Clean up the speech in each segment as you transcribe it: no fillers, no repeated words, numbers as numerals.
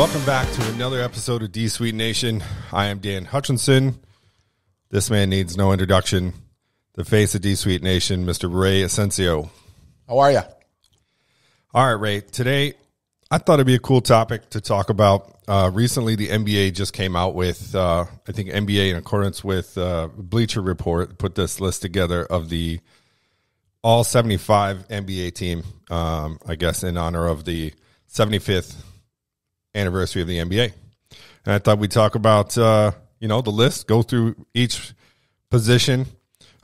Welcome back to another episode of D-Suite Nation. I am Dan Hutchinson. This man needs no introduction. The face of D-Suite Nation, Mr. Ray Ascencio. How are you? All right, Ray. Today, I thought it'd be a cool topic to talk about. Recently, the NBA just came out with, I think NBA in accordance with Bleacher Report, put this list together of the all 75 NBA team, I guess in honor of the 75th anniversary of the NBA. And I thought we'd talk about, the list, go through each position,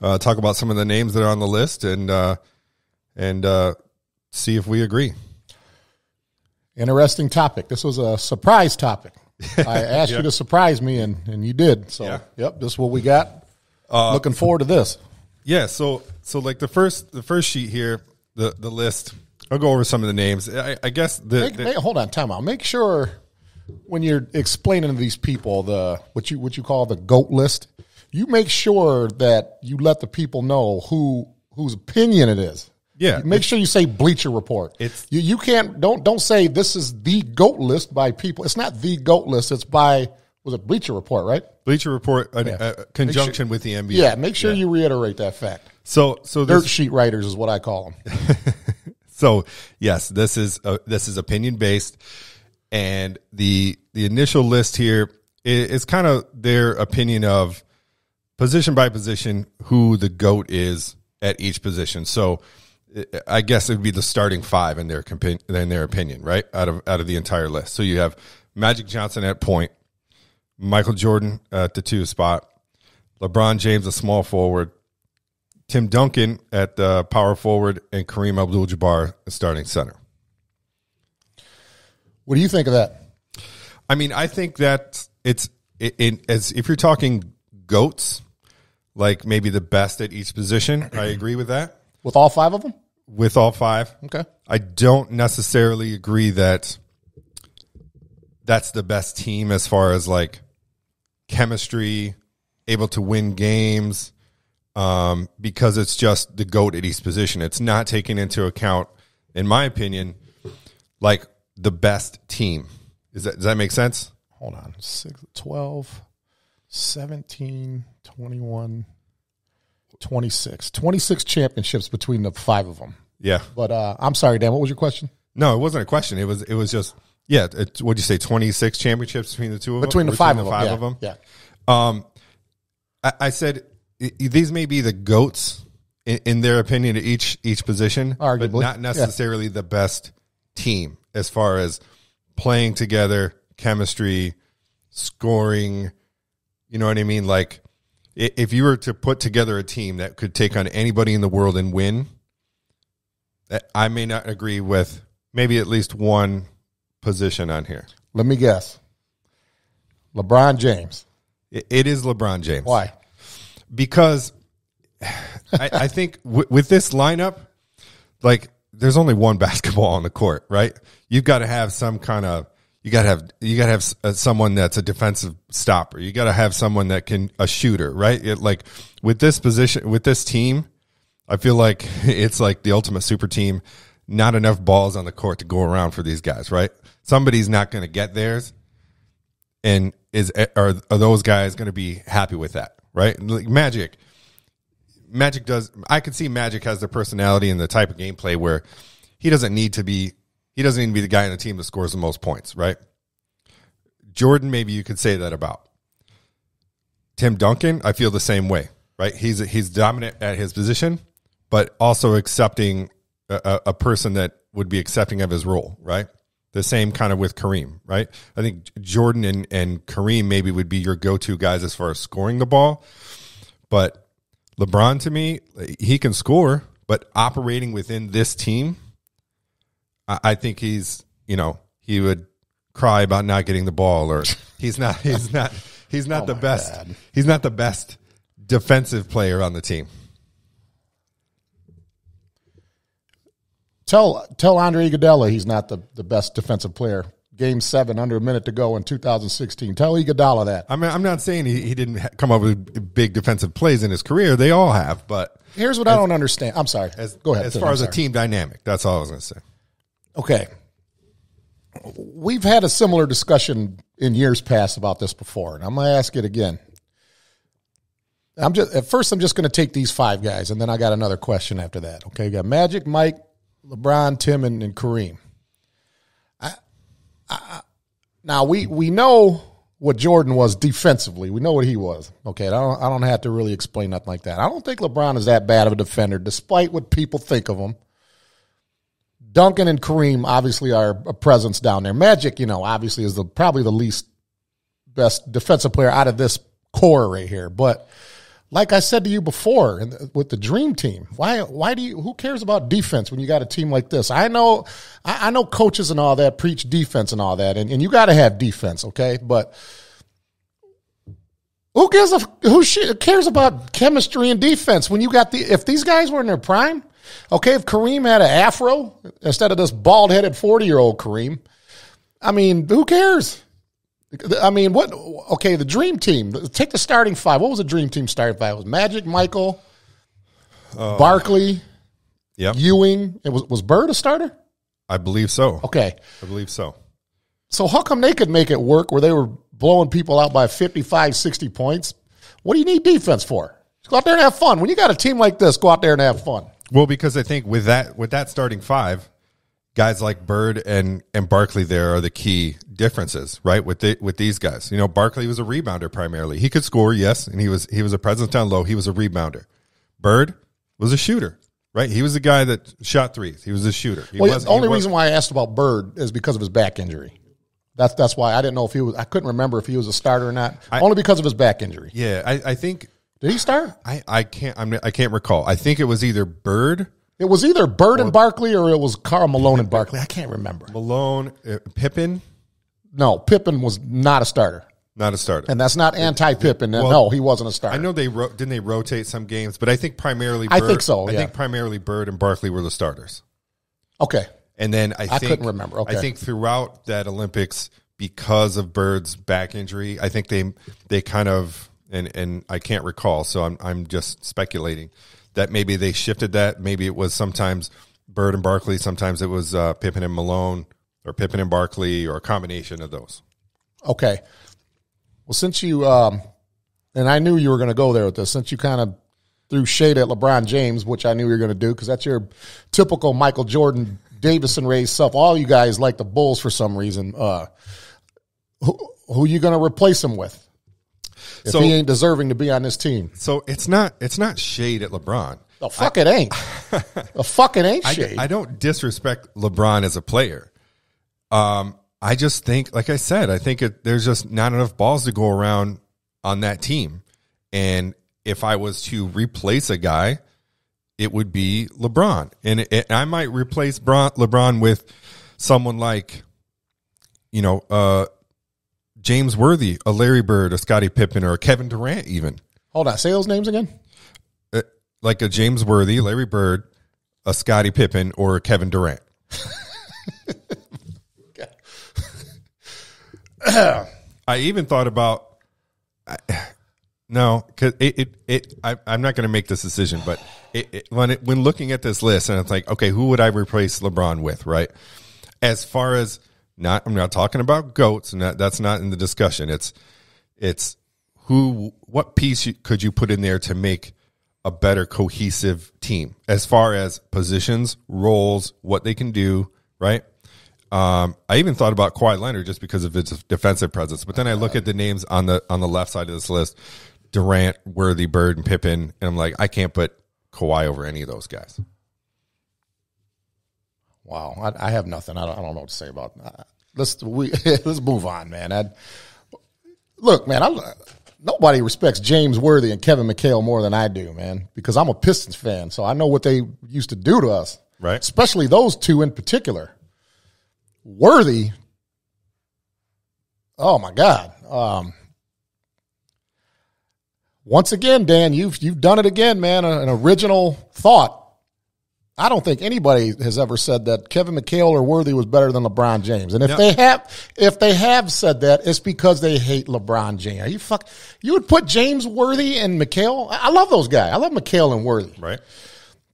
talk about some of the names that are on the list and see if we agree. Interesting topic. This was a surprise topic. I asked you to surprise me, and you did. So, Yep, this is what we got. Looking forward to this. Yeah, so like the first sheet here, the list, I'll go over some of the names. I guess hold on, time out. Make sure when you're explaining to these people what you call the GOAT list, you make sure that you let the people know whose opinion it is. Yeah, make sure you say Bleacher Report. You can't don't say this is the GOAT list by people. It's not the GOAT list. It's by Bleacher Report, right? Bleacher Report, conjunction with the NBA. Yeah, make sure you reiterate that fact. So dirt sheet writers is what I call them. So yes, this is opinion based, and the initial list here is kind of their opinion of position by position who the GOAT is at each position. So I guess it would be the starting five in their opinion, right? Out of the entire list. So you have Magic Johnson at point, Michael Jordan at the 2 spot, LeBron James a small forward, Tim Duncan at the power forward, and Kareem Abdul-Jabbar starting center. What do you think of that? I mean, I think that as if you're talking GOATs, like maybe the best at each position, I agree with that. With all 5 of them? With all 5. Okay. I don't necessarily agree that that's the best team as far as like chemistry, able to win games, because it's just the GOAT at each position. It's not taking into account, in my opinion, like the best team. Does that make sense? Hold on. 6, 12, 17, 21, 26. 26 championships between the 5 of them. Yeah. But I'm sorry, Dan, what was your question? No, it wasn't a question. It was just, what'd you say, 26 championships between the 2 of them? Between the 5 of them? Yeah. I said these may be the GOATs in their opinion at each position, arguably, but not necessarily the best team as far as playing together, chemistry, scoring. You know what I mean? Like, if you were to put together a team that could take on anybody in the world and win, I may not agree with maybe at least one position on here. Let me guess. LeBron James. It is LeBron James. Why? Because I think with this lineup, like there's only one basketball on the court, right? You've got to have some kind of you got to have someone that's a defensive stopper. You got to have someone that can a shooter, right? Like with this position, with this team, I feel like it's like the ultimate super team. Not enough balls on the court to go around for these guys, right? Somebody's not going to get theirs, and are those guys going to be happy with that, right? Like Magic does. I could see Magic has the personality and the type of gameplay where he doesn't need to be the guy on the team that scores the most points, right? Jordan, maybe you could say that about. Tim Duncan, I feel the same way, right? He's dominant at his position, but also accepting a person that would be accepting of his role, right? The same kind of with Kareem, right? I think Jordan and Kareem maybe would be your go-to guys as far as scoring the ball, but LeBron, to me, he can score, but operating within this team, I think he would cry about not getting the ball, or he's not the best. God. He's not the best defensive player on the team. Tell Andre Iguodala he's not the best defensive player. Game 7, under a minute to go in 2016. Tell Iguodala that. I mean, I'm not saying he didn't come up with big defensive plays in his career. They all have, but here's what I don't understand. I'm sorry. Go ahead. As far as a team dynamic, that's all I was going to say. Okay. we've had a similar discussion in years past about this before, and I'm going to ask it again. At first, I'm just going to take these 5 guys, and then I got another question after that. Okay, we got Magic, Mike, LeBron, Tim, and Kareem. Now we know what Jordan was defensively. We know what he was. Okay, I don't have to really explain nothing like that. I don't think LeBron is that bad of a defender, despite what people think of him. Duncan and Kareem obviously are a presence down there. Magic, obviously is probably the least best defensive player out of this core right here. But like I said to you before, with the dream team, who cares about defense when you got a team like this? I know coaches and all that preach defense and all that, and you got to have defense, okay? But who cares about chemistry and defense when you got if these guys were in their prime? Okay, if Kareem had an afro instead of this bald-headed 40-year-old Kareem, I mean, who cares? I mean, what? Okay, the dream team. Take the starting 5. What was the dream team starting 5? It was Magic, Michael, Barkley, Ewing. Was Bird a starter? I believe so. Okay. I believe so. So how come they could make it work where they were blowing people out by 55, 60 points? What do you need defense for? Just go out there and have fun. When you got a team like this, go out there and have fun. Well, because I think with that starting 5, guys like Bird and Barkley there are the key differences, right? With these guys, Barkley was a rebounder primarily. He could score, yes, and he was a presence down low. He was a rebounder. Bird was a shooter, right? He was the guy that shot threes. He was a shooter. The only reason why I asked about Bird is because of his back injury. That's why I didn't know if he was. I couldn't remember if he was a starter or not. Only because of his back injury. Yeah, I think. Did he start? I can't recall. I think it was either Bird. It was either Bird and Barkley or it was Karl Malone and Barkley. I can't remember. Malone, Pippen. No, Pippen was not a starter. Not a starter. And that's not anti-Pippen. No, he wasn't a starter. I know didn't they rotate some games, but I think primarily I think so, yeah. I think primarily Bird and Barkley were the starters. Okay. And then I couldn't remember. Okay. I think throughout that Olympics, because of Bird's back injury, I think they kind of and I can't recall, so I'm just speculating that maybe they shifted that. Maybe it was sometimes Bird and Barkley, sometimes it was Pippen and Malone, or Pippen and Barkley, or a combination of those. Okay. Well, since you and I knew you were going to go there with this, since you kind of threw shade at LeBron James, which I knew you were going to do, because that's your typical Michael Jordan, Davison raised self. All you guys like the Bulls for some reason. Who you going to replace him with? If he ain't deserving to be on this team. So it's not shade at LeBron. The fuck it ain't. The fucking ain't shade. I don't disrespect LeBron as a player. I just think, like I said, I think there's just not enough balls to go around on that team. And if I was to replace a guy, it would be LeBron. And I might replace LeBron with someone like, James Worthy, a Larry Bird, a Scottie Pippen, or a Kevin Durant even. Hold on. Say those names again. Like a James Worthy, Larry Bird, a Scottie Pippen, or a Kevin Durant. I even thought about no, because I'm not going to make this decision, but when looking at this list, and it's like, okay, who would I replace LeBron with, right? As far as I'm not talking about GOATs, and that's not in the discussion. It's what piece could you put in there to make a better cohesive team as far as positions, roles, what they can do, right? I even thought about Kawhi Leonard just because of his defensive presence. But then I look at the names on the left side of this list: Durant, Worthy, Bird, and Pippen, and I'm like, I can't put Kawhi over any of those guys. Wow, I have nothing. I don't know what to say about that. Let's move on, man. Look, man, nobody respects James Worthy and Kevin McHale more than I do, man, because I'm a Pistons fan, so I know what they used to do to us, right? Especially those two in particular. Worthy, oh my God! Once again, Dan, you've done it again, man. An original thought. I don't think anybody has ever said that Kevin McHale or Worthy was better than LeBron James. And if they have said that, it's because they hate LeBron James. You would put James, Worthy, and McHale? I love those guys. I love McHale and Worthy. Right.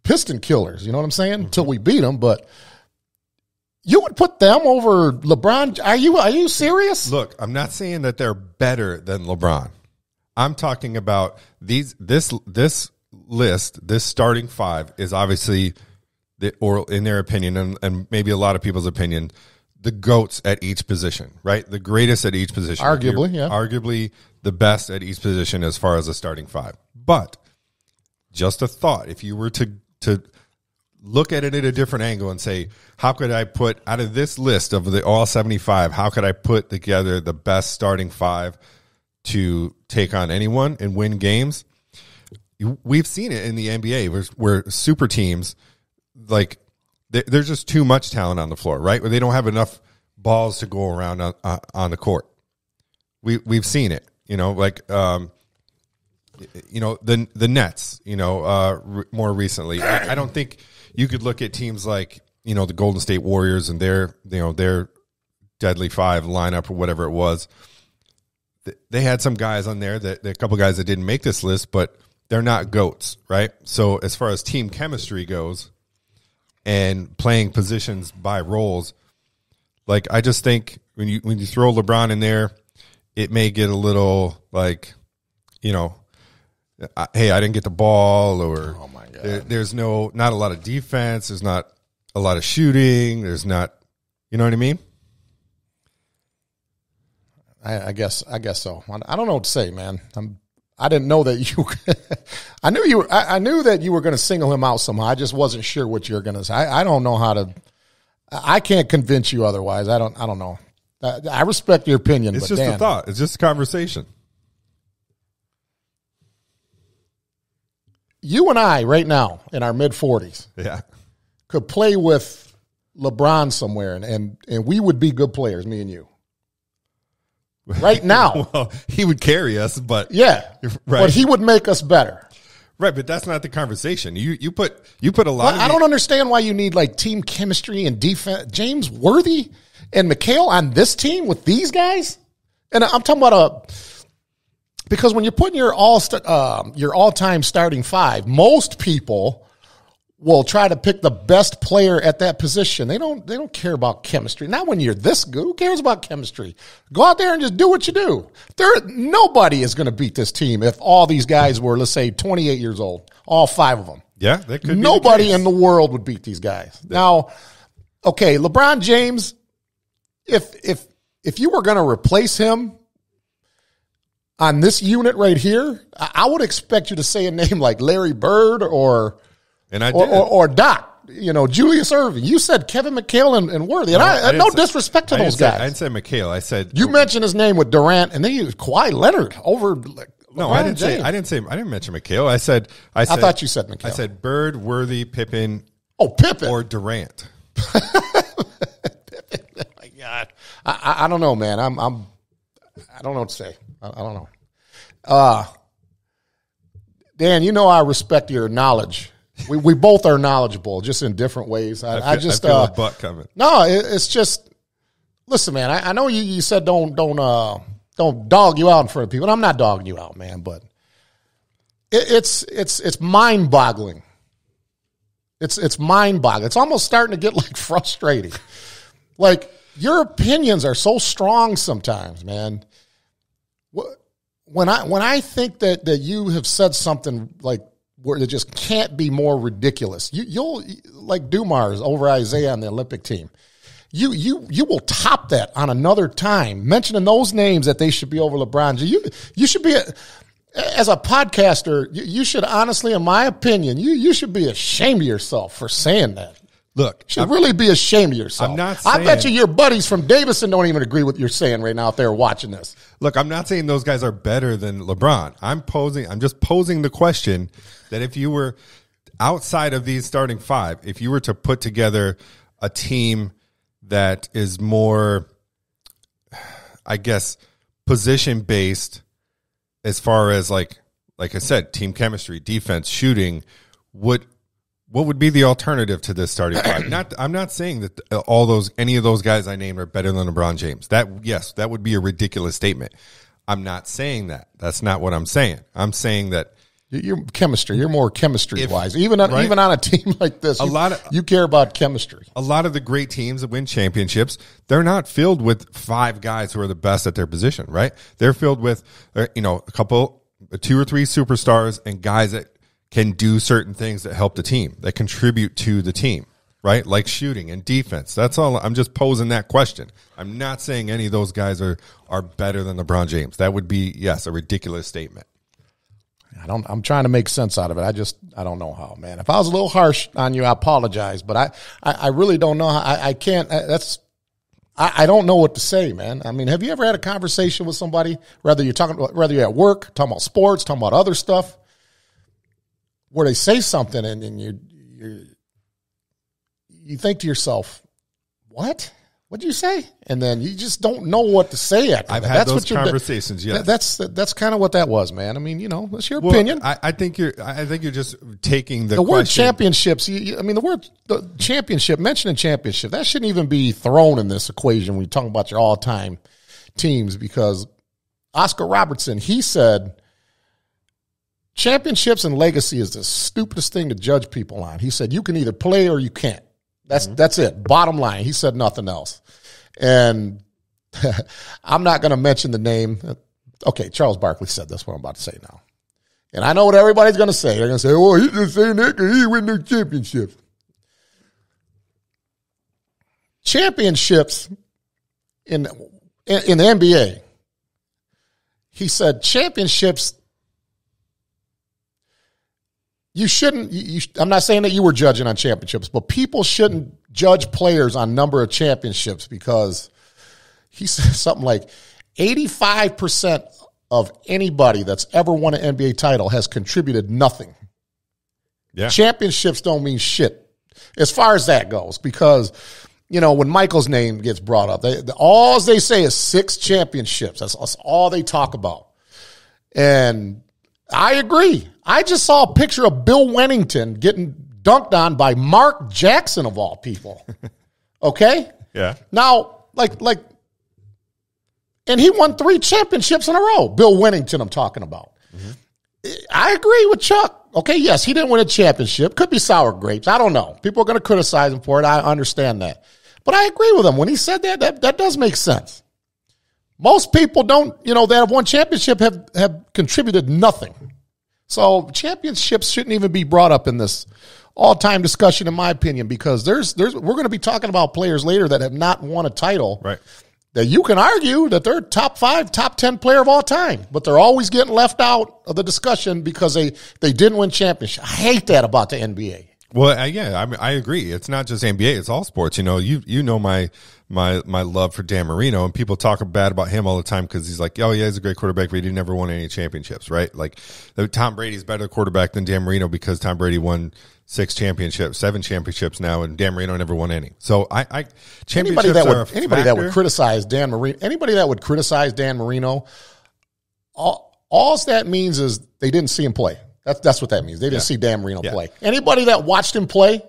Piston killers, you know what I'm saying? Until we beat them, but You would put them over LeBron? Are you serious? Look, I'm not saying that they're better than LeBron. I'm talking about this list, this starting five is obviously, or in their opinion, and maybe a lot of people's opinion, the GOATs at each position, right? The greatest at each position. Arguably, yeah. Arguably the best at each position as far as a starting five. But just a thought, if you were to look at it at a different angle and say, how could I put, out of this list of the all 75, how could I put together the best starting five to take on anyone and win games? We've seen it in the NBA where super teams, like, there's just too much talent on the floor, right? Where they don't have enough balls to go around on the court. We've seen it, like, the Nets, more recently. I don't think you could look at teams like, the Golden State Warriors and their deadly five lineup or whatever it was. They had some guys on there a couple guys that didn't make this list, but they're not GOATs, right? So as far as team chemistry goes and playing positions by roles, like, I just think when you throw LeBron in there, it may get a little like, hey, I didn't get the ball, or oh my God. There's not a lot of defense. There's not a lot of shooting. There's not, you know what I mean? I guess so. I don't know what to say, man. I didn't know that you. I knew that you were going to single him out somehow. I just wasn't sure what you were going to say. I don't know how to. I can't convince you otherwise. I don't know. I respect your opinion. It's but just Dan, a thought. It's just a conversation. You and I, right now, in our mid-40s, could play with LeBron somewhere, and we would be good players, me and you. Right now. Well, he would carry us, but yeah, right. But he would make us better. Right, but that's not the conversation. You put a lot of I don't understand why you need like team chemistry and defense. James Worthy and McHale on this team with these guys? And I'm talking about because when you're putting your all-time starting five, most people will try to pick the best player at that position. They don't care about chemistry. Not when you're this good. Who cares about chemistry? Go out there and just do what you do. Nobody is going to beat this team if all these guys were, let's say, 28 years old, all five of them. Yeah, that could be Nobody in the world would beat these guys. Yeah. Now, okay, LeBron James, if you were going to replace him on this unit right here, I would expect you to say a name like Larry Bird or Doc, Julius Irving. You said Kevin McHale and Worthy. And no disrespect to those guys. I didn't say McHale. I said you mentioned his name with Durant, and then you used Kawhi Leonard over. No, I didn't mention McHale. I thought you said McHale. I said Bird, Worthy, Pippen. Oh, Pippen or Durant. Pippen. Oh my God, I don't know, man. I don't know what to say. I don't know. Dan, I respect your knowledge. We both are knowledgeable, just in different ways. I feel a butt coming. No, it's just listen, man. I know you said don't dog you out in front of people. And I'm not dogging you out, man, but it's mind boggling. It's mind boggling. It's almost starting to get like frustrating. Like your opinions are so strong sometimes, man. When I think that you have said something like where it just can't be more ridiculous. You'll like Dumars over Isaiah on the Olympic team. You will top that on another time, mentioning those names that they should be over LeBron. You should be as a podcaster. You should honestly, in my opinion, you should be ashamed of yourself for saying that. Look, you should really be ashamed of yourself. I'm not saying, I bet you your buddies from Davison don't even agree with what you're saying right now if they're watching this. Look, I'm not saying those guys are better than LeBron. I'm just posing the question that if you were outside of these starting five, if you were to put together a team that is more, I guess, position-based as far as like I said, team chemistry, defense, shooting, what would be the alternative to this starting five? I'm not saying that any of those guys I named are better than LeBron James. That would be a ridiculous statement. I'm not saying that. That's not what I'm saying. I'm saying that You're chemistry. You're more chemistry wise. Even on a team like this, you care about chemistry. A lot of the great teams that win championships, they're not filled with 5 guys who are the best at their position, right? They're filled with a couple, 2 or 3 superstars and guys that can do certain things that help the team, that contribute to the team, right? Like shooting and defense. That's all. I'm just posing that question. I'm not saying any of those guys are better than LeBron James. That would be, yes, a ridiculous statement. I'm trying to make sense out of it. I don't know how, man. If I was a little harsh on you, I apologize, but I really don't know how. I can't. I don't know what to say, man. I mean, have you ever had a conversation with somebody, whether you're at work, talking about sports, talking about other stuff, where they say something and you think to yourself, what? What'd you say? And then you just don't know what to say after I've that. had That's those conversations. Yeah, that's kind of what that was, man. I mean, that's your opinion. I think you're just taking the word championships. The championship, mentioning championship, that shouldn't even be thrown in this equation when you're talking about your all-time teams, because Oscar Robertson, he said, championships and legacy is the stupidest thing to judge people on. He said, you can either play or you can't. That's it. Bottom line. He said nothing else. And I'm not going to mention the name. Okay, Charles Barkley said that's what I'm about to say now. And I know what everybody's going to say. They're going to say, oh, he's just saying that because he win no championships. Championships in the NBA, he said championships, you shouldn't, I'm not saying that you were judging on championships, but people shouldn't judge players on number of championships, because he said something like 85% of anybody that's ever won an NBA title has contributed nothing. Yeah. Championships don't mean shit as far as that goes, because, when Michael's name gets brought up, all they say is 6 championships. That's all they talk about. And I agree. I just saw a picture of Bill Wennington getting dunked on by Mark Jackson, of all people. Okay? Yeah. Now, and he won 3 championships in a row. Bill Wennington, I'm talking about. Mm-hmm. I agree with Chuck. Okay, yes, he didn't win a championship. Could be sour grapes. I don't know. People are going to criticize him for it. I understand that. But I agree with him. When he said that does make sense. Most people don't, that have won championship have contributed nothing. So championships shouldn't even be brought up in this all-time discussion, in my opinion, because we're going to be talking about players later that have not won a title. Right. That you can argue that they're top 5, top 10 player of all time, but they're always getting left out of the discussion because they didn't win championship. I hate that about the NBA. Well, I agree. It's not just NBA; it's all sports. You know my love for Dan Marino, and people talk bad about him all the time because he's like, oh yeah, he's a great quarterback, but he never won any championships, right? Like Tom Brady's better quarterback than Dan Marino because Tom Brady won 7 championships now, and Dan Marino never won any. So championships anybody that would criticize Dan Marino, all that means is they didn't see him play. That's what that means. They didn't see Dan Marino play. Anybody that watched him play,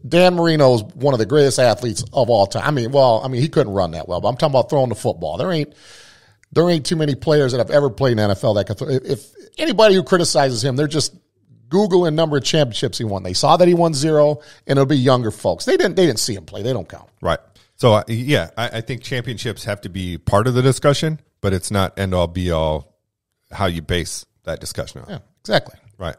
Dan Marino is one of the greatest athletes of all time. I mean, he couldn't run that well, but I'm talking about throwing the football. There ain't too many players that have ever played in the NFL that can throw. If anybody who criticizes him, they're just Googling number of championships he won. They saw that he won 0, and it'll be younger folks. They didn't see him play. They don't count. Right. So I think championships have to be part of the discussion, but it's not end all be all how you base that discussion on. Yeah, exactly. Right.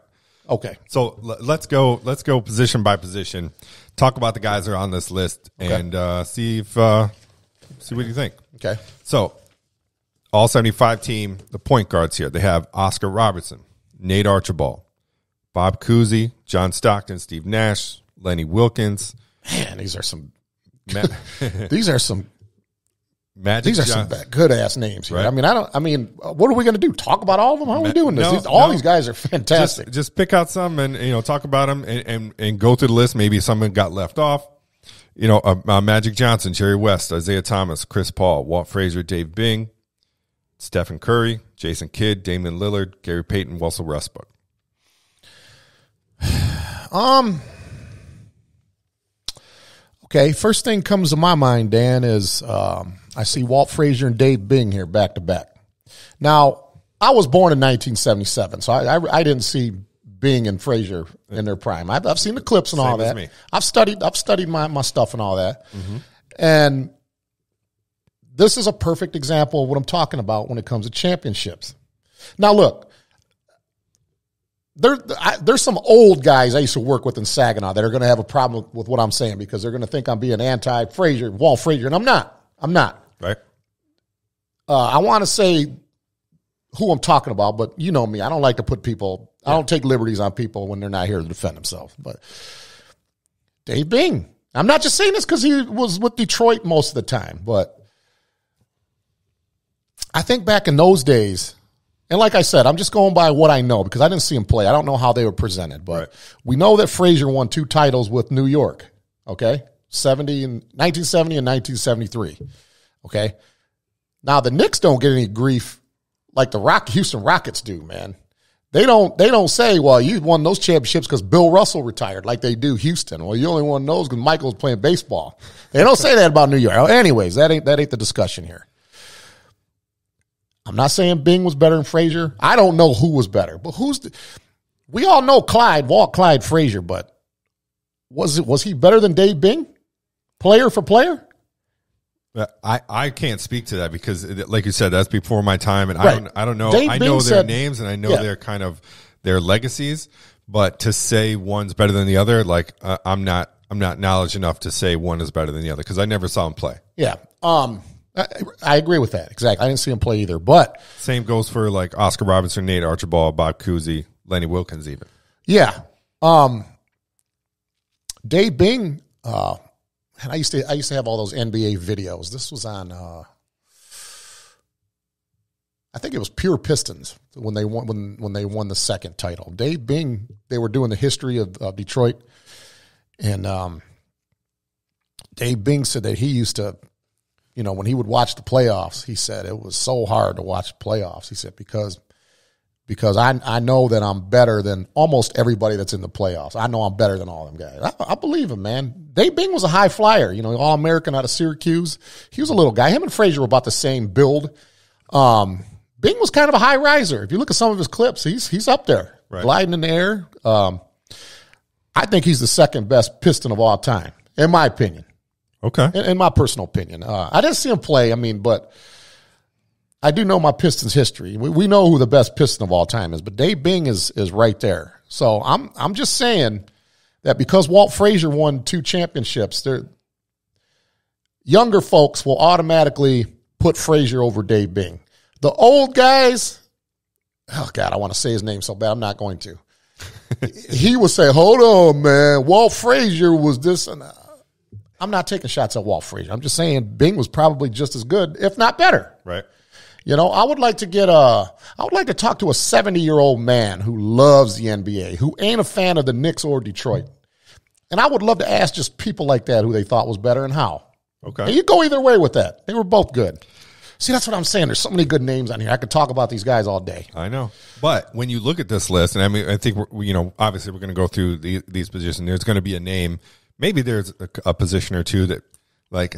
Okay. So let's go position by position. Talk about the guys that are on this list and see what you think. Okay. So all 75 team, the point guards here. They have Oscar Robertson, Nate Archibald, Bob Cousy, John Stockton, Steve Nash, Lenny Wilkins. Man, these are some Magic some good ass names here. Right? I mean, what are we going to do? Talk about all of them? How are we doing this? These guys are fantastic. Just pick out some and talk about them and go through the list. Maybe someone got left off. Magic Johnson, Jerry West, Isaiah Thomas, Chris Paul, Walt Frazier, Dave Bing, Stephen Curry, Jason Kidd, Damian Lillard, Gary Payton, Russell Westbrook. Okay, first thing comes to my mind, Dan, is I see Walt Frazier and Dave Bing here back to back. Now, I was born in 1977, so I didn't see Bing and Frazier in their prime. I've seen the clips and all that. I've studied my stuff and all that. Mm-hmm. And this is a perfect example of what I'm talking about when it comes to championships. Now, look, there's some old guys I used to work with in Saginaw that are going to have a problem with what I'm saying because they're going to think I'm being anti-Frazier, Walt Frazier, and I'm not. Right. I want to say who I'm talking about, but you know me. I don't like to put people – I don't take liberties on people when they're not here to defend themselves. But Dave Bing. I'm not just saying this because he was with Detroit most of the time, but I think back in those days – and like I said, I'm just going by what I know because I didn't see him play. I don't know how they were presented, but we know that Frazier won 2 titles with New York, okay? 1970 and 1973, okay? Now, the Knicks don't get any grief like the Houston Rockets do, man. They don't say, well, you won those championships because Bill Russell retired like they do Houston. Well, you only won those because Michael was playing baseball. They don't say that about New York. Anyways, that ain't the discussion here. I'm not saying Bing was better than Frazier. I don't know who was better, but we all know Walt Clyde Frazier, but was he better than Dave Bing? Player for player? I can't speak to that because, like you said, that's before my time, and I don't know. I know their names and I know their kind of their legacies, but to say one's better than the other, like I'm not knowledge enough to say one is better than the other because I never saw him play. Yeah. I agree with that. Exactly. I didn't see him play either, but same goes for like Oscar Robertson, Nate Archibald, Bob Cousy, Lenny Wilkins, even. Yeah. Dave Bing, and I used to have all those NBA videos. This was on, I think it was Pure Pistons when they won the second title. Dave Bing, they were doing the history of Detroit, and Dave Bing said that he used to. You know, when he would watch the playoffs, he said it was so hard to watch playoffs. He said, because I know that I'm better than almost everybody that's in the playoffs. I know I'm better than all them guys. I believe him, man. Dave Bing was a high flyer, you know, All-American out of Syracuse. He was a little guy. Him and Frazier were about the same build. Bing was kind of a high riser. If you look at some of his clips, he's up there, gliding in the air. I think he's the second best Piston of all time, in my opinion. Okay. In my personal opinion. I didn't see him play, but I do know my Pistons history. We know who the best Piston of all time is, but Dave Bing is right there. So I'm just saying that because Walt Frazier won 2 championships, younger folks will automatically put Frazier over Dave Bing. The old guys, oh, God, I want to say his name so bad. I'm not going to. He would say, hold on, man. Walt Frazier was this and I'm not taking shots at Walt Frazier. I'm just saying Bing was probably just as good, if not better. Right. You know, I would like to talk to a 70-year-old man who loves the NBA, who ain't a fan of the Knicks or Detroit. And I would love to ask just people like that who they thought was better and how. Okay. And you go either way with that. They were both good. See, that's what I'm saying. There's so many good names on here. I could talk about these guys all day. I know. But when you look at this list, and I think, obviously we're going to go through these positions. There's going to be a name. Maybe there's a position or two that, like,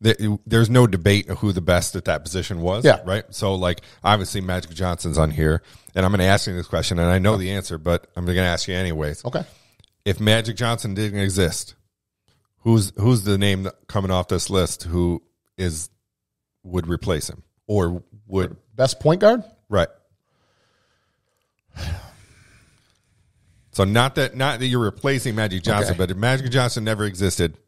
there's no debate of who the best at that position was. Yeah. Right? So, like, obviously Magic Johnson's on here. And I'm going to ask you this question, and I know the answer, but I'm going to ask you anyways. Okay. If Magic Johnson didn't exist, who's the name coming off this list who would replace him or would best point guard? Right. So not that you're replacing Magic Johnson, but if Magic Johnson never existed,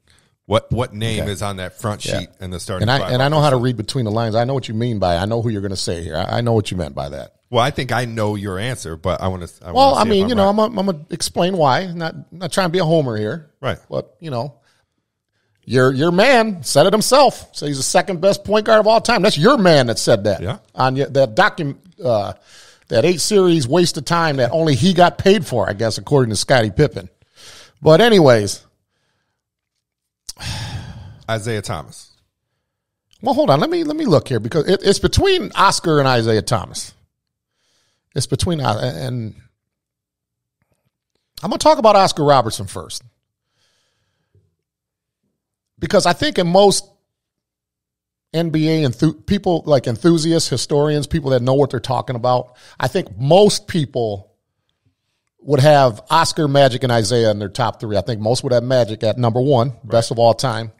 what name is on that front sheet in the starting five? And I know how to read between the lines. I know what you mean by it. I know who you're going to say here. I know what you meant by that. Well, I think I know your answer, but I want to. I'm going to explain why. I'm not trying to be a homer here, right? But your man said it himself. So he's the second best point guard of all time. That's your man that said that. Yeah. On that document. That 8 series waste of time that only he got paid for, I guess, according to Scottie Pippen. But anyways. Isaiah Thomas. Well, hold on. Let me look here because it's between Oscar and Isaiah Thomas. It's between, and I'm going to talk about Oscar Robertson first. Because I think in most NBA people like enthusiasts, historians, people that know what they're talking about, I think most people would have Oscar, Magic, and Isaiah in their top three. I think most would have Magic at number one, best of all time.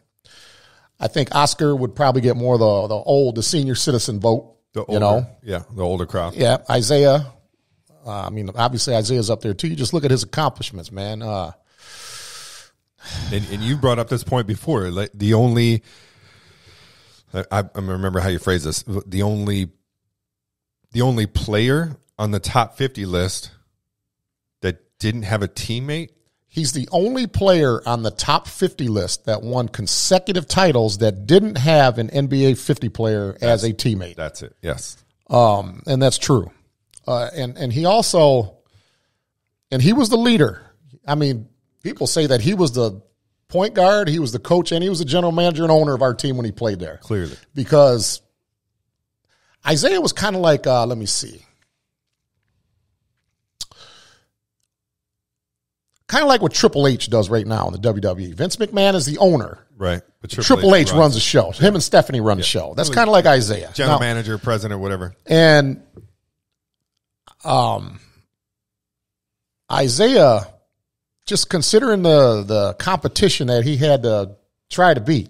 I think Oscar would probably get more the senior citizen vote. The older, the older crowd. Yeah, Isaiah. Obviously Isaiah's up there too. You just look at his accomplishments, man. And you brought up this point before. Like the only, I remember how you phrase this. The only player on the top 50 list that didn't have a teammate. He's the only player on the top 50 list that won consecutive titles that didn't have an NBA 50 player as a teammate. That's it. Yes. And that's true. And he also, and he was the leader. I mean, people say that he was the point guard, he was the coach, and he was the general manager and owner of our team when he played there. Clearly. Because Isaiah was kind of like, let me see. Kind of like what Triple H does right now in the WWE. Vince McMahon is the owner. Right. But Triple H runs the show. Him and Stephanie run the show. That's kind of like Isaiah. General manager, president, whatever. And Isaiah, just considering the competition that he had to try to beat,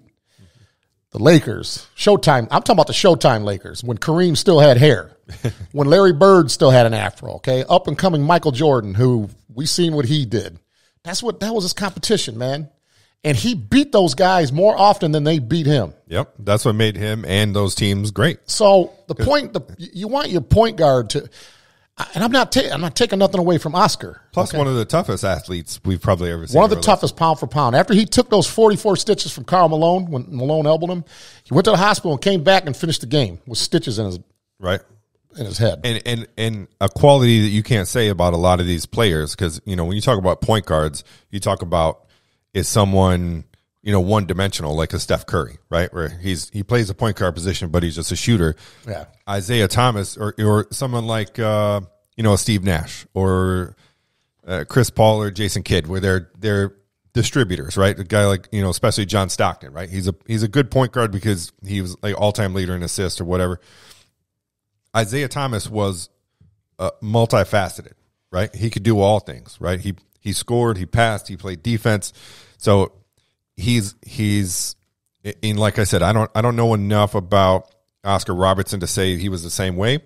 the Lakers, Showtime. I'm talking about the Showtime Lakers when Kareem still had hair, when Larry Bird still had an afro, okay? Up and coming Michael Jordan, who we seen what he did. That was his competition, man. And he beat those guys more often than they beat him. Yep. That's what made him and those teams great. So you want your point guard to, and I'm not taking nothing away from Oscar. Plus one of the toughest athletes we've probably ever seen. One of the toughest pound for pound. After he took those 44 stitches from Karl Malone, when Malone elbowed him, he went to the hospital and came back and finished the game with stitches in his head. And a quality that you can't say about a lot of these players, because, when you talk about point guards, you talk about is someone, one-dimensional, like a Steph Curry, right? Where he plays a point guard position, but he's just a shooter. Yeah. Isaiah Thomas or someone like, a Steve Nash or Chris Paul or Jason Kidd, where they're distributors, right? A guy like, especially John Stockton, right? He's a good point guard because he was like all-time leader in assists or whatever. Isaiah Thomas was multifaceted, right? He could do all things, right? He scored, he passed, he played defense. So he's in, like I said, I don't know enough about Oscar Robertson to say he was the same way,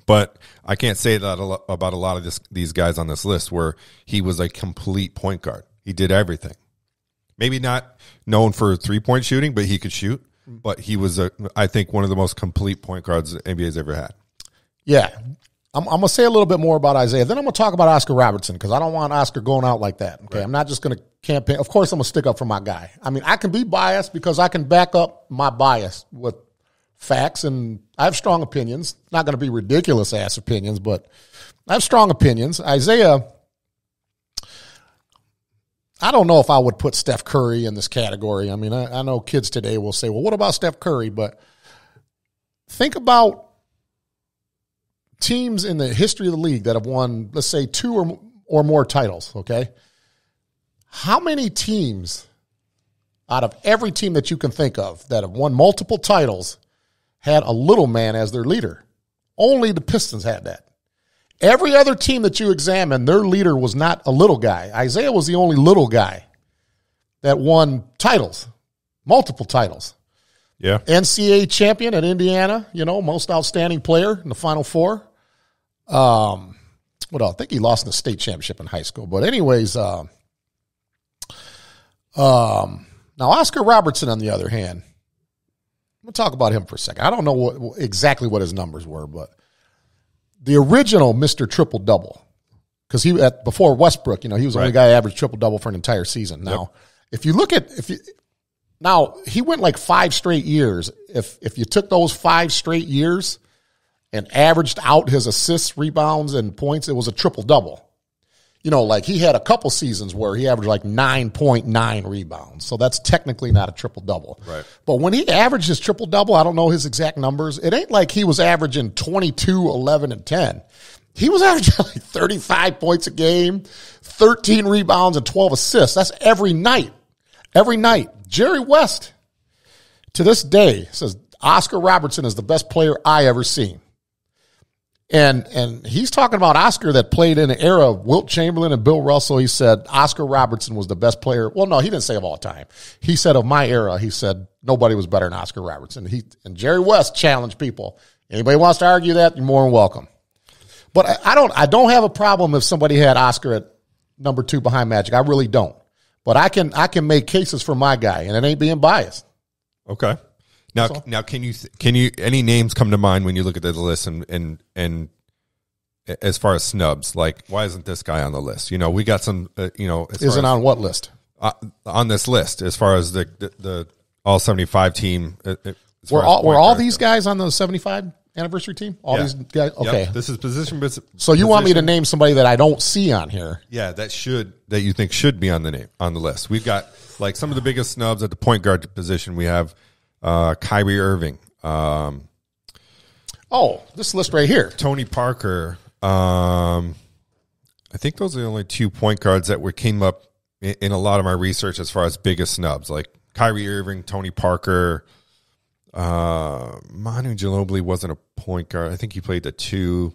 but I can't say that about a lot of these guys on this list where he was a complete point guard. He did everything. Maybe not known for three-point shooting, but he could shoot. But he was, I think, one of the most complete point guards the NBA's ever had. Yeah. I'm going to say a little bit more about Isaiah. Then I'm going to talk about Oscar Robertson because I don't want Oscar going out like that. Okay, right. I'm not just going to campaign. Of course, I'm going to stick up for my guy. I mean, I can be biased because I can back up my bias with facts, and I have strong opinions. Not going to be ridiculous-ass opinions, but I have strong opinions. Isaiah, I don't know if I would put Steph Curry in this category. I mean, I know kids today will say, well, what about Steph Curry? But think about teams in the history of the league that have won, let's say, 2 or more titles, okay? How many teams out of every team that you can think of that have won multiple titles had a little man as their leader? Only the Pistons had that. Every other team that you examine, their leader was not a little guy. Isaiah was the only little guy that won titles, multiple titles. Yeah. NCAA champion at Indiana, most outstanding player in the Final Four. What else? I think he lost in the state championship in high school. But anyways, now Oscar Robertson, on the other hand, I'm going to talk about him for a second. I don't know exactly what his numbers were, but the original Mr. Triple-Double, because before Westbrook, he was the only guy who averaged triple-double for an entire season. Now, if you look at now he went like 5 straight years. If you took those 5 straight years and averaged out his assists, rebounds, and points, it was a triple-double. Like he had a couple seasons where he averaged like 9.9 rebounds. So that's technically not a triple-double. Right. But when he averaged his triple-double, I don't know his exact numbers. It ain't like he was averaging 22, 11, and 10. He was averaging like 35 points a game, 13 rebounds, and 12 assists. That's every night. Every night. Jerry West, to this day, says, Oscar Robertson is the best player I ever seen. And he's talking about Oscar that played in an era of Wilt Chamberlain and Bill Russell. He said Oscar Robertson was the best player. Well, no, he didn't say of all time. He said of my era, he said nobody was better than Oscar Robertson. And Jerry West challenged people. Anybody wants to argue that, you're more than welcome. But I don't have a problem if somebody had Oscar at number 2 behind Magic. I really don't. But I can make cases for my guy, and it ain't being biased. Okay. Now, can you any names come to mind when you look at the list and as far as snubs, like why isn't this guy on the list? We got some, Isn't on what list? On this list, as far as the all 75 team. Were all these guys on the 75 anniversary team? All these guys. Okay, this is position. So you want me to name somebody that I don't see on here? Yeah, that you think should be on the list. We've got like some of the biggest snubs at the point guard position. We have. Kyrie Irving. This list right here. Tony Parker. I think those are the only 2 point guards that came up in a lot of my research as far as biggest snubs. Like Kyrie Irving, Tony Parker. Manu Ginobili wasn't a point guard. I think he played the 2.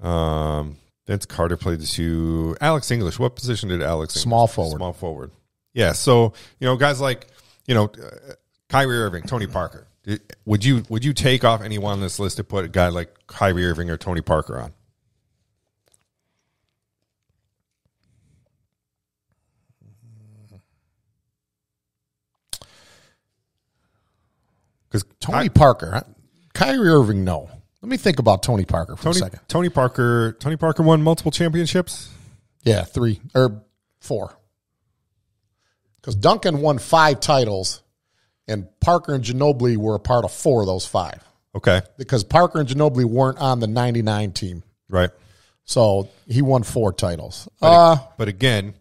Vince Carter played the 2. Alex English. What position did Alex English? Small forward. Small forward. Yeah. So, guys like, Kyrie Irving, Tony Parker. Would you take off anyone on this list to put a guy like Kyrie Irving or Tony Parker on? Because Tony Parker, Kyrie Irving, no. Let me think about Tony Parker for a second. Tony Parker won multiple championships? Yeah, 3 or 4. Because Duncan won 5 titles, and Parker and Ginobili were a part of 4 of those 5. Okay. Because Parker and Ginobili weren't on the 99 team. Right. So he won 4 titles. But again,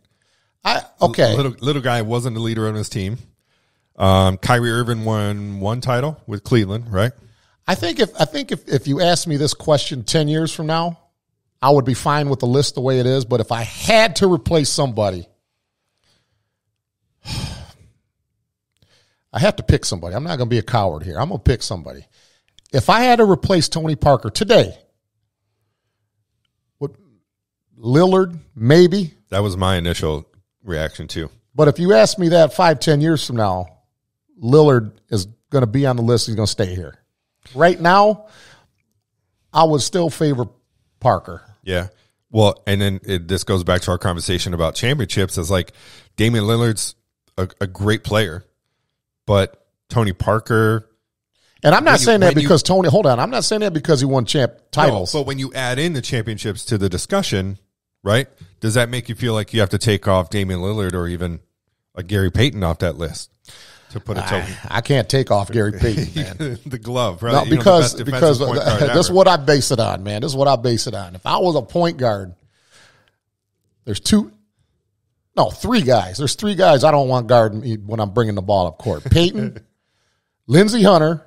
okay. Little guy wasn't the leader on his team. Kyrie Irving won 1 title with Cleveland, right? I think if you asked me this question 10 years from now, I would be fine with the list the way it is. But if I had to replace somebody, I have to pick somebody. I'm not going to be a coward here. I'm going to pick somebody. If I had to replace Tony Parker today, would Lillard, maybe? That was my initial reaction too. But if you ask me that 5-10 years from now, Lillard is going to be on the list. He's going to stay here. Right now, I would still favor Parker. Yeah. Well, and then this goes back to our conversation about championships. It's like Damian Lillard's a great player, but Tony Parker. And I'm not saying that because Tony, hold on. I'm not saying that because he won titles. No, but when you add in the championships to the discussion, right, does that make you feel like you have to take off Damian Lillard or even a Gary Payton off that list? To put a token. I can't take off Gary Payton, man. The glove, right? No, because this is what I base it on, man. This is what I base it on. If I was a point guard, there's 3 guys. There's 3 guys I don't want guarding me when I'm bringing the ball up court. Peyton, Lindsey Hunter,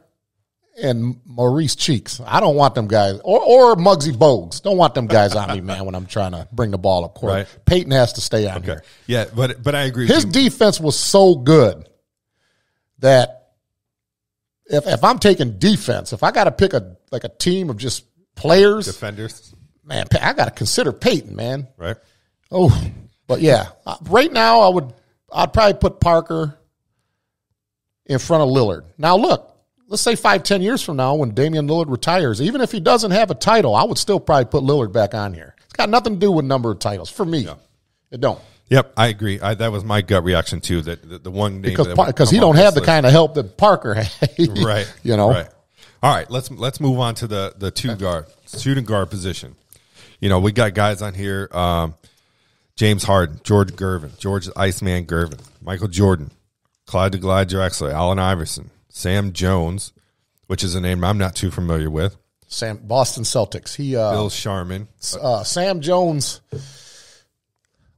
and Maurice Cheeks. I don't want them guys. Or Muggsy Bogues. Don't want them guys on me, man, when I'm trying to bring the ball up court. Right. Peyton has to stay on here. Yeah, but I agree with you. His defense was so good that if I'm taking defense, if I got to pick a team of just players, defenders, man, I got to consider Peyton, man. Right. Oh, but yeah, right now I'd probably put Parker in front of Lillard. Now look, let's say 5-10 years from now when Damian Lillard retires, even if he doesn't have a title, I would still probably put Lillard back on here. It's got nothing to do with number of titles for me. Yeah. It don't. Yep, I agree. That was my gut reaction too. That the one name because he don't have the kind of help that Parker had. Right. Right. All right. Let's move on to the shooting guard position. We got guys on here: James Harden, George the Iceman Gervin, Michael Jordan, Clyde the Glide Drexler, Allen Iverson, Sam Jones, which is a name I'm not too familiar with. Boston Celtics. Bill Sharman, Sam Jones.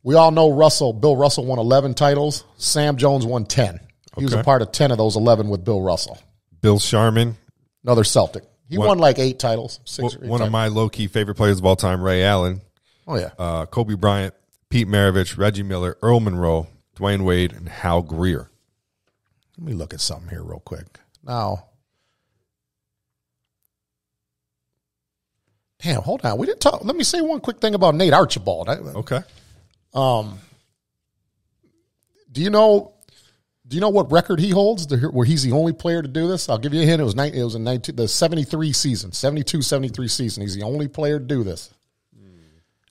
We all know Bill Russell won 11 titles. Sam Jones won 10. He was a part of 10 of those 11 with Bill Russell. Bill Sharman. Another Celtic. He won like 8 titles. One of my low-key favorite players of all time, Ray Allen. Oh, yeah. Kobe Bryant, Pete Maravich, Reggie Miller, Earl Monroe, Dwayne Wade, and Hal Greer. Let me look at something here real quick. Now, Damn, hold on. We didn't talk. Let me say one quick thing about Nate Archibald. Okay. Do you know what record he holds where he's the only player to do this? I'll give you a hint. It was in the 73 season, 73 season. He's the only player to do this.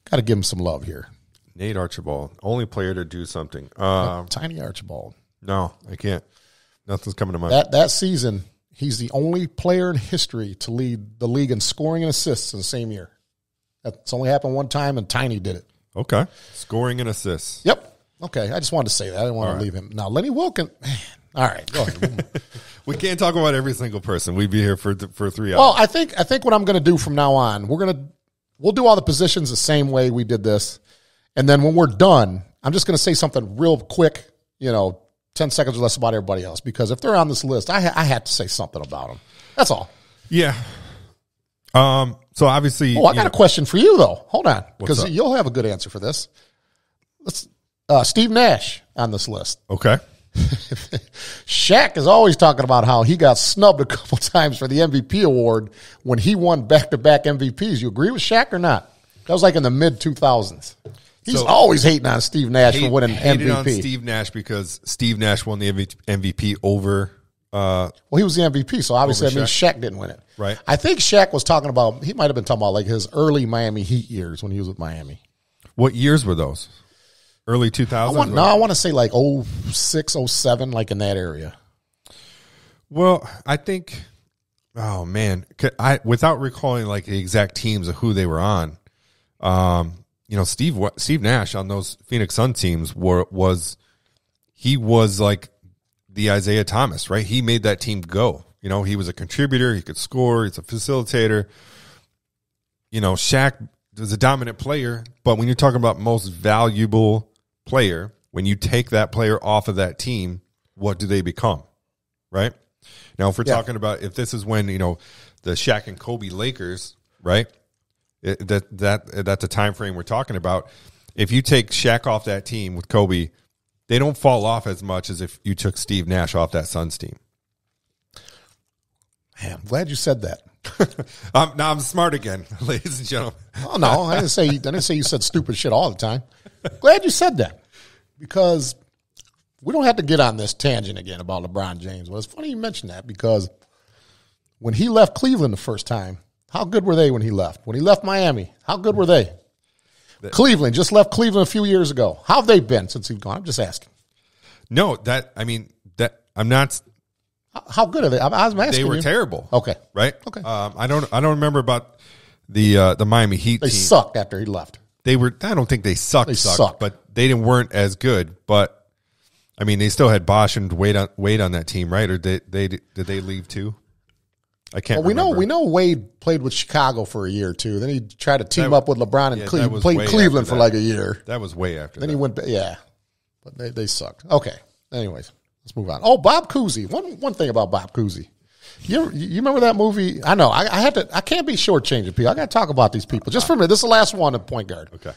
Got to give him some love here. Nate Archibald, only player to do something. Tiny Archibald. No, I can't. Nothing's coming to mind. That season, he's the only player in history to lead the league in scoring and assists in the same year. That's only happened one time, and Tiny did it. Okay. Scoring and assists. Yep. Okay, I just wanted to say that. I didn't want to leave him. Now, Lenny Wilkins, man. All right, go ahead. We can't talk about every single person. We'd be here for 3 hours. Well, I think what I'm going to do from now on, we'll do all the positions the same way we did this, and then when we're done, I'm just going to say something real quick, 10 seconds or less about everybody else, because if they're on this list, I had to say something about them. That's all. Yeah. So obviously, I got a question for you though. Hold on, because you'll have a good answer for this. Steve Nash on this list. Okay. Shaq is always talking about how he got snubbed a couple times for the MVP award when he won back-to-back MVPs. You agree with Shaq or not? That was like in the mid-2000s. He's always hating on Steve Nash for winning MVP. On Steve Nash because Steve Nash won the MVP over. Well, he was the MVP, so obviously that means Shaq didn't win it. Right. I think Shaq was talking about, he might have been talking about like his early Miami Heat years when he was with Miami. What years were those? Early 2000s? I want to say like 06, 07, like in that area. Well, I think, oh man, without recalling like the exact teams of who they were on, Steve Nash on those Phoenix Sun teams was like the Isaiah Thomas, right? He made that team go. He was a contributor. He could score. He's a facilitator. Shaq was a dominant player, but when you're talking about most valuable player, when you take that player off of that team, what do they become, right? Now, if we're talking about, if this is when, the Shaq and Kobe Lakers, right, that's a time frame we're talking about. If you take Shaq off that team with Kobe, they don't fall off as much as if you took Steve Nash off that Suns team. Man, I'm glad you said that. Now I'm smart again, ladies and gentlemen. Oh no, I didn't say you said stupid shit all the time. Glad you said that, because we don't have to get on this tangent again about LeBron James. Well, it's funny you mentioned that, because when he left Cleveland the first time, how good were they when he left? When he left Miami, how good were they? Cleveland just left Cleveland a few years ago. How have they been since he's gone? I'm just asking. No, I'm not. How good are they? I'm asking. They were terrible. Okay. Right. Okay. I don't remember about the Miami Heat. They team. sucked after he left. I don't think they sucked. They sucked, but they weren't as good. But I mean, they still had Bosch and Wade on that team, right? Or did they leave too? I can't. Well, we know Wade played with Chicago for a year or two. Then he tried to team up with LeBron and played Cleveland for like a year. That was way after. Then he went. Yeah, but they sucked. Okay. Anyways, let's move on. Oh, Bob Cousy. One thing about Bob Cousy. You remember that movie? I know. I can't be shortchanging people. I got to talk about these people. Just for a minute. This is the last one at point guard. Okay.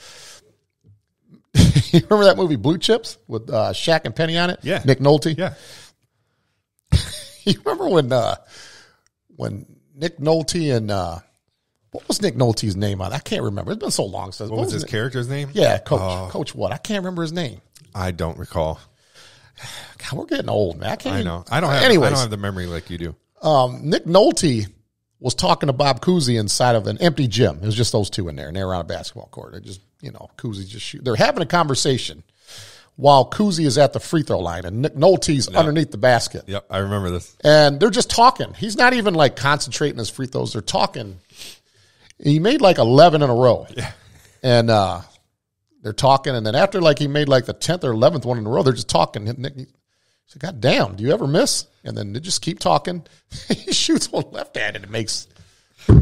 You remember that movie Blue Chips with Shaq and Penny on it? Yeah. Nick Nolte? Yeah. You remember when Nick Nolte and what was Nick Nolte's name on? I can't remember. It's been so long since. What was his character's name? Yeah, Coach. Coach what? I can't remember his name. I don't recall. God, we're getting old, man. I know. I don't have the memory like you do. Nick Nolte was talking to Bob Cousy inside of an empty gym. It was just those two in there, and they were on a basketball court. They just, Cousy just shoot. They're having a conversation while Cousy is at the free throw line, and Nick Nolte's underneath the basket. Yep, I remember this. And they're just talking. He's not even like concentrating his free throws. They're talking. He made like 11 in a row. Yeah. And they're talking, and then after like he made like the 10th or 11th one in a row, they're just talking. And Nick said, God damn, do you ever miss? And then they just keep talking. He shoots one left-handed. It makes,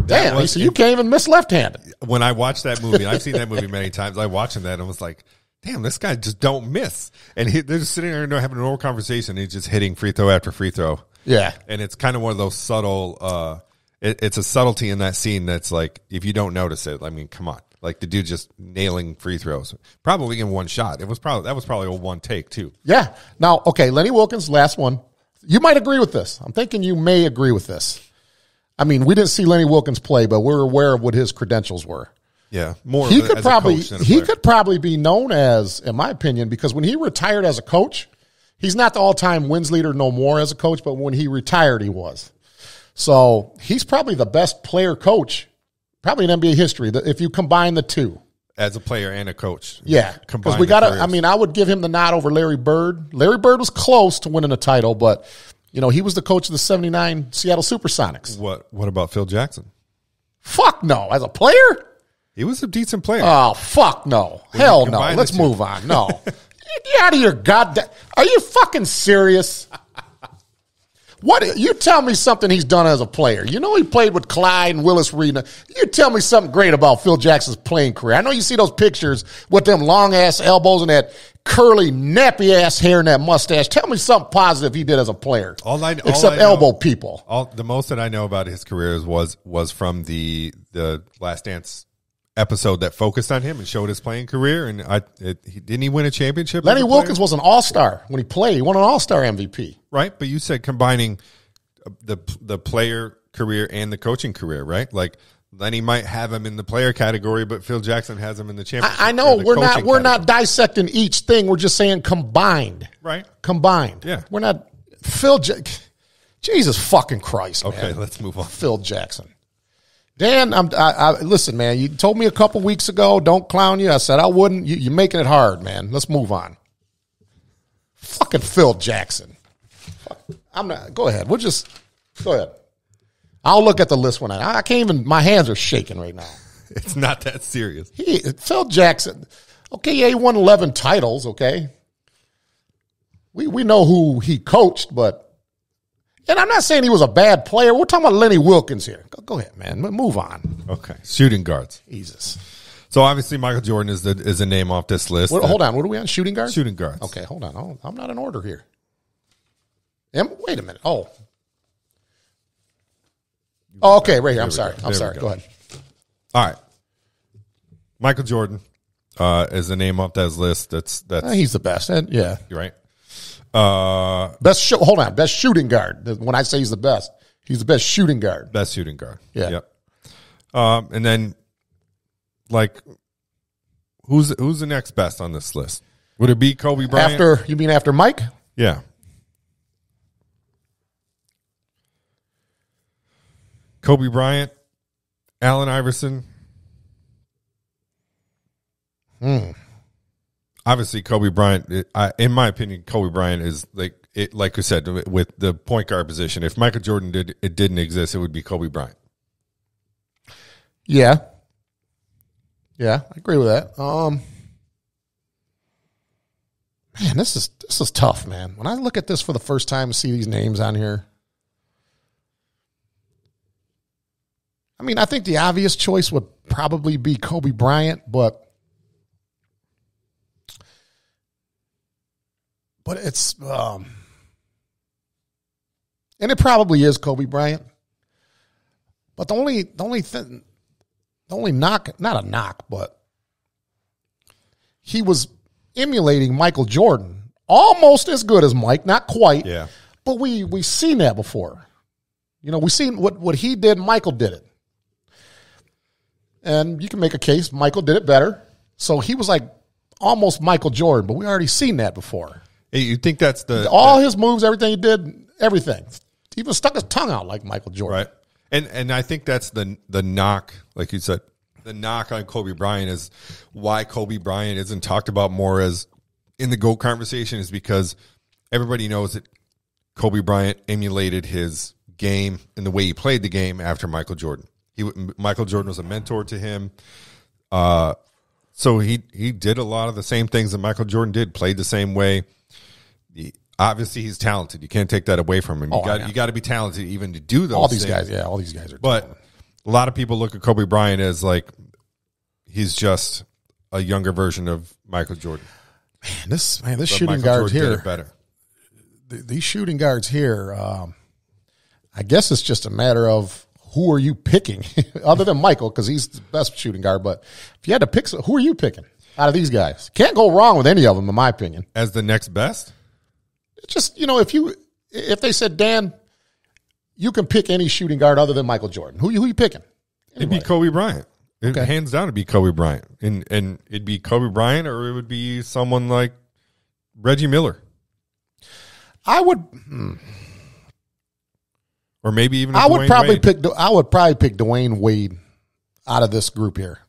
damn. He said, you can't even miss left-handed. When I watched that movie, I've seen that movie many times. I watching that and was like, damn, this guy just don't miss. And they're just sitting there having a normal conversation. He's just hitting free throw after free throw. Yeah. And it's kind of one of those subtle, it's a subtlety in that scene that's like, if you don't notice it, I mean, come on. Like the dude just nailing free throws, probably in one shot. That was probably a one take too. Yeah. Now, okay, Lenny Wilkins, last one. You might agree with this. I'm thinking you may agree with this. I mean, we didn't see Lenny Wilkins play, but we're aware of what his credentials were. Yeah, more. He as could a probably coach than a player. probably be known as, in my opinion, because when he retired as a coach, he's not the all-time wins leader no more as a coach, but when he retired, he was. So he's probably the best player coach, probably in NBA history, if you combine the two. As a player and a coach. Yeah, because we got to. I mean, I would give him the nod over Larry Bird. Larry Bird was close to winning a title, but he was the coach of the '79 Seattle SuperSonics. What about Phil Jackson? Fuck no, as a player, he was a decent player. Oh fuck no, hell no. Let's move on. No, get out of your goddamn. Are you fucking serious? What you tell me something he's done as a player? He played with Clyde and Willis Reed. You tell me something great about Phil Jackson's playing career. I know you see those pictures with them long ass elbows and that curly nappy ass hair and that mustache. Tell me something positive he did as a player. Except elbow people. The most that I know about his career was from the Last Dance episode that focused on him and showed his playing career. And didn't he win a championship? Lenny Wilkins was an all-star when he played. He won an all-star MVP. Right, but you said combining the player career and the coaching career, right? Like Lenny might have him in the player category, but Phil Jackson has him in the championship. I know we're not dissecting each thing. We're just saying combined. Right. Combined. Yeah. We're not Jesus fucking Christ, man. Okay, let's move on. Phil Jackson. Dan, listen, man, you told me a couple weeks ago, don't clown you. I said I wouldn't. You're making it hard, man. Let's move on. Fucking Phil Jackson. I'm not. Go ahead. Go ahead. I'll look at the list when I can't even. My hands are shaking right now. It's not that serious. Phil Jackson. Okay, yeah, he won 11 titles. Okay, we know who he coached, but. And I'm not saying he was a bad player. We're talking about Lenny Wilkins here. Go ahead, man. Move on. Okay. Shooting guards. Jesus. So obviously Michael Jordan is a name off this list. Hold on. What are we on? Shooting guards? Shooting guards. Okay, hold on. I'm not in order here. Wait a minute. Oh, okay. Right here. I'm sorry. Go ahead. All right. Michael Jordan is the name off that list. That's he's the best. Yeah. You're right. Hold on. Best shooting guard. When I say he's the best shooting guard. Best shooting guard. Yeah. Yep. And then, like, who's the next best on this list? Would it be Kobe Bryant? You mean after Mike? Yeah. Kobe Bryant, Allen Iverson. Obviously, Kobe Bryant, in my opinion, Kobe Bryant is like you said, with the point guard position. If Michael Jordan didn't exist, it would be Kobe Bryant. Yeah. Yeah, I agree with that. Man, this is tough, man. When I look at this for the first time and see these names on here, I mean, I think the obvious choice would probably be Kobe Bryant, but it's and it probably is Kobe Bryant. But the only knock, not a knock, but he was emulating Michael Jordan, almost as good as Mike, not quite. Yeah. But we seen that before. We seen what he did, Michael did it. And you can make a case Michael did it better. So he was like almost Michael Jordan, but we already seen that before. Hey, you think that's his moves, everything he did, everything. He even stuck his tongue out like Michael Jordan. Right. And I think that's the knock, like you said, the knock on Kobe Bryant is why Kobe Bryant isn't talked about more as in the GOAT conversation is because everybody knows that Kobe Bryant emulated his game and the way he played the game after Michael Jordan. Michael Jordan was a mentor to him. So he did a lot of the same things that Michael Jordan did, played the same way. Obviously, he's talented. You can't take that away from him. You got to be talented even to do those all these things. Guys, all these guys are But talented. A lot of people look at Kobe Bryant as like he's just a younger version of Michael Jordan. This but shooting Michael guards Jordan here, did it better. These shooting guards here, I guess it's just a matter of who are you picking, other than Michael, because he's the best shooting guard. But if you had to pick, who are you picking out of these guys? Can't go wrong with any of them, in my opinion. As the next best? It's just, if they said, Dan, you can pick any shooting guard other than Michael Jordan. Who you picking? It'd be Kobe Bryant. Okay. Hands down, it'd be Kobe Bryant. And it'd be Kobe Bryant, or it would be someone like Reggie Miller. I would, or maybe even I would probably Wade. pick Dwayne Wade out of this group here.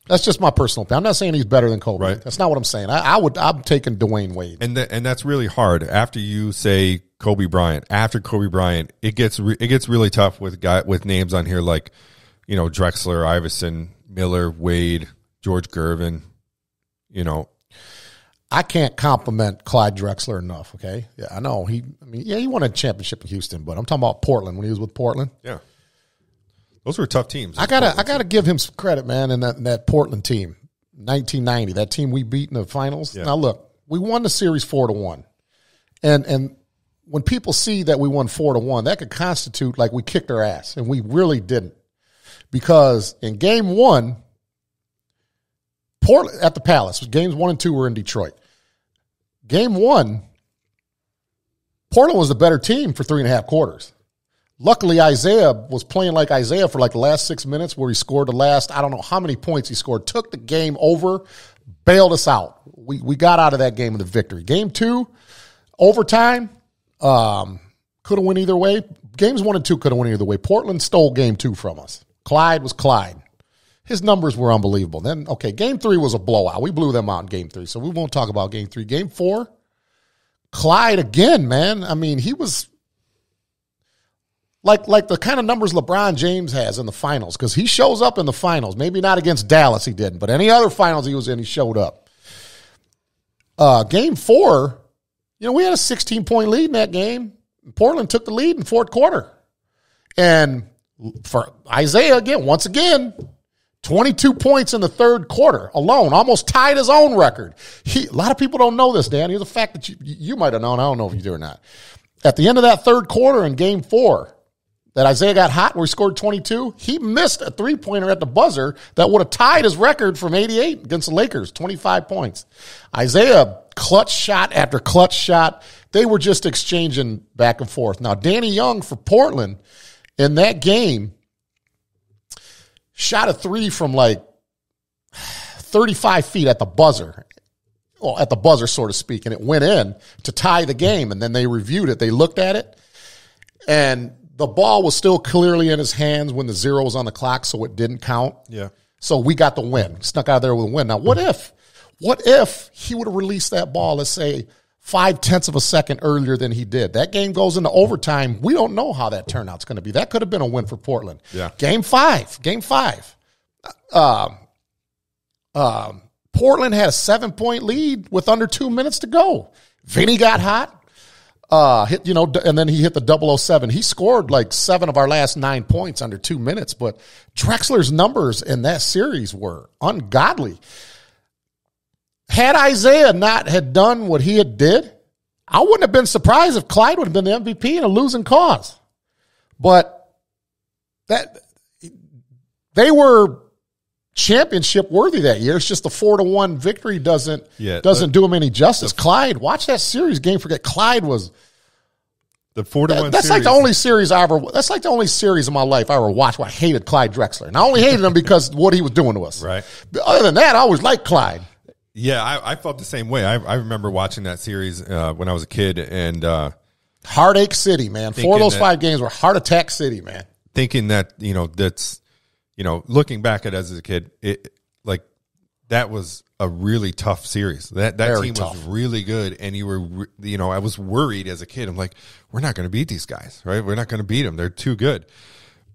That's just my personal opinion. I'm not saying he's better than Kobe. Right. That's not what I'm saying. I'm taking Dwayne Wade. And that's really hard. After you say Kobe Bryant, it gets really tough with names on here like, Drexler, Iverson, Miller, Wade, George Gervin. I can't compliment Clyde Drexler enough. Okay, yeah, I know he won a championship in Houston, but I'm talking about Portland when he was with Portland. Yeah, those were tough teams. I gotta give him some credit, man. In that Portland team, 1990, that team we beat in the finals. Yeah. Now look, we won the series 4-1, and when people see that we won 4-1, that could constitute like we kicked our ass, and we really didn't, because in game one, Portland at the Palace, games 1 and 2 were in Detroit. Game 1, Portland was the better team for 3.5 quarters. Luckily, Isaiah was playing like Isaiah for like the last 6 minutes, where he scored the last, I don't know how many points he scored, took the game over, bailed us out. We got out of that game with a victory. Game 2, overtime, could have went either way. Games 1 and 2 could have went either way. Portland stole game 2 from us. Clyde was Clyde. His numbers were unbelievable. Then, okay, game 3 was a blowout. We blew them out in game 3, so we won't talk about game 3. Game 4, Clyde again, man. I mean, he was like the kind of numbers LeBron James has in the finals, because he shows up in the finals. Maybe not against Dallas, he didn't, but any other finals he was in, he showed up. Game 4, we had a 16-point lead in that game. Portland took the lead in the fourth quarter. And for Isaiah, once again, 22 points in the third quarter alone, almost tied his own record. A lot of people don't know this, Dan. Here's a fact that you might have known. I don't know if you do or not. At the end of that third quarter in game 4, that Isaiah got hot where he scored 22, he missed a three-pointer at the buzzer that would have tied his record from 88 against the Lakers, 25 points. Isaiah, clutch shot after clutch shot. They were just exchanging back and forth. Now, Danny Young for Portland in that game shot a 3 from like 35 feet at the buzzer. Well, at the buzzer, so to speak, and it went in to tie the game. And then they reviewed it. They looked at it, and the ball was still clearly in his hands when the 0 was on the clock, so it didn't count. Yeah. So we got the win. Snuck out of there with a win. Now, what if he would have released that ball, let's say, 0.5 of a second earlier than he did? That game goes into overtime. We don't know how that turnout's going to be. That could have been a win for Portland. Yeah. Game 5. Portland had a 7-point lead with under 2 minutes to go. Vinny got hot. And then he hit the 007. He scored like 7 of our last 9 points under 2 minutes. But Drexler's numbers in that series were ungodly. Had Isaiah not had done what he had did, I wouldn't have been surprised if Clyde would have been the MVP in a losing cause. But they were championship worthy that year. It's just the 4-1 victory doesn't do him any justice. Clyde, watch that series game. Forget Clyde was the 4-1. That's like the only series I ever. That's like the only series in my life I ever watched where I hated Clyde Drexler, and I only hated him because of what he was doing to us. Right. But other than that, I always liked Clyde. Yeah, I felt the same way. I remember watching that series when I was a kid, and Heartache City, man. 4 of those 5 games were Heart Attack City, man. Thinking that that's looking back at it as a kid, that was a really tough series. That team was really good, and you were I was worried as a kid. I'm like, we're not going to beat these guys, right? We're not going to beat them. They're too good.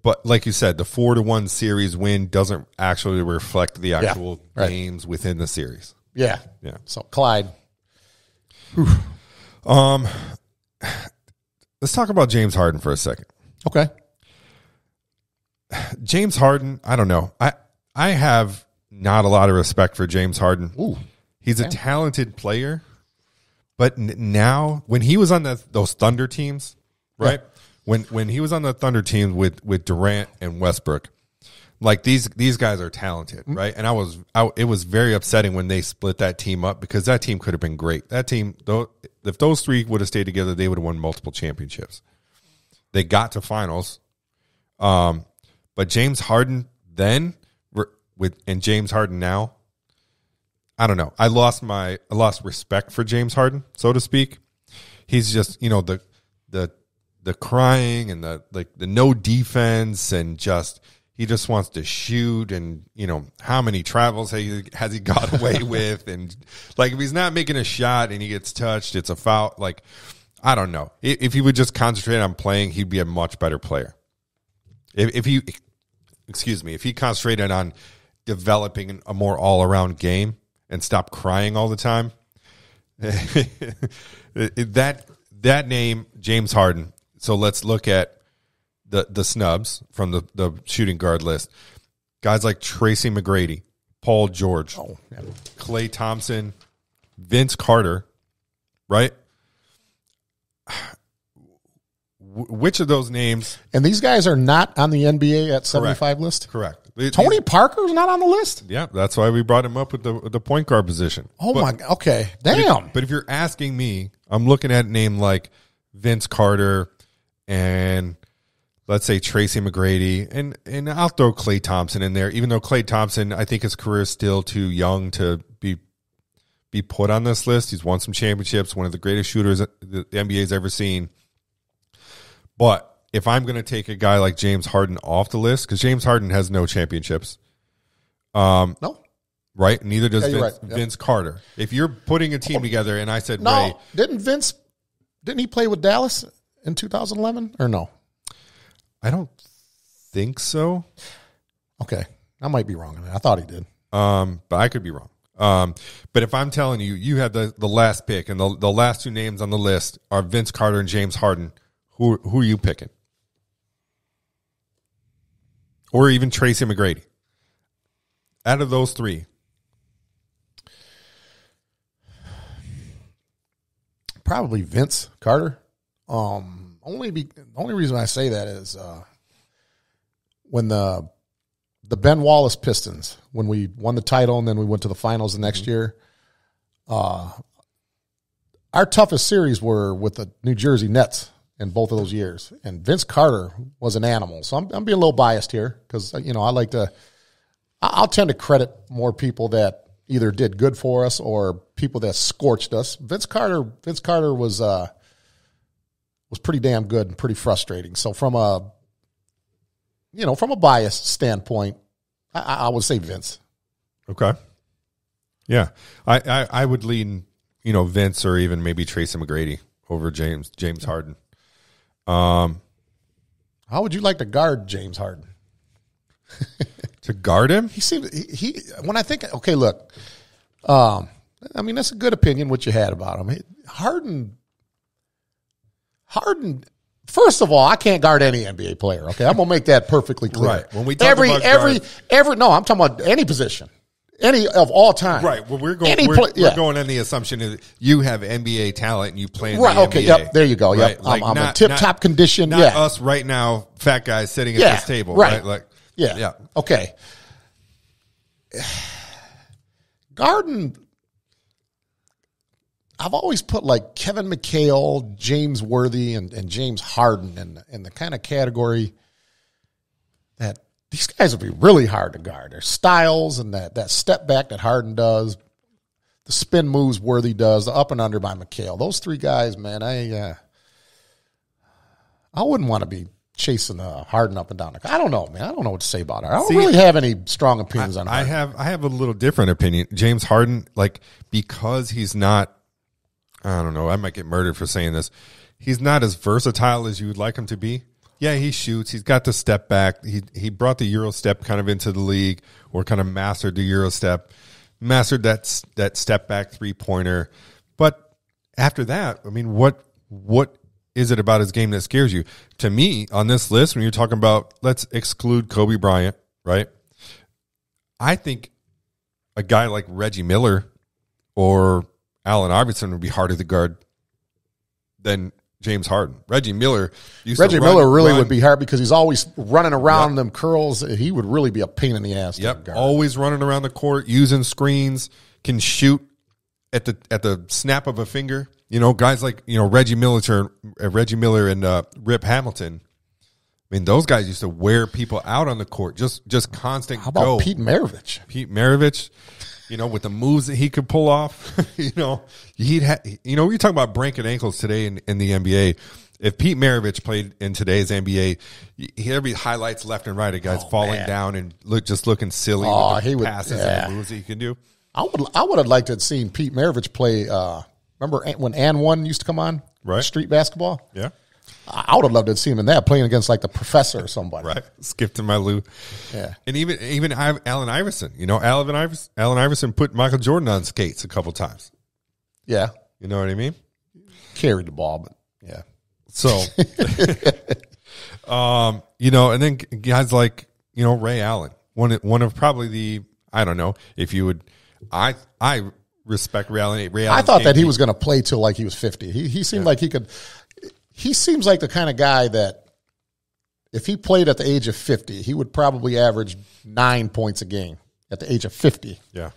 But like you said, the 4-1 series win doesn't actually reflect the actual games within the series. Yeah. So Clyde. Let's talk about James Harden for a second. Okay. James Harden, I don't know. I have not a lot of respect for James Harden. Ooh, he's a talented player, but now when he was on those Thunder teams, right? Yeah. When he was on the Thunder team with Durant and Westbrook, like these guys are talented, right? And it was very upsetting when they split that team up, because that team could have been great. That team, though, if those 3 would have stayed together, they would have won multiple championships. They got to finals. But James Harden then and James Harden now, I don't know. I lost respect for James Harden, so to speak. He's just, the crying and the no defense and he just wants to shoot, and how many travels has he got away with, and like if he's not making a shot and he gets touched, it's a foul. Like, I don't know. If he would just concentrate on playing, he'd be a much better player. If he concentrated on developing a more all-around game and stop crying all the time, that name, James Harden. So let's look at the snubs from the shooting guard list. Guys like Tracy McGrady, Paul George, Klay Thompson, Vince Carter, right? Which of those names? And these guys are not on the NBA at 75 list? Correct. Tony Parker's not on the list? Yeah, that's why we brought him up with the point guard position. Okay. Damn. But if you're asking me, I'm looking at a name like Vince Carter and let's say Tracy McGrady, and I'll throw Klay Thompson in there, even though Klay Thompson, I think his career is still too young to be put on this list. He's won some championships, one of the greatest shooters the NBA's ever seen. But if I'm going to take a guy like James Harden off the list, because James Harden has no championships. No. Right? Neither does Yep. Vince Carter. If you're putting a team together and I said, no, Ray. Didn't he play with Dallas in 2011 or no? I don't think so. Okay. I might be wrong on that. I thought he did. But I could be wrong. But if I'm telling you, you have the last pick, and the last two names on the list are Vince Carter and James Harden, who are you picking? Or even Tracy McGrady. Out of those three. Probably Vince Carter. The only reason I say that is when the Ben Wallace Pistons, when we won the title and then we went to the finals the next year, our toughest series were with the New Jersey Nets in both of those years. And Vince Carter was an animal. So I'm being a little biased here because, I'll tend to credit more people that either did good for us or people that scorched us. Vince Carter was pretty damn good and pretty frustrating. So from a biased standpoint, I would say Vince. Okay. Yeah. I would lean, Vince or even maybe Tracy McGrady over James Harden. How would you like to guard James Harden? To guard him? He seems when I think, okay, look, that's a good opinion what you had about him. Harden, first of all, I can't guard any NBA player. Okay, I'm gonna make that perfectly clear. Right. When we talk about no, I'm talking about any position, any of all time. Right. Well, we're going on the assumption that you have NBA talent and you play in the NBA. Okay. Yep. There you go. Right? Yep. Like I'm in tip-top condition. Not us right now, fat guys sitting at this table. Right. Like. Yeah. Okay. Garden. I've always put like Kevin McHale, James Worthy, and James Harden in the kind of category that these guys would be really hard to guard. Their styles and that step back that Harden does, the spin moves Worthy does, the up and under by McHale. Those three guys, man, I wouldn't want to be chasing Harden up and down. I don't know, man. I don't know what to say about it. I don't really have any strong opinions on Harden. I have a little different opinion. James Harden, because he's not, I don't know, I might get murdered for saying this. He's not as versatile as you would like him to be. Yeah, he shoots. He's got the step back. He brought the Euro step kind of into the league, or kind of mastered the Euro step, mastered that step back 3-pointer. But after that, what is it about his game that scares you? To me, on this list, when you're talking about, let's exclude Kobe Bryant, right? I think a guy like Reggie Miller or Allen Iverson would be harder to guard than James Harden. Reggie Miller would be hard because he's always running around them curls. He would really be a pain in the ass. Yep, always running around the court, using screens, can shoot at the snap of a finger. Guys like Reggie Miller and Rip Hamilton. I mean, those guys used to wear people out on the court, just constant. How about Pete Maravich? Pete Maravich, with the moves that he could pull off, we talk about breaking ankles today in the NBA. If Pete Maravich played in today's NBA, there'd be highlights left and right of guys falling down and looking silly with the passes and the moves that he can do. I would have liked to have seen Pete Maravich play. Remember when And One used to come on? Right. Street basketball? Yeah. I would have loved to see him in that, playing against like the professor or somebody. Right. Skip to my Lou. Yeah. And even Allen Iverson. Allen Iverson put Michael Jordan on skates a couple times. Yeah. You know what I mean? Carried the ball, but yeah. So, and then guys like, Ray Allen, one of probably I don't know if you would, I respect Ray Allen. I thought that he was going to play till like he was 50. He seemed like he could. He seems like the kind of guy that if he played at the age of 50, he would probably average 9 points a game at the age of 50. Yeah.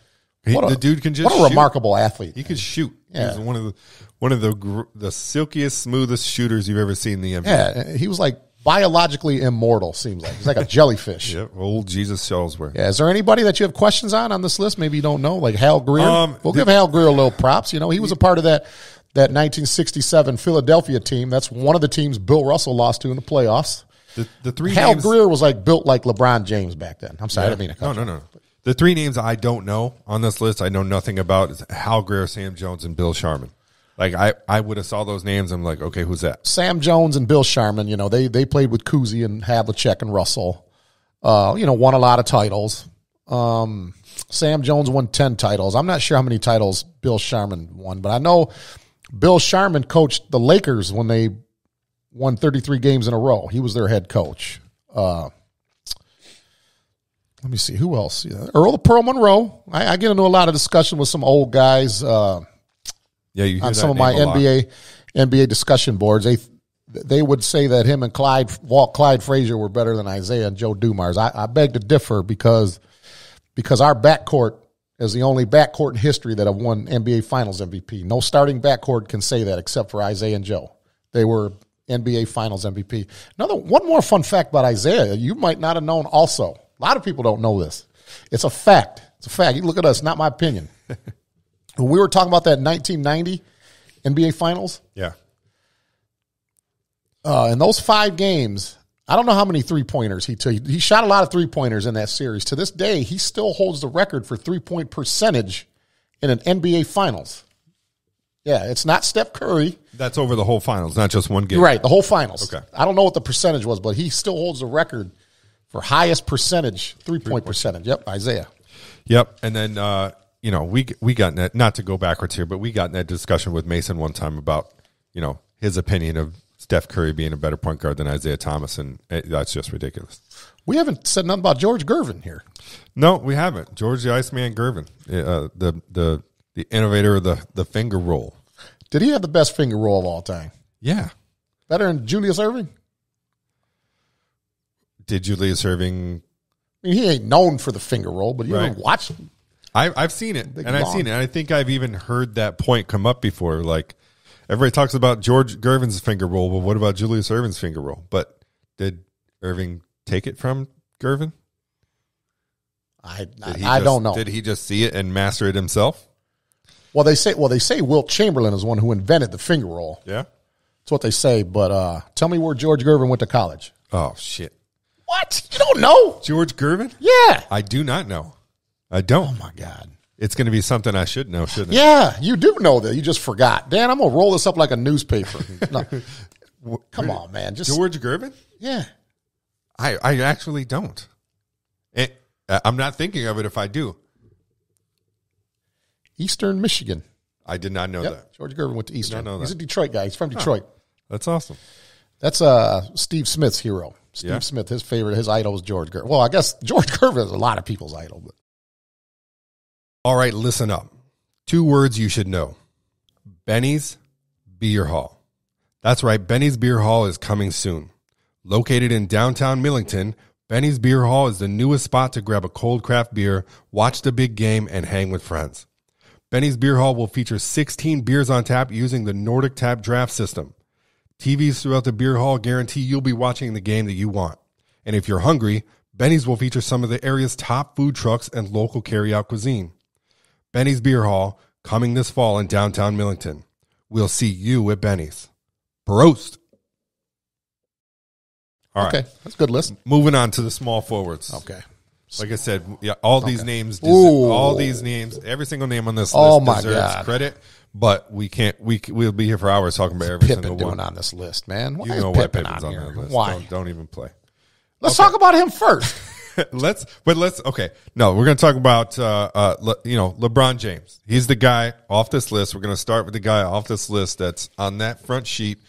The dude can just what a shoot. Remarkable athlete. He could shoot. Yeah. He's one of the silkiest, smoothest shooters you've ever seen in the NBA. Yeah, he was like biologically immortal, seems like. He's like a jellyfish. Yep, old Jesus Shellsworth. Yeah, is there anybody that you have questions on this list? Maybe you don't know, like Hal Greer? We'll give Hal Greer a little props. He was a part of that 1967 Philadelphia team. That's one of the teams Bill Russell lost to in the playoffs. The three Hal names, Greer was like built like LeBron James back then. I'm sorry, I didn't mean to cut you. No. The three names I don't know on this list, I know nothing about, is Hal Greer, Sam Jones, and Bill Sharman. Like, I would have saw those names, I'm like, okay, who's that? Sam Jones and Bill Sharman, they played with Cousy and Havlicek and Russell. Won a lot of titles. Sam Jones won 10 titles. I'm not sure how many titles Bill Sharman won, but I know Bill Sharman coached the Lakers when they won 33 games in a row. He was their head coach. Let me see. Who else? Yeah. Earl of Pearl Monroe. I get into a lot of discussion with some old guys you hear on some of my NBA discussion boards. They would say that him and Clyde Frazier were better than Isaiah and Joe Dumars. I beg to differ because our backcourt is the only backcourt in history that have won NBA Finals MVP. No starting backcourt can say that except for Isaiah and Joe. They were NBA Finals MVP. One more fun fact about Isaiah you might not have known also. A lot of people don't know this. It's a fact. It's a fact. You look at us, not my opinion. When we were talking about that 1990 NBA Finals, yeah. In those 5 games, I don't know how many three-pointers he took. He shot a lot of three-pointers in that series. To this day, he still holds the record for three-point percentage in an NBA Finals. Yeah, it's not Steph Curry. That's over the whole finals, not just one game. You're right, the whole finals. Okay. I don't know what the percentage was, but he still holds the record for highest percentage, three-point percentage. Yep, Isaiah. Yep, and then, we got in that, not to go backwards here, but we got in that discussion with Mason one time about, his opinion of Steph Curry being a better point guard than Isaiah Thomas, and that's just ridiculous. We haven't said nothing about George Gervin here. No, we haven't. George the Iceman Gervin, the innovator of the finger roll. Did he have the best finger roll of all time? Yeah. Better than Julius Erving? Did Julius Erving? I mean, he ain't known for the finger roll, but you ever watched him? I've seen it, and I've seen it. And I think I've even heard that point come up before. Like, everybody talks about George Gervin's finger roll, but what about Julius Erving's finger roll? But did Erving take it from Gervin? I don't know. Did he just see it and master it himself? Well, they say Wilt Chamberlain is one who invented the finger roll. Yeah, that's what they say. But tell me where George Gervin went to college. Oh shit! What? You don't know George Gervin? Yeah, I do not know. I don't. Oh my god! It's going to be something I should know, shouldn't it? Yeah, you do know that. You just forgot. Dan, I'm gonna roll this up like a newspaper. No. Come on, man. Just George Gervin? Yeah, I actually don't. I'm not thinking of it if I do. Eastern Michigan. I did not know that. George Gervin went to Eastern. Know that. He's a Detroit guy. He's from Detroit. That's awesome. That's Steve Smith's hero. Steve Smith, his idol was George Gervin. Well, I guess George Gervin is a lot of people's idol. But. All right, listen up. 2 words you should know. Benny's Beer Hall. That's right, Benny's Beer Hall is coming soon. Located in downtown Millington, Benny's Beer Hall is the newest spot to grab a cold craft beer, watch the big game, and hang with friends. Benny's Beer Hall will feature 16 beers on tap using the Nordic Tap draft system. TVs throughout the beer hall guarantee you'll be watching the game that you want. And if you're hungry, Benny's will feature some of the area's top food trucks and local carry-out cuisine. Benny's Beer Hall, coming this fall in downtown Millington. We'll see you at Benny's. Prost. All right. Okay, that's a good list. Moving on to the small forwards. Okay. Like I said, yeah, all these names, every single name on this list deserves credit, but we can't. We'll be here for hours talking about every single doing one on this list, man. Why you is know Pippen why Pippen's on that list? Why? Don't even play. Let's talk about him first. let's. Okay. No, we're going to talk about LeBron James. He's the guy off this list. We're going to start with the guy off this list that's on that front sheet,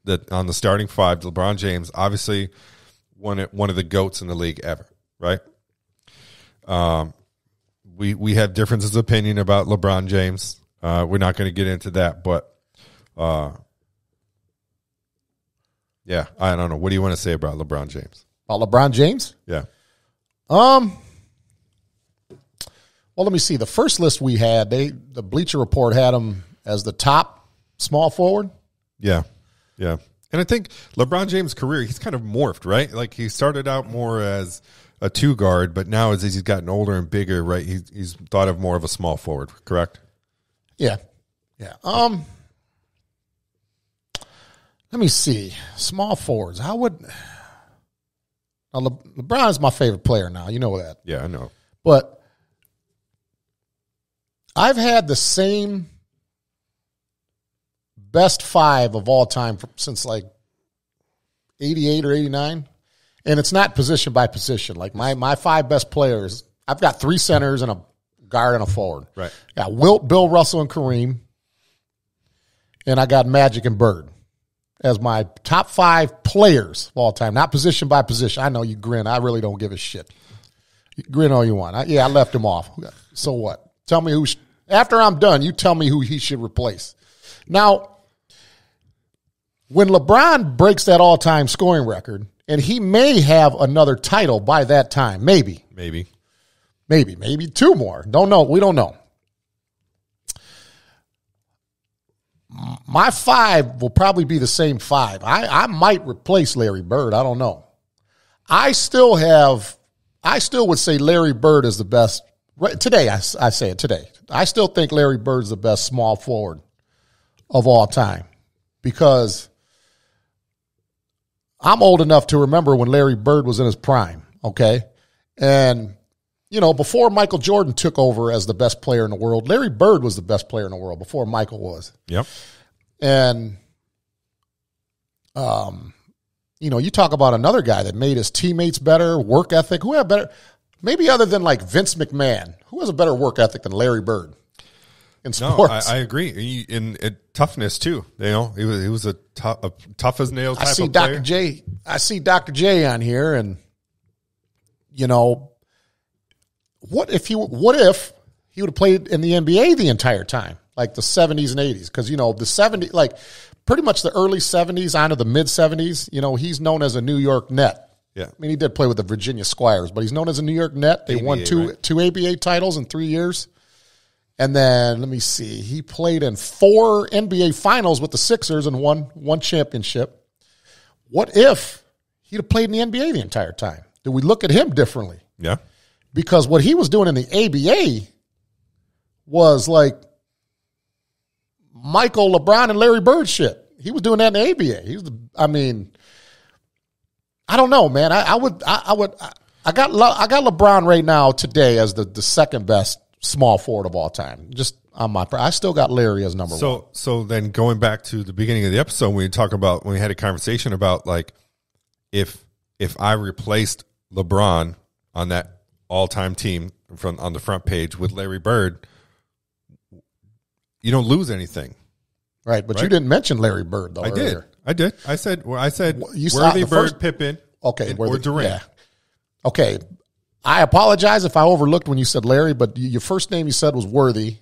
that on the starting five. LeBron James, obviously one of the GOATs in the league ever, right? We have differences of opinion about LeBron James. We're not going to get into that, but yeah, I don't know. What do you want to say about LeBron James? About LeBron James? Yeah. Well, let me see. The first list we had, the Bleacher Report had him as the top small forward. Yeah. Yeah. And I think LeBron James' career, he's kind of morphed, right? Like he started out more as a two guard, but now as he's gotten older and bigger, right, he's thought of more of a small forward, correct? Yeah. Yeah. Let me see. Small forwards. How would LeBron is my favorite player now. You know that. Yeah, I know. But I've had the same best five of all time since like 88 or 89. And it's not position by position. Like my five best players, I've got three centers and a guard and a forward. Right. I got Wilt, Bill Russell, and Kareem. And I got Magic and Bird as my top five players of all time. Not position by position. I know you grin. I really don't give a shit. You grin all you want. I left him off. So what? Tell me who. After I'm done, you tell me who he should replace. Now, when LeBron breaks that all-time scoring record, and he may have another title by that time, maybe two more. Don't know. We don't know. My five will probably be the same five. I might replace Larry Bird. I don't know. I still would say Larry Bird is the best. Right, today, I say it today. I still think Larry Bird's the best small forward of all time because I'm old enough to remember when Larry Bird was in his prime, okay? And, before Michael Jordan took over as the best player in the world, Larry Bird was the best player in the world before Michael was. Yep. And, you talk about another guy that made his teammates better, work ethic. Who had better, maybe other than like Vince McMahon, who has a better work ethic than Larry Bird in sports? No, I agree. In toughness too. He was a tough as nails type of player. I see Dr. J on here, and what if he would have played in the NBA the entire time, like the 70s and 80s? Because the 70s, like pretty much the early 70s on to the mid 70s. He's known as a New York Net. Yeah, I mean he did play with the Virginia Squires, but he's known as a New York Net. They won two ABA titles in 3 years. And then, let me see, he played in 4 NBA finals with the Sixers and won championship. What if he'd have played in the NBA the entire time? Do we look at him differently? Yeah. Because what he was doing in the ABA was like Michael, LeBron, and Larry Bird shit. He was doing that in the ABA. I don't know, man. I got LeBron right now today as the second best small forward of all time. Just on I still got Larry as number one. So then going back to the beginning of the episode, when we had a conversation about like if I replaced LeBron on that all-time team on the front page with Larry Bird, you don't lose anything. Right, but you didn't mention Larry Bird though. I did. I said Worthy, Bird, Pippen, or Durant. Yeah. Okay. I apologize if I overlooked when you said Larry, but your first name you said was Worthy,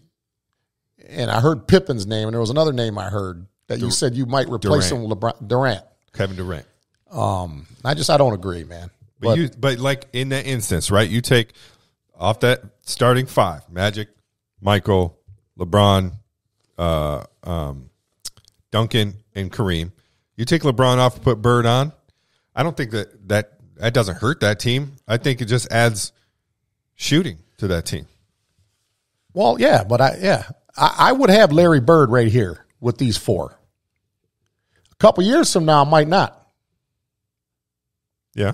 and I heard Pippen's name, and there was another name I heard that you said you might replace him with Durant. Kevin Durant. I don't agree, man. But like in that instance, right? You take off that starting five: Magic, Michael, LeBron, Duncan, and Kareem. You take LeBron off, put Bird on. I don't think that doesn't hurt that team. I think it just adds shooting to that team. Well, yeah, but I would have Larry Bird right here with these four. A couple years from now, I might not. Yeah.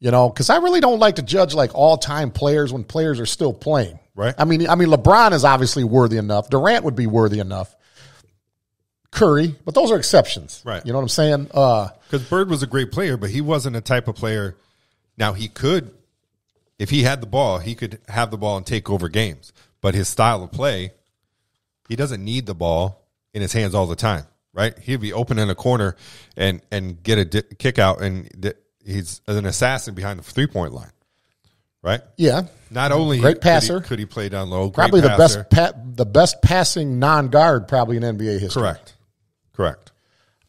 You know, because I really don't like to judge like all-time players when players are still playing. Right. I mean, LeBron is obviously worthy enough. Durant would be worthy enough. Curry, but those are exceptions. Right. You know what I'm saying? Because Bird was a great player, but he wasn't a type of player. Now, he could, if he had the ball, he could have the ball and take over games. But his style of play, he doesn't need the ball in his hands all the time, right? He'd be open in a corner and get a kick out, and he's an assassin behind the three-point line, right? Yeah. Not only great passer, could he play down low, probably great passer. the best passing non-guard probably in NBA history. Correct.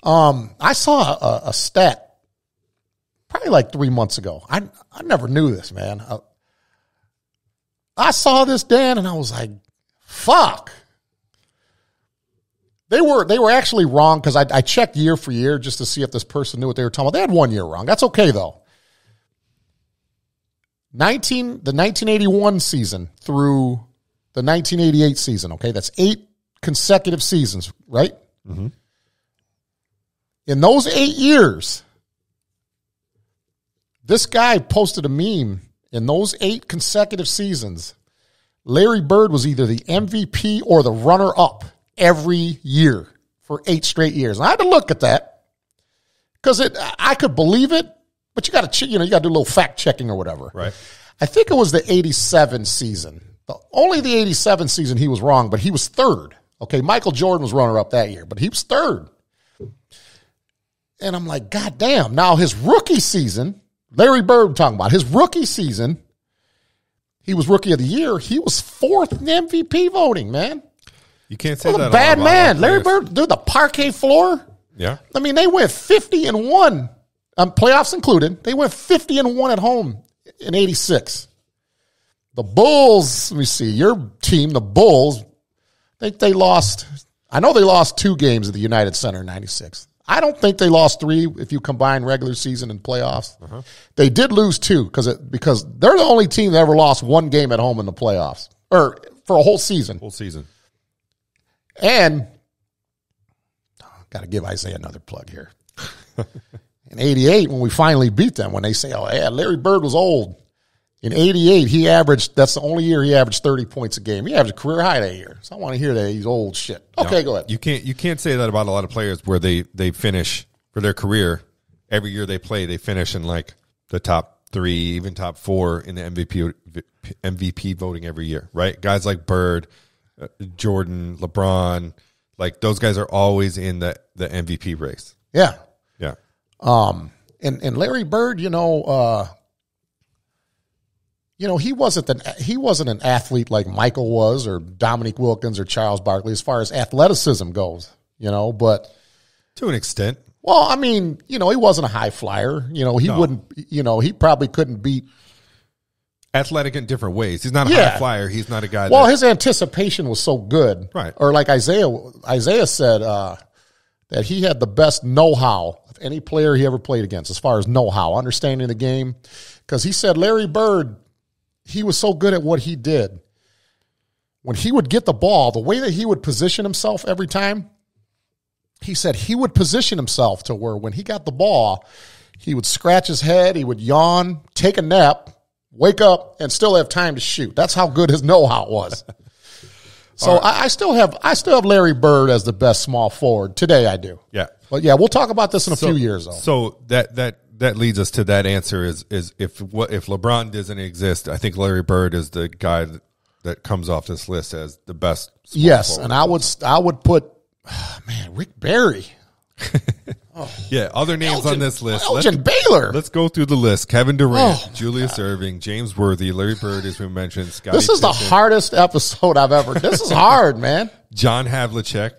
I saw a stat probably like 3 months ago. I never knew this, man. I saw this, Dan, and I was like, fuck. They were actually wrong because I checked year for year just to see if this person knew what they were talking about. They had 1 year wrong. That's okay, though. The 1981 season through the 1988 season, okay? That's 8 consecutive seasons, right? Mm-hmm. In those 8 years, this guy posted a meme. In those 8 consecutive seasons, Larry Bird was either the MVP or the runner-up every year for 8 straight years. And I had to look at that because I could believe it, but you got to do a little fact checking or whatever. Right. I think it was the 87 season. Only the 87 season he was wrong, but he was third. Okay, Michael Jordan was runner-up that year, but he was third. And I'm like, God damn. Now his rookie season, Larry Bird I'm talking about, his rookie season, he was rookie of the year. He was 4th in MVP voting, man. You can't say that. A bad man. Larry Bird, dude, the parquet floor. Yeah. I mean, they went 50-1, playoffs included. They went 50-1 at home in 86. The Bulls, let me see, your team, the Bulls, I think they lost, I know they lost 2 games at the United Center in 96. I don't think they lost 3 if you combine regular season and playoffs. Uh-huh. They did lose 2 because they're the only team that ever lost 1 game at home in the playoffs, or for a whole season. And got to give Isaiah another plug here. In 88, when we finally beat them, when they say, oh, yeah, Larry Bird was old. In 88, that's the only year he averaged 30 points a game. He averaged a career high that year. So I want to hear that he's old shit. Okay, go ahead. You can't say that about a lot of players where they finish for their career. Every year they play, they finish in like the top 3, even top 4 in the MVP voting every year, right? Guys like Bird, Jordan, LeBron, like those guys are always in the MVP race. Yeah. Yeah. And Larry Bird, he wasn't an athlete like Michael was, or Dominique Wilkins, or Charles Barkley as far as athleticism goes, but to an extent. Well, I mean, he wasn't a high flyer. Wouldn't, he probably couldn't beat. Athletic in different ways. He's not a high flyer. He's not a guy. Well, his anticipation was so good, right? Or like Isaiah said that he had the best know-how of any player he ever played against, as far as know-how, understanding the game, because he said Larry Bird, he was so good at what he did. When he would get the ball, the way that he would position himself every time, he said he would position himself to where when he got the ball, he would scratch his head, he would yawn, take a nap, wake up, and still have time to shoot. That's how good his know-how was. So right. I still have Larry Bird as the best small forward. Today I do. Yeah. But yeah, we'll talk about this in a few years though. So that leads us to that answer is if LeBron doesn't exist, I think Larry Bird is the guy that comes off this list as the best. Yes, and I would put Rick Barry. Yeah, other names on this list. Elgin Baylor. Let's go through the list. Kevin Durant, Julius Irving, James Worthy, Larry Bird, as we mentioned. Scottie This is Pippen, the hardest episode I've ever. This is hard, man. John Havlicek,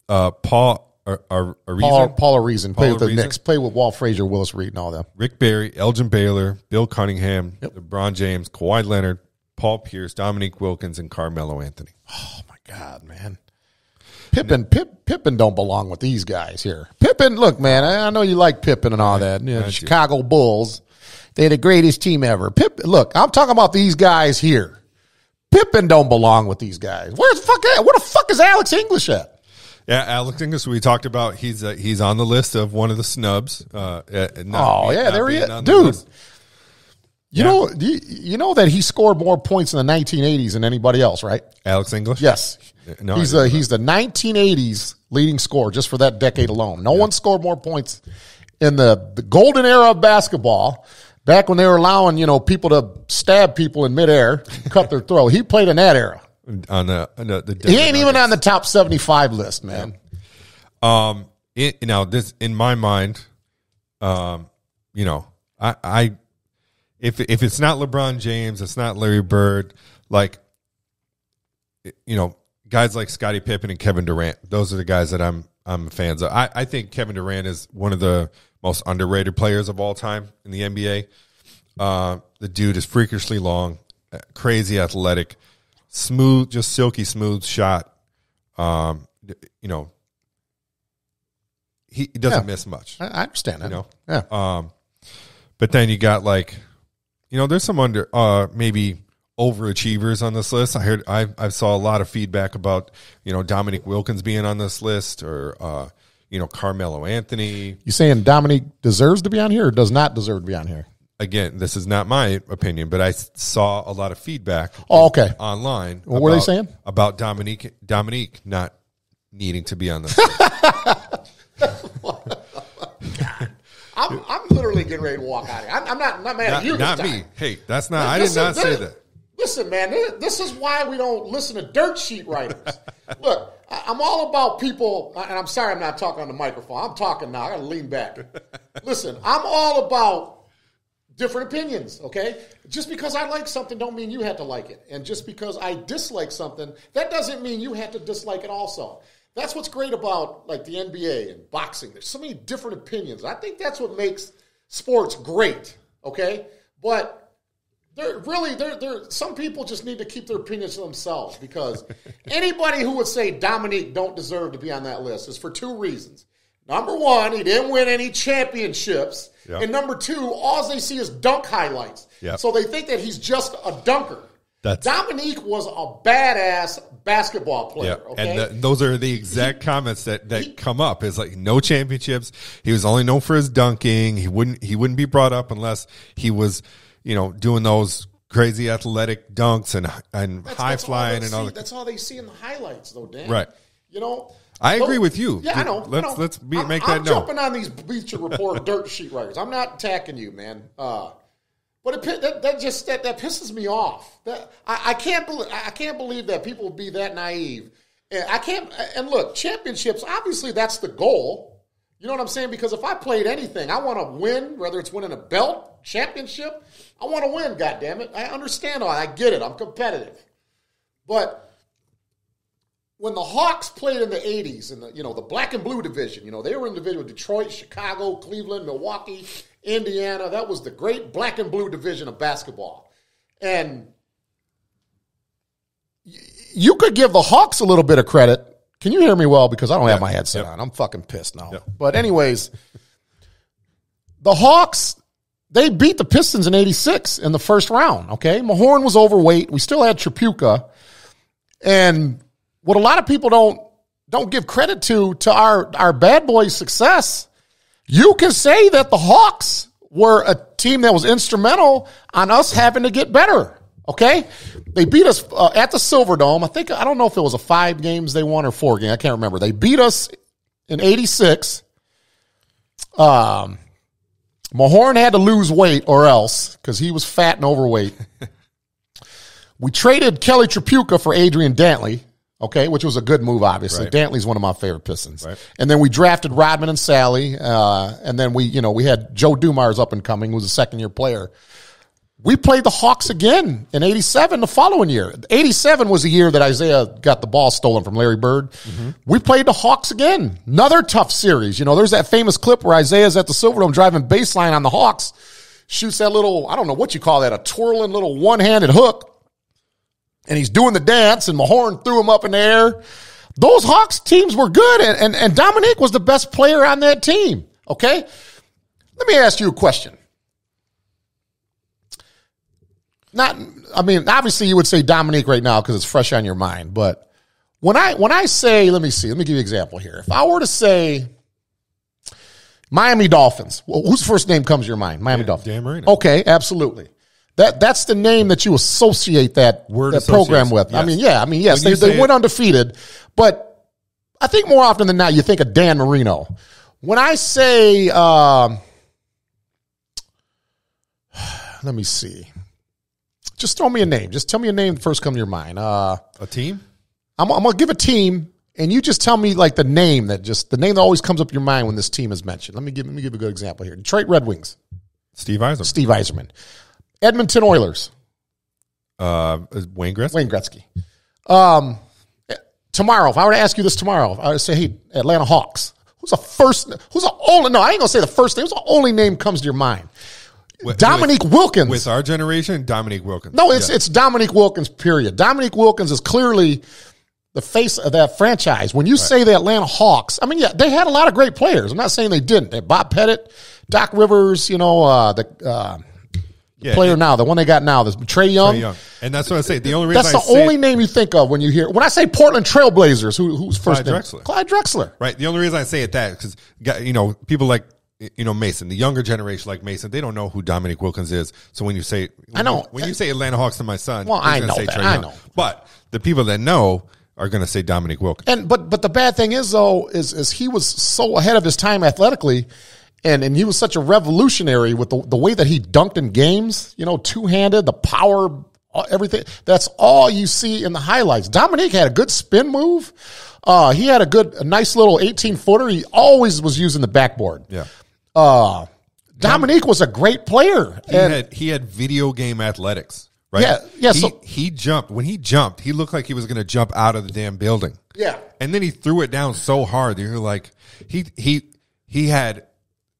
Paul Arizen. Played with the Knicks. Played with Walt Frazier, Willis Reed, and all them. Rick Barry, Elgin Baylor, Bill Cunningham, LeBron James, Kawhi Leonard, Paul Pierce, Dominique Wilkins, and Carmelo Anthony. Oh, my God, man. Pippen don't belong with these guys here. Pippen, look, man, I know you like Pippen and all that. You know, Chicago Bulls, they're the greatest team ever. Pippen, look, I'm talking about these guys here. Pippen don't belong with these guys. Where the fuck is Alex English at? Yeah, Alex English, we talked about, he's on the list of one of the snubs. There he is. Dude, you know that he scored more points in the 1980s than anybody else, right? Alex English? Yes. No, he's the 1980s leading scorer just for that decade alone. No one scored more points in the golden era of basketball, back when they were allowing, people to stab people in midair, cut their throat. He played in that era. He ain't even on the top 75 list, man. This in my mind, if it's not LeBron James, it's not Larry Bird, guys like Scottie Pippen and Kevin Durant. Those are the guys that I'm fans of. I think Kevin Durant is one of the most underrated players of all time in the NBA. The dude is freakishly long, crazy athletic, smooth, just silky smooth shot. He doesn't miss much. I understand that. Yeah. But then you got there's some maybe overachievers on this list. I saw a lot of feedback about Dominique Wilkins being on this list, or Carmelo Anthony. You saying Dominique deserves to be on here or does not deserve to be on here? Again, this is not my opinion, but I saw a lot of feedback online. What were they saying? About Dominique not needing to be on this. I'm literally getting ready to walk out of here. I'm not mad at you. Not me. Hey, that's not. I did not say that. Listen, man, this is why we don't listen to dirt sheet writers. Look, I'm all about people, and I'm sorry I'm not talking on the microphone. I'm talking now. I got to lean back. Listen, I'm all about different opinions, okay? Just because I like something don't mean you have to like it. And just because I dislike something, that doesn't mean you have to dislike it also. That's what's great about the NBA and boxing. There's so many different opinions. I think that's what makes sports great, okay? But some people just need to keep their opinions to themselves, because anybody who would say Dominique don't deserve to be on that list is for two reasons. Number one, he didn't win any championships. Yep. And number two, all they see is dunk highlights. Yep. So they think that he's just a dunker. Dominique was a badass basketball player. Yeah. Okay? And those are the exact comments that come up. It's no championships. He was only known for his dunking. He wouldn't be brought up unless he was, doing those crazy athletic dunks and high flying and all that. That's all they see in the highlights, though, Dan. Right. I agree with you. Yeah, I know. Let's make that I'm jumping on these Bleacher Report dirt sheet writers. I'm not attacking you, man. But that pisses me off. I can't believe that people would be that naive. And look, championships, obviously that's the goal. You know what I'm saying? Because if I played anything, I want to win, whether it's winning a belt, championship. I want to win, goddammit. I understand all that. I get it. I'm competitive. But when the Hawks played in the 80s, in the black and blue division, they were in the division with Detroit, Chicago, Cleveland, Milwaukee, Indiana. That was the great black and blue division of basketball. And you could give the Hawks a little bit of credit. Can you hear me well? Because I don't have my headset on. I'm fucking pissed now. Yep. But anyways, the Hawks, they beat the Pistons in 86 in the first round, okay? Mahorn was overweight. We still had Tripucka. And what a lot of people don't give credit to our bad boys' success, you can say that the Hawks were a team that was instrumental on us having to get better, okay? They beat us at the Silverdome. I don't know if it was 5 games they won or 4 games. I can't remember. They beat us in 86. Mahorn had to lose weight or else, because he was fat and overweight. We traded Kelly Tripucka for Adrian Dantley, okay, which was a good move, obviously. Right. Dantley's one of my favorite Pistons. Right. And then we drafted Rodman and Sally, and then we had Joe Dumars up and coming, who was a second-year player. We played the Hawks again in 87 the following year. 87 was the year that Isaiah got the ball stolen from Larry Bird. Mm-hmm. We played the Hawks again. Another tough series. There's that famous clip where Isaiah's at the Silverdome driving baseline on the Hawks, shoots that little, I don't know what you call that, a twirling little one-handed hook. And he's doing the dance, and Mahorn threw him up in the air. Those Hawks teams were good, and Dominique was the best player on that team. Okay? Let me ask you a question. Obviously you would say Dominique right now because it's fresh on your mind, but when I say, let me give you an example here. If I were to say Miami Dolphins, whose first name comes to your mind? Miami Dolphins. Dan Marino. Okay, absolutely. That's the name that you associate that program with. Yes. Yes, they went undefeated, but I think more often than not you think of Dan Marino. When I say, let me see. Just throw me a name. Just tell me a name that first come to your mind. A team? I'm going to give a team, and you just tell me like the name that always comes up in your mind when this team is mentioned. Let me give a good example here. Detroit Red Wings. Steve Yzerman. Edmonton Oilers. Wayne Gretzky. Tomorrow, if I were to ask you this tomorrow, I would say, hey, Atlanta Hawks. I ain't going to say the first name. Who's the only name comes to your mind? Dominique Wilkins. With our generation, Dominique Wilkins. No, it's Dominique Wilkins, period. Dominique Wilkins is clearly the face of that franchise. When you say the Atlanta Hawks, they had a lot of great players. I'm not saying they didn't. They had Bob Pettit, Doc Rivers, the player now, the one they got now, this Trae Young. And that's what I say. The only reason that's the only name you think of when I say Portland Trailblazers, who's first name? Clyde Drexler. Right. The only reason I say it that because people like Mason, the younger generation like Mason, they don't know who Dominique Wilkins is. So when you say when you say Atlanta Hawks to my son, I know. But the people that know are going to say Dominique Wilkins. But the bad thing is though is he was so ahead of his time athletically. And he was such a revolutionary with the way that he dunked in games, two-handed, the power, everything. That's all you see in the highlights. Dominique had a good spin move. He had a nice little 18-footer. He always was using the backboard. Yeah. Dominique was a great player. He had video game athletics, right? Yeah. He jumped. When he jumped, he looked like he was going to jump out of the damn building. Yeah. And then he threw it down so hard that you're like, he had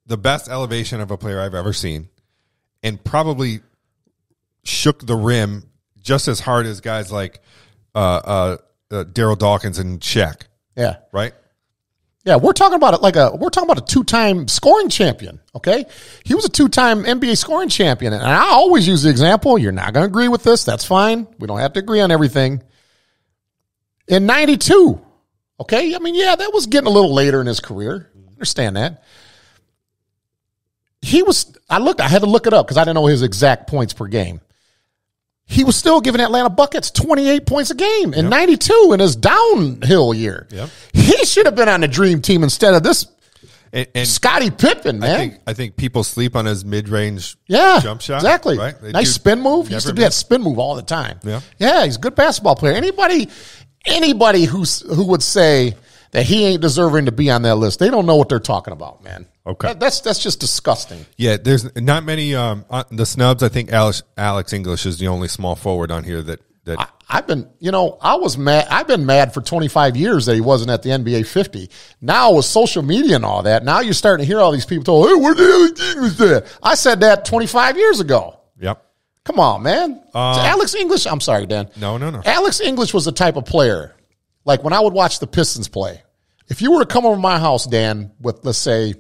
the best elevation of a player I've ever seen, and probably shook the rim just as hard as guys like Daryl Dawkins and Shaq. Yeah. Right? Yeah, we're talking about a two-time scoring champion, okay? He was a two-time NBA scoring champion, and I always use the example, you're not going to agree with this, that's fine. We don't have to agree on everything. In 92, okay? That was getting a little later in his career. I understand that. I had to look it up because I didn't know his exact points per game. He was still giving Atlanta buckets 28 points a game in 92 in his downhill year. Yep. He should have been on the dream team instead of this Scottie Pippen, man. I think people sleep on his mid-range jump shot. Exactly. Right? Nice spin move. He used to do that spin move all the time. Yeah, he's a good basketball player. Anybody who would say that he ain't deserving to be on that list, they don't know what they're talking about, man. Okay. That's just disgusting. Yeah, there's not many the snubs. I think Alex English is the only small forward on here that I've been mad. I've been mad for 25 years that he wasn't at the NBA 50. Now with social media and all that, now you're starting to hear all these people talk, hey, where the Alex English at? I said that 25 years ago. Yep. Come on, man. Alex English, I'm sorry, Dan. No. Alex English was the type of player, like when I would watch the Pistons play, if you were to come over to my house, Dan, with, let's say,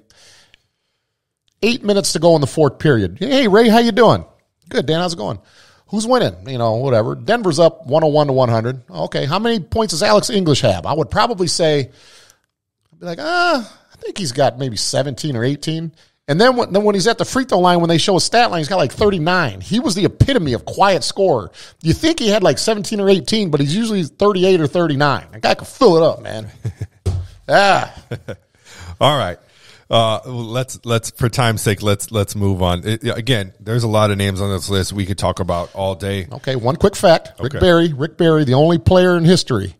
8 minutes to go in the fourth period. Hey, Ray, how you doing? Good, Dan, how's it going? Who's winning? Whatever. Denver's up 101 to 100. Okay, how many points does Alex English have? I would probably say, I'd be like, I think he's got maybe 17 or 18. And then when he's at the free throw line, when they show a stat line, he's got like 39. He was the epitome of quiet scorer. You think he had like 17 or 18, but he's usually 38 or 39. That guy could fill it up, man. All right. Let's for time's sake, let's move on. Again, there's a lot of names on this list we could talk about all day. Okay, one quick fact. Rick Barry, the only player in history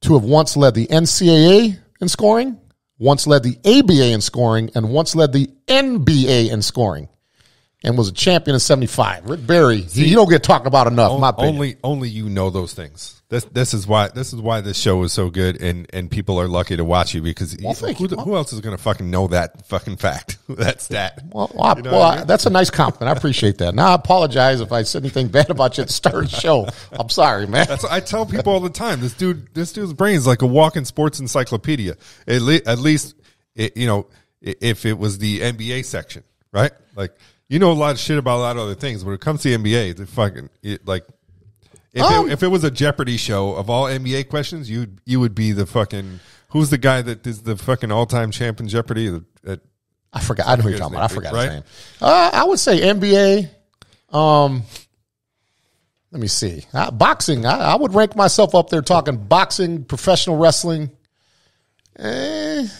to have once led the NCAA in scoring, once led the ABA in scoring, and once led the NBA in scoring. and was a champion in 75. Rick Barry, he don't get talked about enough, in my opinion. Only you know those things. This is why this show is so good, and people are lucky to watch you because who else is going to fucking know that fucking fact, that stat? Well, that's a nice compliment. I appreciate that. Now I apologize if I said anything bad about you at the start of the show. I'm sorry, man. That's what I tell people all the time. This dude's brain is like a walking sports encyclopedia. At least, if it was the NBA section, right? Like, you know a lot of shit about a lot of other things. When it comes to the NBA, if it was a Jeopardy show of all NBA questions, you would be the fucking, who's the guy that is the fucking all-time champion Jeopardy? I forgot. I know who you're talking about. I forgot his name. I would say NBA. Let me see. Boxing. I would rank myself up there talking boxing, professional wrestling. Maybe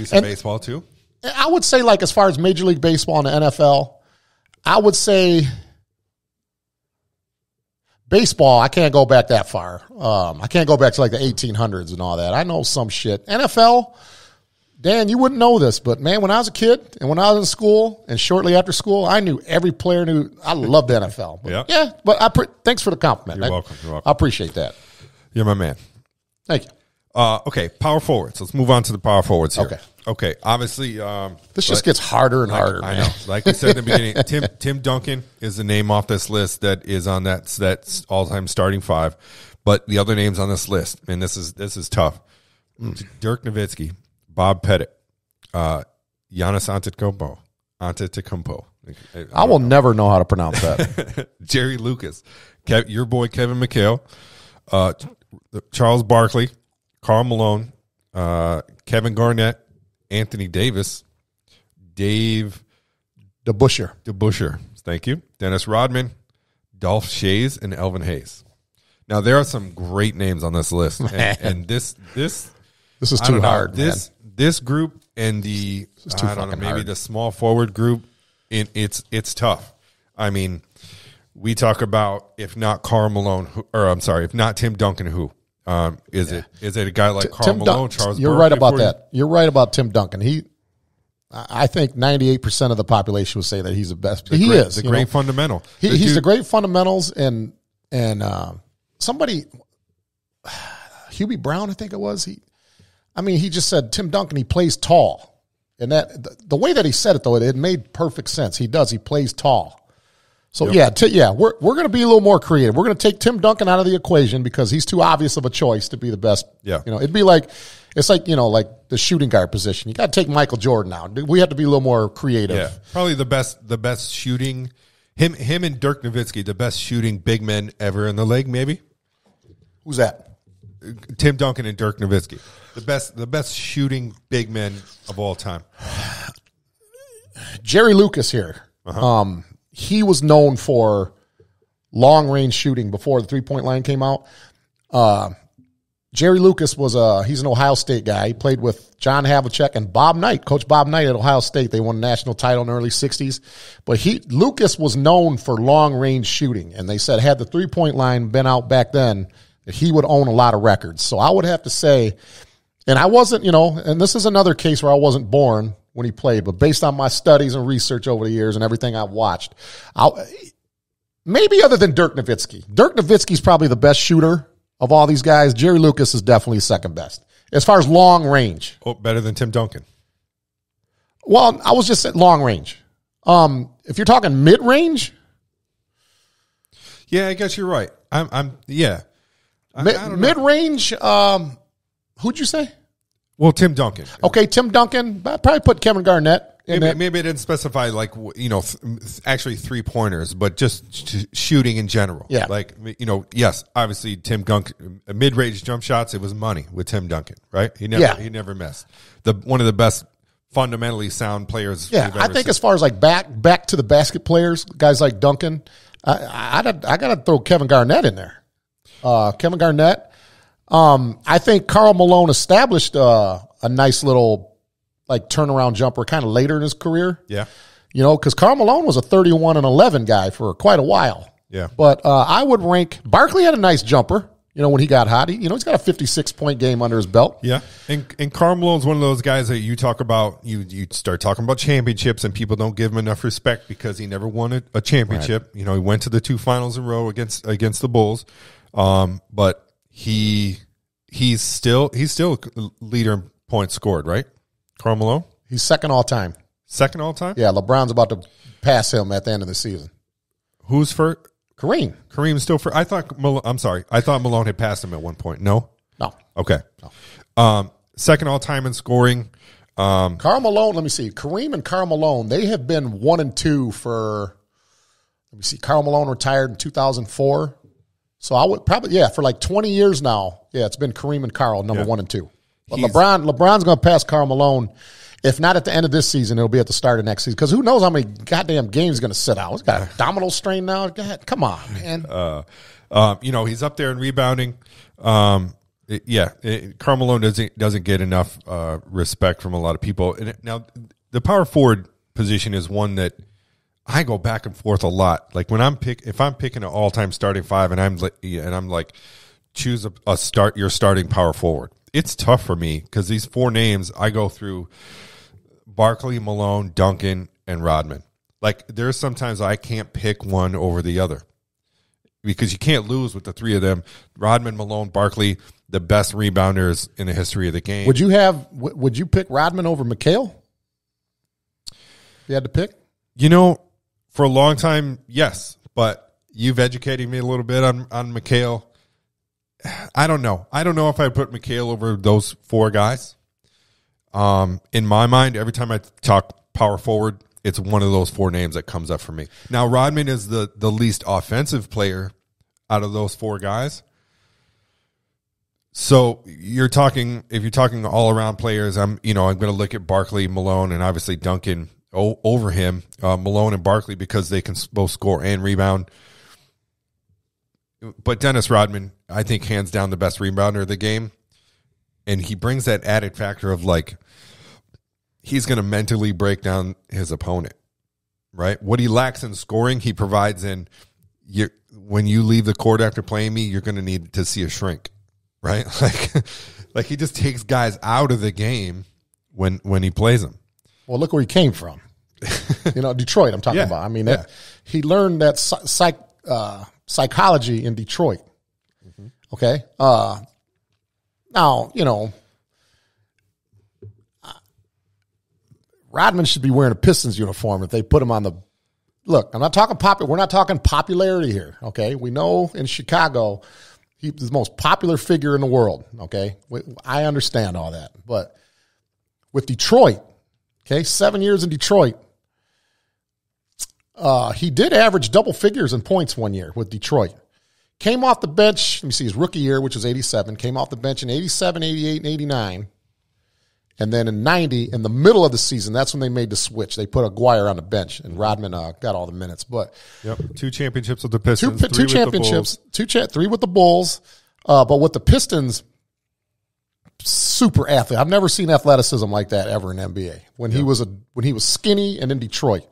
some baseball too. I would say, like, as far as Major League Baseball and the NFL, I would say baseball, I can't go back that far. I can't go back to, like, the 1800s and all that. I know some shit. NFL, Dan, you wouldn't know this, but, man, when I was a kid and when I was in school and shortly after school, I knew every player knew. I loved the NFL. But but thanks for the compliment. You're welcome. I appreciate that. You're my man. Thank you. Okay, power forwards. Let's move on to the power forwards here. Okay. Obviously, this just gets harder and harder. I know. Like we said in the beginning, Tim Duncan is the name off this list that is on that all-time starting five. But the other names on this list, and this is tough. Dirk Nowitzki, Bob Pettit, Giannis Antetokounmpo. I will never know how to pronounce that. Jerry Lucas, your boy Kevin McHale, Charles Barkley, Karl Malone, Kevin Garnett, Anthony Davis, Dave DeBusschere. Thank you. Dennis Rodman, Dolph Schayes, and Elvin Hayes. Now there are some great names on this list, and this is too hard. This group and the the small forward group, it's tough. I mean, we talk about if not Karl Malone, if not Tim Duncan, who? Is it a guy like Karl Malone, Charles You're Barkley right about that. You're right about Tim Duncan. I think 98% of the population would say that he's the best. He is the great fundamental. He's the great fundamentals, and somebody, Hubie Brown, I think it was. He just said Tim Duncan. He plays tall, and that the way that he said it though, it made perfect sense. He does. He plays tall. So, we're going to be a little more creative. We're going to take Tim Duncan out of the equation because he's too obvious of a choice to be the best. Yeah. It'd be like the shooting guard position. You got to take Michael Jordan out. We have to be a little more creative. Yeah. Probably the best shooting, him and Dirk Nowitzki, the best shooting big men ever in the league, maybe. Who's that? Tim Duncan and Dirk Nowitzki. The best shooting big men of all time. Jerry Lucas here. He was known for long-range shooting before the three-point line came out. Jerry Lucas he's an Ohio State guy. He played with John Havlicek and Bob Knight, Coach Bob Knight at Ohio State. They won a national title in the early 60s. But Lucas was known for long-range shooting, and they said had the three-point line been out back then, that he would own a lot of records. So I would have to say, and I wasn't, and this is another case where I wasn't born when he played, but based on my studies and research over the years and everything I've watched, maybe other than Dirk Nowitzki. Dirk Nowitzki's probably the best shooter of all these guys. Jerry Lucas is definitely second best as far as long range. Oh, better than Tim Duncan. Well, I was just at long range. If you're talking mid range, yeah, I guess you're right. Mid range. Who'd you say? Well, Tim Duncan. Okay, Tim Duncan. I'd probably put Kevin Garnett in there. Maybe I didn't specify, like, actually three-pointers, but just shooting in general. Yeah. Like, yes, obviously Tim Duncan, mid-range jump shots, it was money with Tim Duncan, right? He never missed. One of the best fundamentally sound players we've ever I think seen. As far as like back to the basket players, guys like Duncan, I got to throw Kevin Garnett in there. Kevin Garnett. I think Karl Malone established a nice little like turnaround jumper kind of later in his career. Yeah. Because Karl Malone was a 31-11 guy for quite a while. Yeah. But I would rank Barkley had a nice jumper. You know, when he got hot, he's got a 56-point game under his belt. Yeah, and Karl Malone's one of those guys that you talk about. You start talking about championships, and people don't give him enough respect because he never won a championship. Right. You know, he went to the 2 finals in a row against the Bulls, but he's still a leader in points scored, right? Karl Malone, he's second all time. Second all time. Yeah, LeBron's about to pass him at the end of the season. Who's first? Kareem. Kareem's still for. I thought Malone had passed him at one point. No. Okay. No. Second all time in scoring. Karl Malone. Let me see. Kareem and Karl Malone. They have been 1 and 2 for. Let me see. Karl Malone retired in 2004. So I would probably for like 20 years now. Yeah, it's been Kareem and Karl number 1 and 2. But LeBron's going to pass Karl Malone. If not at the end of this season, it'll be at the start of next season. Because who knows how many goddamn games he's going to sit out. He's got abdominal strain now. God, come on, man. He's up there in rebounding. Karl Malone doesn't get enough respect from a lot of people. And now, the power forward position is one that I go back and forth a lot. Like when if I'm picking an all-time starting 5, and I'm like, choose your starting power forward. It's tough for me because these 4 names I go through. Barkley, Malone, Duncan, and Rodman. Like, there's sometimes I can't pick one over the other because you can't lose with the 3 of them. Rodman, Malone, Barkley, the best rebounders in the history of the game. Would you pick Rodman over McHale? If you had to pick? You know, for a long time, yes. But you've educated me a little bit on McHale. I don't know. I don't know if I'd put McHale over those 4 guys. In my mind, every time I talk power forward, it's one of those 4 names that comes up for me. Now, Rodman is the least offensive player out of those 4 guys. So if you're talking all around players, I'm going to look at Barkley, Malone, and obviously Duncan over him. Malone and Barkley because they can both score and rebound. But Dennis Rodman, I think, hands down the best rebounder of the game. And he brings that added factor of, like, he's going to mentally break down his opponent, right? What he lacks in scoring, he provides in, when you leave the court after playing me, you're going to need to see a shrink, right? Like he just takes guys out of the game when he plays them. Well, look where he came from. Detroit I'm talking about. I mean, he learned that psychology in Detroit. Mm-hmm. Okay? Now, Rodman should be wearing a Pistons uniform if they put him on the – look, I'm not talking we're not talking popularity here, okay? We know in Chicago he's the most popular figure in the world, okay? I understand all that. But with Detroit, okay, 7 years in Detroit, he did average double figures in points one year with Detroit. Came off the bench, let me see, his rookie year, which was 87, came off the bench in 87, 88, and 89. And then in 90, in the middle of the season, that's when they made the switch. They put Aguirre on the bench, and Rodman got all the minutes. But 2 championships with the Pistons. 2 championships, 3 with the Bulls. But with the Pistons, super athlete. I've never seen athleticism like that ever in NBA. When he was skinny and in Detroit.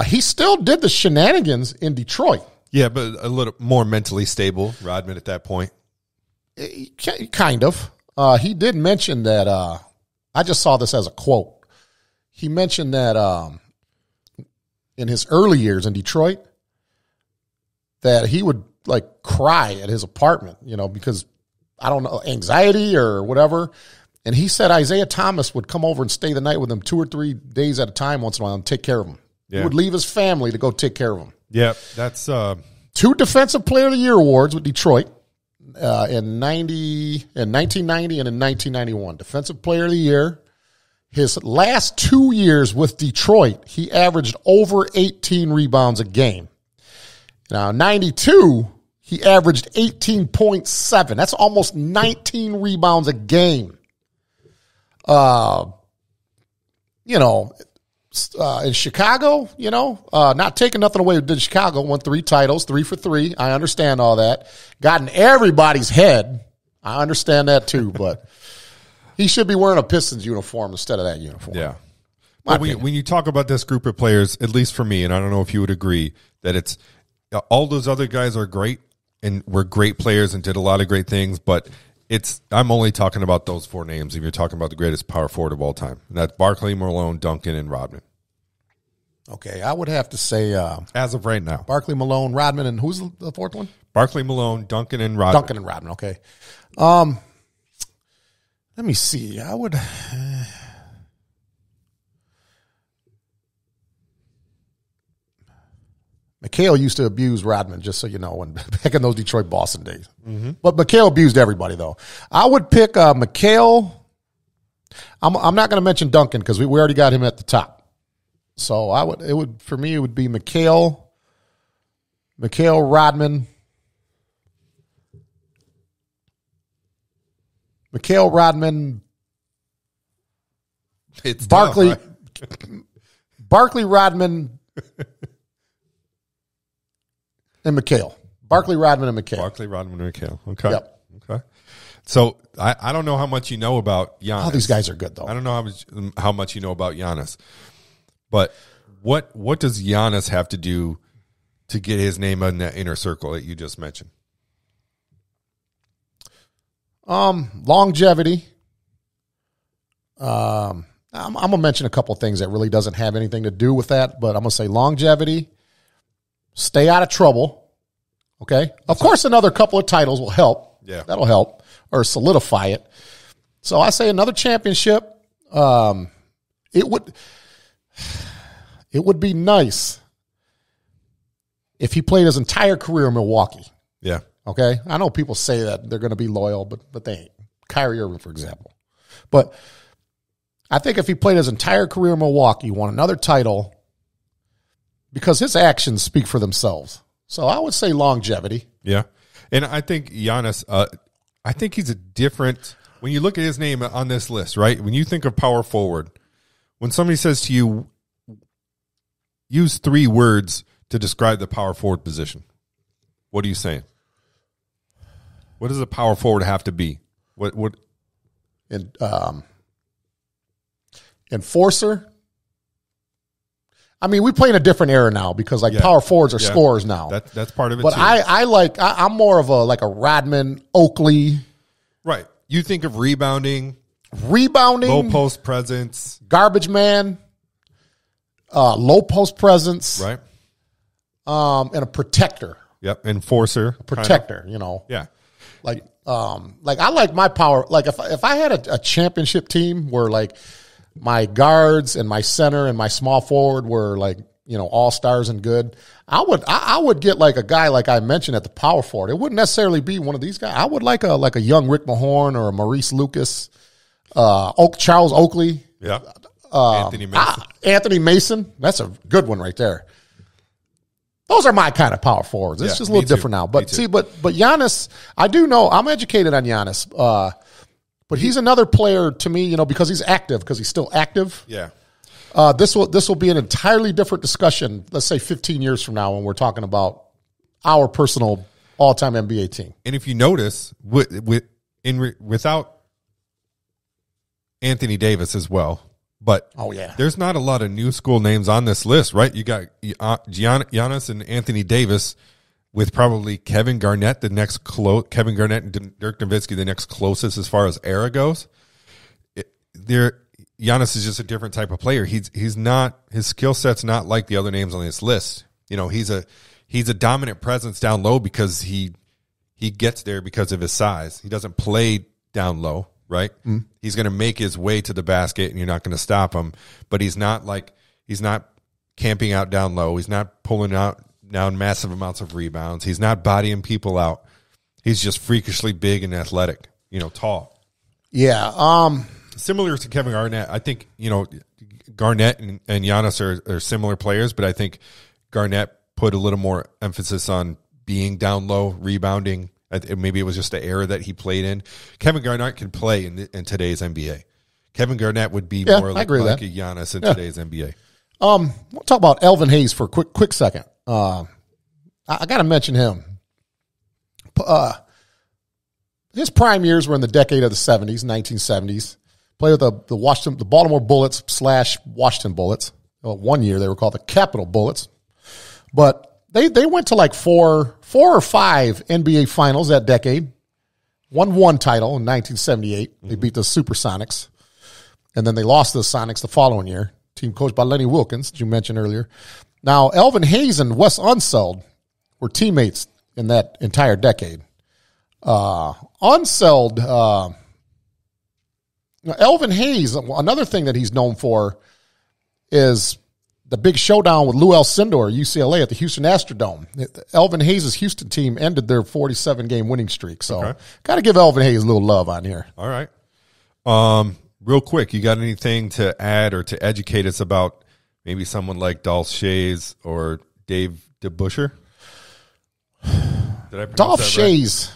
He still did the shenanigans in Detroit. Yeah, but a little more mentally stable, Rodman, at that point. Kind of. He did mention that, I just saw this as a quote. He mentioned that in his early years in Detroit, that he would, like, cry at his apartment, because, I don't know, anxiety or whatever. And he said Isaiah Thomas would come over and stay the night with him 2 or 3 days at a time once in a while and take care of him. Yeah. He would leave his family to go take care of him. Yeah, that's 2 Defensive Player of the Year awards with Detroit in 1990 and in 1991. Defensive Player of the Year. His last 2 years with Detroit, he averaged over 18 rebounds a game. Now, 92, he averaged 18.7. That's almost 19 rebounds a game. In Chicago, not taking nothing away with Chicago, won 3 titles, 3 for 3. I understand all that. Got in everybody's head. I understand that too, but he should be wearing a Pistons uniform instead of that uniform. Yeah. But when you talk about this group of players, at least for me, and I don't know if you would agree, that it's all those other guys are great, were great players and did a lot of great things, but I'm only talking about those four names if you're talking about the greatest power forward of all time. And that's Barkley, Malone, Duncan, and Rodman. Okay, I would have to say as of right now, Barkley, Malone, Rodman, and who's the fourth one? Barkley, Malone, Duncan, and Rodman. Duncan and Rodman. Okay. Let me see. I would. McHale used to abuse Rodman, just so you know, when back in those Detroit Boston days. Mm-hmm. But McHale abused everybody, though. I would pick McHale. I'm not going to mention Duncan because we already got him at the top. So for me it would be McHale, Rodman, It's Barkley, tough, right? Barkley, Rodman, and McHale. Barkley, Rodman, and McHale. Okay. Yep. Okay. So I don't know how much you know about Giannis. All these guys are good, though. I don't know how much you know about Giannis. But what does Giannis have to do to get his name in that inner circle that you just mentioned? Longevity. I'm gonna mention a couple things that really doesn't have anything to do with that, but I'm gonna say longevity. Stay out of trouble. Okay. Of course, another couple of titles will help. Yeah, that'll help or solidify it. So I say another championship. It would be nice if he played his entire career in Milwaukee. Yeah. Okay. I know people say that they're going to be loyal, but they ain't. Kyrie Irving, for example. But I think if he played his entire career in Milwaukee, won another title, because his actions speak for themselves. So I would say longevity. Yeah. And I think Giannis, I think he's a different, when you look at his name on this list, right? When you think of power forward, when somebody says to you, use 3 words to describe the power forward position, what are you saying? What does a power forward have to be? What? Enforcer. I mean, we play in a different era now because power forwards are scorers now. That's part of it. But too. I'm more of a Rodman, Oakley. Right. You think of rebounding, low post presence, garbage man, low post presence, right? And a protector. Yep, enforcer, protector. Kind of. You know, yeah. I like my power. Like if I had a championship team where my guards and my center and my small forward were all stars and good, I would get a guy like I mentioned at the power forward. It wouldn't necessarily be one of these guys. I would like a young Rick Mahorn or a Maurice Lucas, Charles Oakley. Yeah. Anthony Mason. Anthony Mason. That's a good one right there. Those are my kind of power forwards. It's just a little different now. But see, but Giannis, I do know, I'm educated on Giannis. But he's another player to me, because he's active, because he's still active. Yeah. This will be an entirely different discussion, let's say 15 years from now, when we're talking about our personal all-time NBA team. And if you notice, without Anthony Davis as well, but there's not a lot of new school names on this list, right? You got Giannis and Anthony Davis with probably Kevin Garnett, Kevin Garnett and Dirk Nowitzki, the next closest as far as era goes. Giannis is just a different type of player. He's not, his skill set's not like the other names on this list. He's a dominant presence down low because he gets there because of his size. He doesn't play down low, right? Mm. He's going to make his way to the basket and you're not going to stop him, but he's not camping out down low. He's not pulling out down massive amounts of rebounds. He's not bodying people out. He's just freakishly big and athletic, tall. Yeah. Similar to Kevin Garnett. I think, Garnett and Giannis are similar players, but I think Garnett put a little more emphasis on being down low, rebounding. Maybe it was just the era that he played in. Kevin Garnett can play in today's NBA. Kevin Garnett would be more like a Giannis in today's NBA. We'll talk about Elvin Hayes for a quick second. I got to mention him. His prime years were in the decade of the 70s, 1970s. Played with the Baltimore Bullets / Washington Bullets. Well, one year they were called the Capitol Bullets. But they went to 4 4 or 5 NBA Finals that decade. Won one title in 1978. They beat the Supersonics. And then they lost to the Sonics the following year. Team coached by Lenny Wilkins, that you mentioned earlier. Now, Elvin Hayes and Wes Unseld were teammates in that entire decade. Elvin Hayes, another thing that he's known for is the big showdown with Lou Alcindor, UCLA, at the Houston Astrodome. Elvin Hayes' Houston team ended their 47-game winning streak. So, got to give Elvin Hayes a little love on here. All right. Real quick, you got anything to add or to educate us about maybe someone like Dolph Schayes or Dave DeBusschere? Did I Dolph Schayes.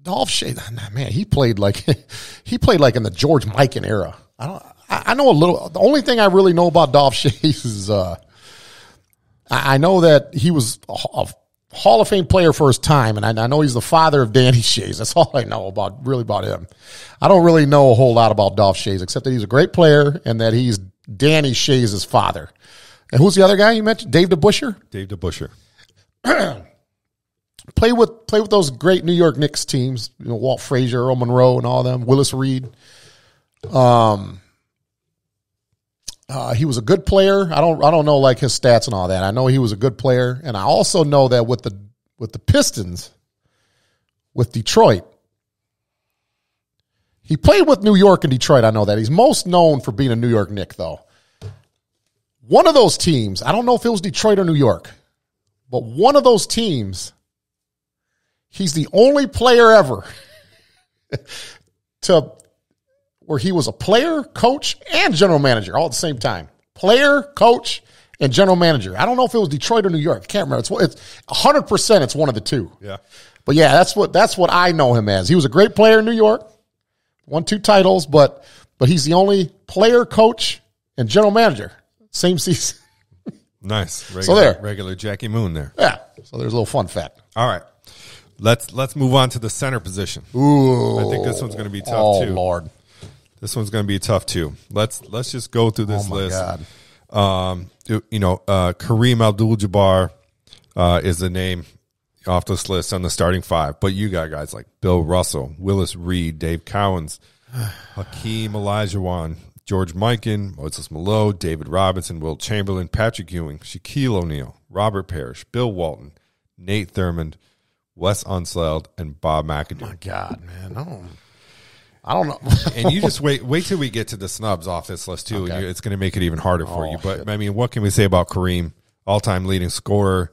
Dolph Schayes, man, he played like in the George Mikan era. I know a little. The only thing I really know about Dolph Schayes is I know that he was a Hall of Fame player for his time, and I know he's the father of Danny Schayes. That's all I know about him. I don't really know a whole lot about Dolph Schayes, except that he's a great player and that he's Danny Schayes' father. And who's the other guy you mentioned? Dave DeBusschere? Dave DeBusschere. Play with those great New York Knicks teams, Walt Frazier, Earl Monroe, and all them. Willis Reed. He was a good player. I don't know like his stats and all that. I know he was a good player, and I also know that with the Pistons, with Detroit, he played with New York and Detroit. I know that he's most known for being a New York Knick, though. One of those teams, I don't know if it was Detroit or New York, but one of those teams, he's the only player ever where he was a player, coach, and general manager all at the same time. Player, coach, and general manager. I don't know if it was Detroit or New York. I can't remember. It's 100%. It's one of the two. Yeah. But yeah, that's what I know him as. He was a great player in New York, won 2 titles, but he's the only player, coach, and general manager. Same season. Nice. Regular Jackie Moon there. Yeah. So there's a little fun fact. All right. Let's move on to the center position. Ooh. I think this one's going to be tough too. Oh Lord. This one's going to be tough too. Let's just go through this list. God. Kareem Abdul-Jabbar is the name off this list on the starting 5. But you got guys like Bill Russell, Willis Reed, Dave Cowens, Hakeem Olajuwon, George Mikan, Moses Malone, David Robinson, Wilt Chamberlain, Patrick Ewing, Shaquille O'Neal, Robert Parrish, Bill Walton, Nate Thurmond, Wes Unseld, and Bob McAdoo. My God, man. I don't know. And you just wait till we get to the snubs off this list too. Okay. It's going to make it even harder for you. But shit. I mean, what can we say about Kareem? All-time leading scorer.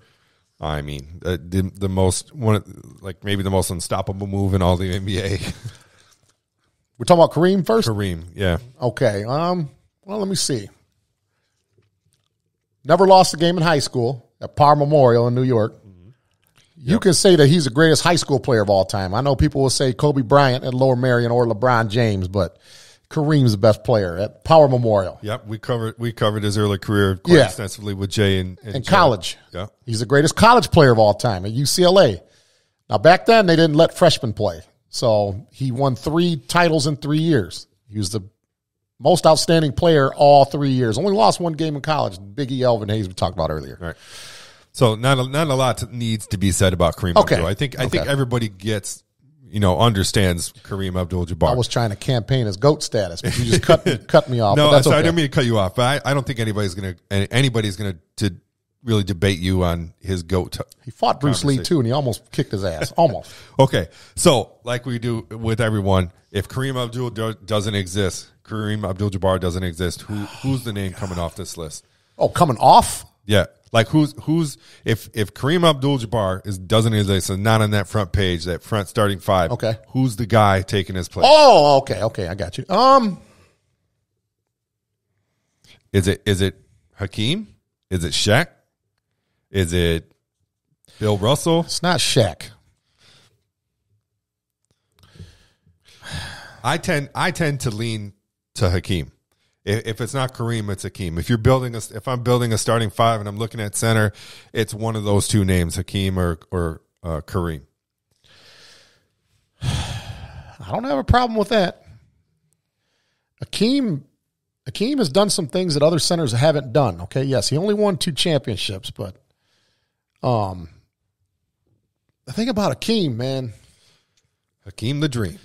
I mean, the most maybe the most unstoppable move in all the NBA. We're talking about Kareem first? Kareem, yeah. Okay. Well, let me see. Never lost a game in high school at Par Memorial in New York. You can say that he's the greatest high school player of all time. I know people will say Kobe Bryant at Lower Merion or LeBron James, but Kareem's the best player at Power Memorial. Yep, we covered his early career quite extensively with Jay and in college. Yeah, he's the greatest college player of all time at UCLA. Now back then they didn't let freshmen play, so he won 3 titles in 3 years. He was the most outstanding player all 3 years. Only lost 1 game in college. Big E. Elvin Hayes we talked about earlier. Right. So not a lot needs to be said about Kareem Abdul. I think everybody gets, understands Kareem Abdul-Jabbar. I was trying to campaign his GOAT status, but you just cut me off. No, that's I okay. didn't mean to cut you off, but I don't think anybody's going to really debate you on his GOAT. He fought Bruce Lee too, and he almost kicked his ass. Almost. Okay, so like we do with everyone, if Kareem Abdul doesn't exist, Kareem Abdul-Jabbar doesn't exist, who's the name coming off this list? Oh, coming off? Yeah. Like who's if Kareem Abdul-Jabbar doesn't exist and not on that front page, that front starting 5, okay, who's the guy taking his place? Oh, okay, I got you. Is it Hakeem? Is it Shaq? Is it Bill Russell? It's not Shaq. I tend to lean to Hakeem. If it's not Kareem, it's Hakeem. If I'm building a starting 5 and I'm looking at center, it's one of those 2 names, Hakeem or Kareem. I don't have a problem with that. Hakeem has done some things that other centers haven't done. Okay, yes, he only won 2 championships, but think about Hakeem, man. Hakeem the Dream.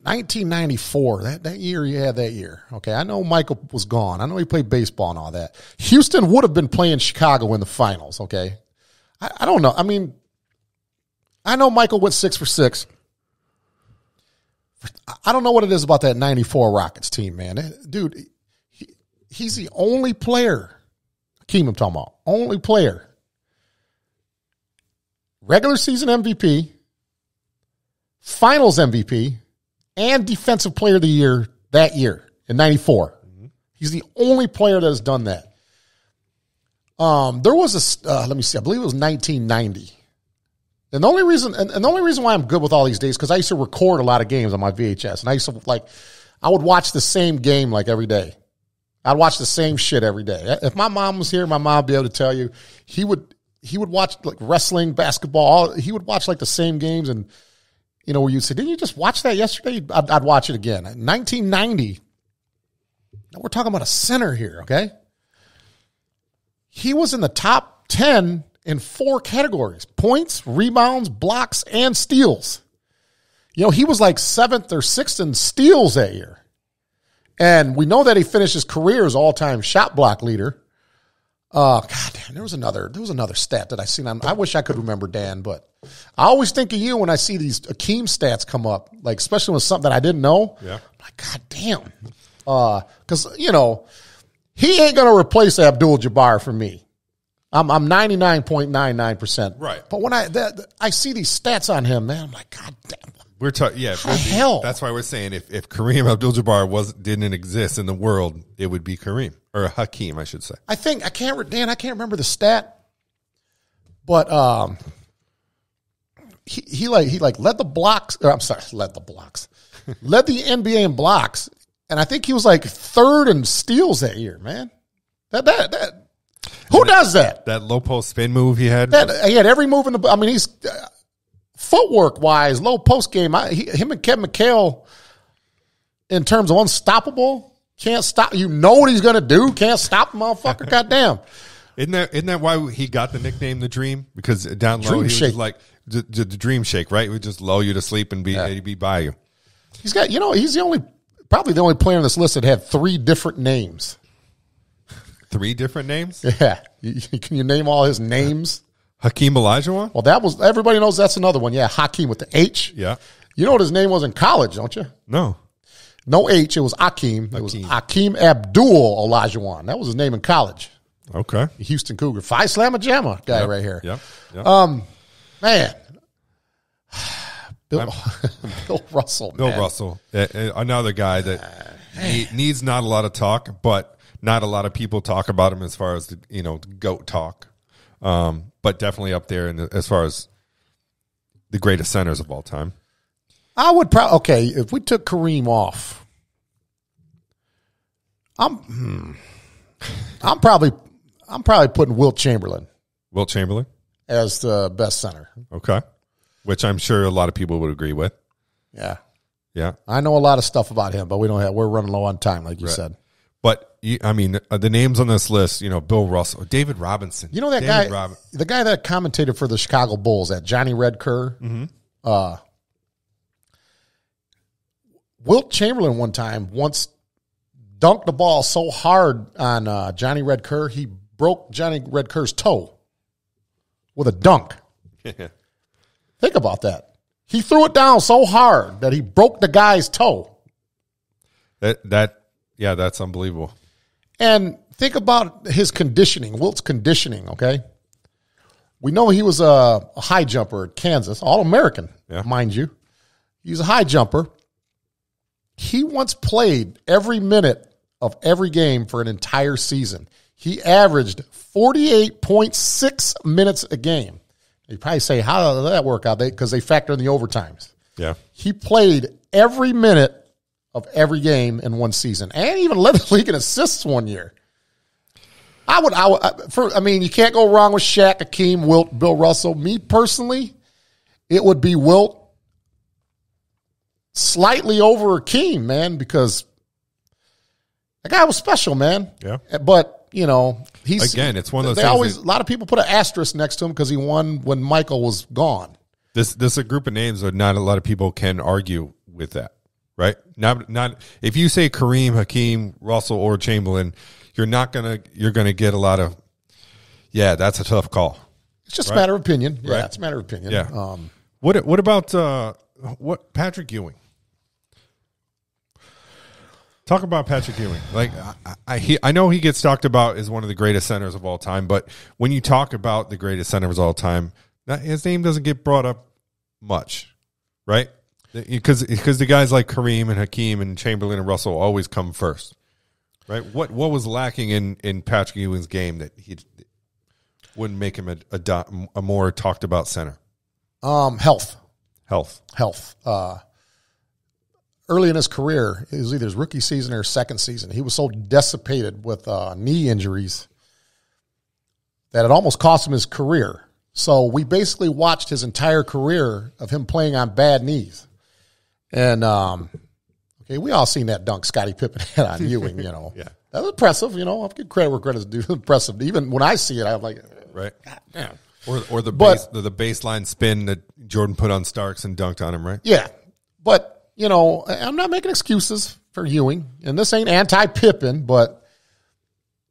1994, that year you had that year. Okay, I know Michael was gone. I know he played baseball and all that. Houston would have been playing Chicago in the finals, okay? I don't know. I mean, I know Michael went 6 for 6. I don't know what it is about that 94 Rockets team, man. Dude, he's the only player, Hakeem I'm talking about, only player, regular season MVP, finals MVP, and defensive player of the year that year in 94. Mm-hmm. He's the only player that has done that. There was let me see, I believe it was 1990. And the only reason why I'm good with all these days, because I used to record a lot of games on my VHS. And I used to, I would watch the same game, every day. I'd watch the same shit every day. If my mom was here, my mom would be able to tell you, he would watch, wrestling, basketball, he would watch, the same games. And, where you'd say, didn't you just watch that yesterday? I'd watch it again. 1990, now we're talking about a center here, okay? He was in the top 10 in 4 categories: points, rebounds, blocks, and steals. He was 7th or 6th in steals that year. And we know that he finished his career as all-time shot block leader. God damn, there was another stat that I seen. I wish I could remember, Dan, but I always think of you when I see these Hakeem stats come up, especially with something that I didn't know. Yeah. I'm like, God damn. Because, he ain't going to replace Abdul-Jabbar for me. I'm 99.99%. Right. But when I see these stats on him, man, I'm like, God damn. We're talking, yeah. How the hell? That's why we're saying if Kareem Abdul-Jabbar didn't exist in the world, it would be Kareem or Hakeem, I should say. I can't remember the stat, but he led the blocks. Or I'm sorry, led the NBA in blocks, and I think he was 3rd in steals that year. Man, who does that? That low post spin move he had. He had every move in the. I mean, he's footwork wise, low post game. Him and Kevin McHale, in terms of unstoppable, can't stop. You know what he's gonna do? Can't stop the motherfucker. Goddamn. Isn't that why he got the nickname the Dream? Because down low, he was just the Dream Shake, right? He would just lull you to sleep and be by you. He's got, he's probably the only player on this list that had 3 different names. 3 different names? Yeah. Can you name all his names? Hakeem Olajuwon? Well, everybody knows that's another one. Yeah, Hakeem with the H. Yeah. You know what his name was in college, don't you? No. No H. It was Hakeem. It was Hakeem Abdul-Olajuwon. That was his name in college. Okay. Houston Cougar. 5 Slamma Jamma guy right here. Yep. Man. Bill Russell. Bill Russell. Another guy that needs not a lot of talk, but not a lot of people talk about him as far as the GOAT talk. But definitely up there as far as the greatest centers of all time. I would probably, if we took Kareem off, I'm probably putting Wilt Chamberlain. Wilt Chamberlain? As the best center. Okay. Which I'm sure a lot of people would agree with. Yeah. Yeah. I know a lot of stuff about him, but we're running low on time, like you said. But, the names on this list, Bill Russell, David Robinson. You know that guy, the guy that commentated for the Chicago Bulls, that Johnny Red Kerr? Mm-hmm. Wilt Chamberlain once dunked the ball so hard on Johnny Red Kerr, he broke Johnny Red Kerr's toe with a dunk. Think about that. He threw it down so hard that he broke the guy's toe. That's unbelievable. And think about his conditioning, Wilt's conditioning, okay? We know he was a high jumper at Kansas, All-American, mind you. He's a high jumper. He once played every minute of every game for an entire season. He averaged 48.6 minutes a game. You probably say, how did that work out? Because they factor in the overtimes. Yeah. He played every minute of every game in one season, and even led the league in assists one year. You can't go wrong with Shaq, Hakeem, Wilt, Bill Russell. Me personally, it would be Wilt slightly over Hakeem, man, because that guy was special, man. Yeah. But, again, it's one of those they things always, a lot of people put an asterisk next to him because he won when Michael was gone. This is a group of names that not a lot of people can argue with that, right? Not if you say Kareem, Hakeem, Russell, or Chamberlain, you're gonna get a lot of, yeah, that's a tough call. It's just a matter of opinion. Yeah, right? it's a matter of opinion. Yeah. What about Patrick Ewing? Talk about Patrick Ewing. Like I know he gets talked about as one of the greatest centers of all time, but when you talk about the greatest centers of all time, his name doesn't get brought up much, right? Because the guys like Kareem and Hakeem and Chamberlain and Russell always come first, right? What was lacking in Patrick Ewing's game that he wouldn't make him a more talked about center? Health. Early in his career, it was either his rookie season or his second season. He was so dissipated with knee injuries that it almost cost him his career. So we basically watched his entire career of him playing on bad knees. And, okay, we all seen that dunk Scottie Pippen had on Ewing, you know. Yeah. That was impressive, you know. I'll give credit where credit's due. Impressive. Even when I see it, I'm like, right. God damn. Or the baseline spin that Jordan put on Starks and dunked on him, right? Yeah. But, you know, I'm not making excuses for Ewing. And this ain't anti-Pippen, but,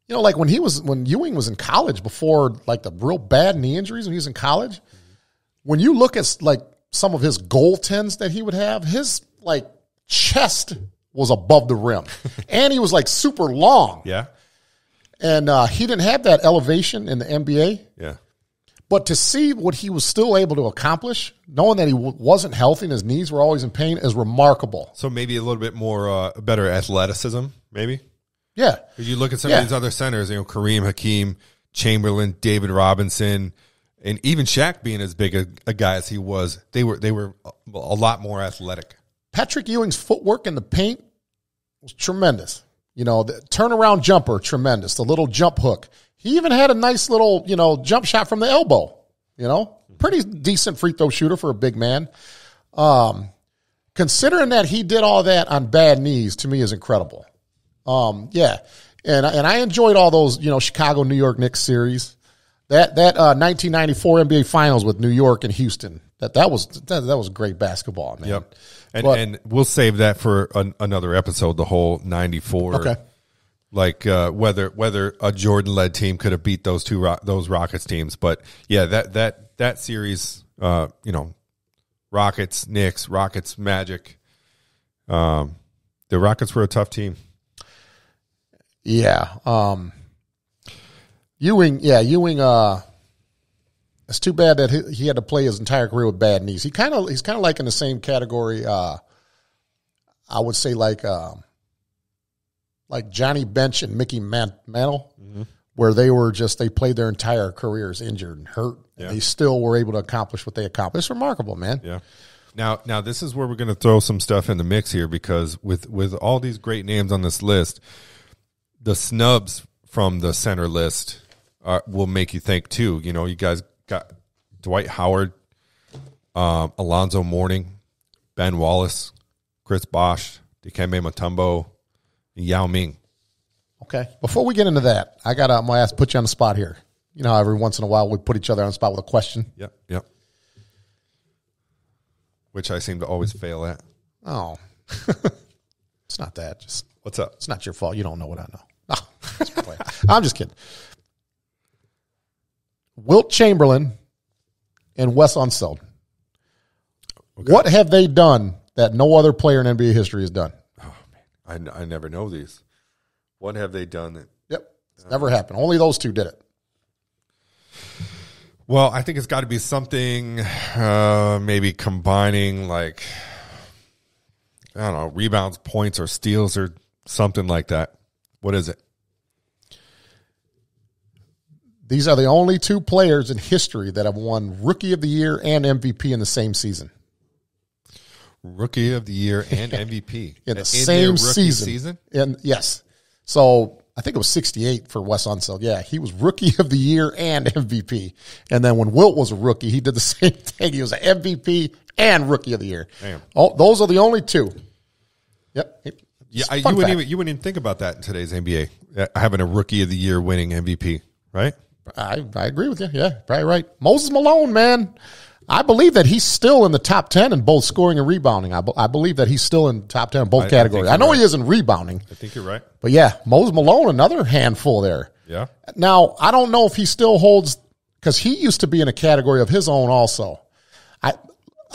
you know, like when Ewing was in college before, like, the real bad knee injuries when he was in college, when you look at, like, some of his goaltends that he would have, his, like, chest was above the rim. And he was, like, super long. Yeah. And he didn't have that elevation in the NBA. Yeah. But to see what he was still able to accomplish, knowing that he wasn't healthy and his knees were always in pain, is remarkable. So maybe a little bit more better athleticism, maybe? Yeah. If you look at some of these other centers, you know, Kareem, Hakeem, Chamberlain, David Robinson, and even Shaq being as big a guy as he was, they were a lot more athletic. Patrick Ewing's footwork in the paint was tremendous. You know, the turnaround jumper, tremendous. The little jump hook. He even had a nice little, you know, jump shot from the elbow. You know, pretty decent free throw shooter for a big man. Considering that he did all that on bad knees, to me is incredible. Yeah. And I enjoyed all those, you know, Chicago, New York Knicks series. That 1994 NBA Finals with New York and Houston. That was great basketball, man. Yep. And we'll save that for another episode, the whole 94. Okay. Like whether a Jordan-led team could have beat those those Rockets teams. But, yeah, that series, you know, Rockets, Knicks, Rockets, Magic, the Rockets were a tough team. Yeah. Ewing, it's too bad that he had to play his entire career with bad knees. He's kind of like in the same category. I would say like Johnny Bench and Mickey Mantle, where they played their entire careers injured and hurt, and they still were able to accomplish what they accomplished. It's remarkable, man. Yeah. Now this is where we're going to throw some stuff in the mix here, because with all these great names on this list, the snubs from the center list will make you think too. You know, you guys got Dwight Howard, Alonzo Mourning, Ben Wallace, Chris Bosh, Dikembe Mutombo, Yao Ming. Okay. Before we get into that, I'm gonna put you on the spot here. You know how every once in a while we put each other on the spot with a question? Yep. Which I seem to always fail at. Oh. It's not that. Just what's up? It's not your fault. You don't know what I know. No. I'm just kidding. Wilt Chamberlain and Wes Unseld. Okay. What have they done that no other player in NBA history has done? Oh, man. I never know these. What have they done that? Yep. It's never happened. Only those two did it. Well, I think it's got to be something maybe combining, like, I don't know, rebounds, points, or steals, or something like that. What is it? These are the only two players in history that have won Rookie of the Year and MVP in the same season. Rookie of the Year and MVP in the same season? And yes. So I think it was 68 for Wes Unseld. Yeah, he was Rookie of the Year and MVP. And then when Wilt was a rookie, he did the same thing. He was an MVP and Rookie of the Year. Damn. Oh, those are the only two. Yep. Yeah, you wouldn't even think about that in today's NBA. having a Rookie of the Year winning MVP, right? I agree with you. Yeah, probably right. Moses Malone, man. I believe that he's still in the top 10 in both scoring and rebounding. I believe that he's still in the top 10 in both categories. I know he is in rebounding. I think you're right. But yeah, Moses Malone, another handful there. Yeah. Now, I don't know if he still holds, because he used to be in a category of his own also.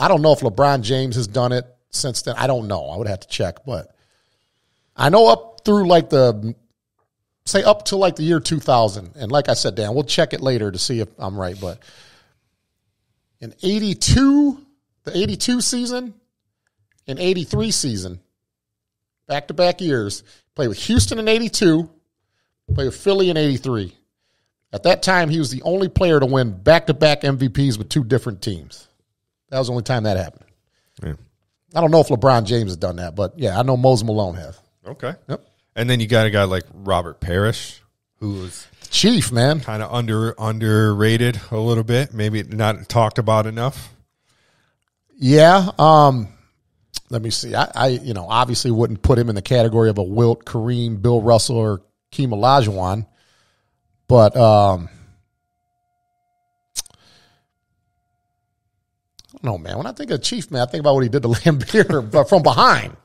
I don't know if LeBron James has done it since then. I don't know. I would have to check. But I know up through up to like the year 2000. And like I said, Dan, we'll check it later to see if I'm right. But in 82, the 82 season, and 83 season, back-to-back years, played with Houston in 82, played with Philly in 83. At that time, he was the only player to win back-to-back MVPs with two different teams. That was the only time that happened. Yeah. I don't know if LeBron James has done that, but yeah, I know Moses Malone has. Okay. Yep. And then you got a guy like Robert Parrish, who was Chief, man. kind of underrated a little bit, maybe not talked about enough. Yeah. Let me see. I obviously wouldn't put him in the category of a Wilt, Kareem, Bill Russell, or Hakeem Olajuwon, but no, man. When I think of Chief, man, I think about what he did to Lambeer, but from behind.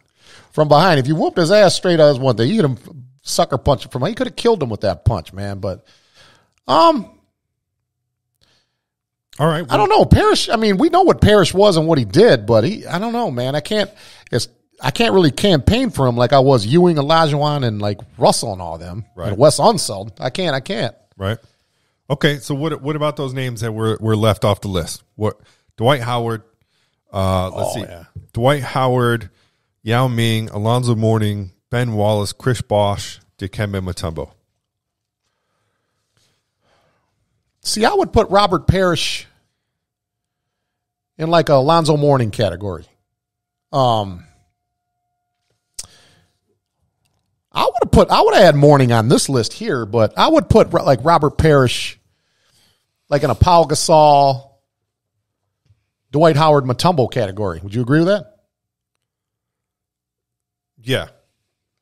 From behind. If you whooped his ass straight out, one thing. You could have sucker punched him from. He could have killed him with that punch, man. But, all right. I don't know. Parrish. I mean, we know what Parrish was and what he did, but I don't know, man. I can't really campaign for him like I was Ewing, Olajuwon, and like Russell and all them. Right. And Wes Unseld. I can't. Right. Okay. So what about those names that were left off the list? What? Dwight Howard, let's see. Yeah. Dwight Howard, Yao Ming, Alonzo Mourning, Ben Wallace, Chris Bosh, Dikembe Mutombo. See, I would put Robert Parrish in like a Alonzo Mourning category. I would have had Mourning on this list here, but I would put like Robert Parrish like in a Pau Gasol, Dwight Howard, Mutombo category. Would you agree with that? Yeah.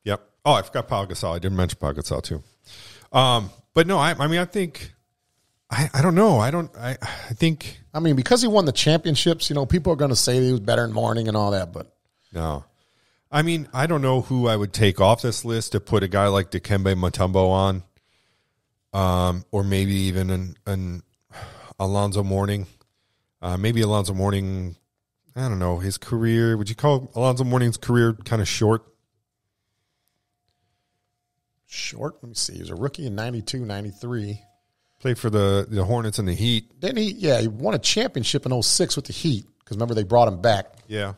Yep. Oh, I forgot Pau Gasol. I didn't mention Pau Gasol too. But no, I mean, I think, I don't know. I think. I mean, because he won the championships, people are going to say he was better in Mourning and all that, but. No. I mean, I don't know who I would take off this list to put a guy like Dikembe Mutombo on, or maybe even an Alonzo Mourning. Maybe Alonzo Mourning, I don't know, his career. Would you call Alonzo Mourning's career kind of short? Short? Let me see. He was a rookie in 92, 93. Played for the Hornets and the Heat. Didn't he? Yeah, he won a championship in 06 with the Heat because remember they brought him back. Yeah.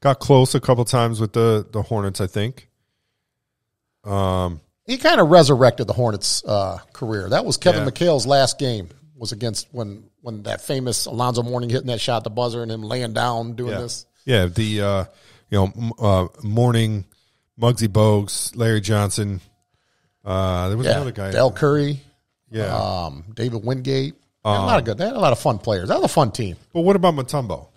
Got close a couple times with the Hornets, I think. He kind of resurrected the Hornets' career. That was Kevin McHale's last game. Was against when that famous Alonzo Mourning hitting that shot at the buzzer and him laying down doing this. Yeah, the Mourning, Muggsy Bogues, Larry Johnson. There was another guy, Del Curry. Yeah, David Wingate. They had a lot of fun players. That was a fun team. But what about Mutombo?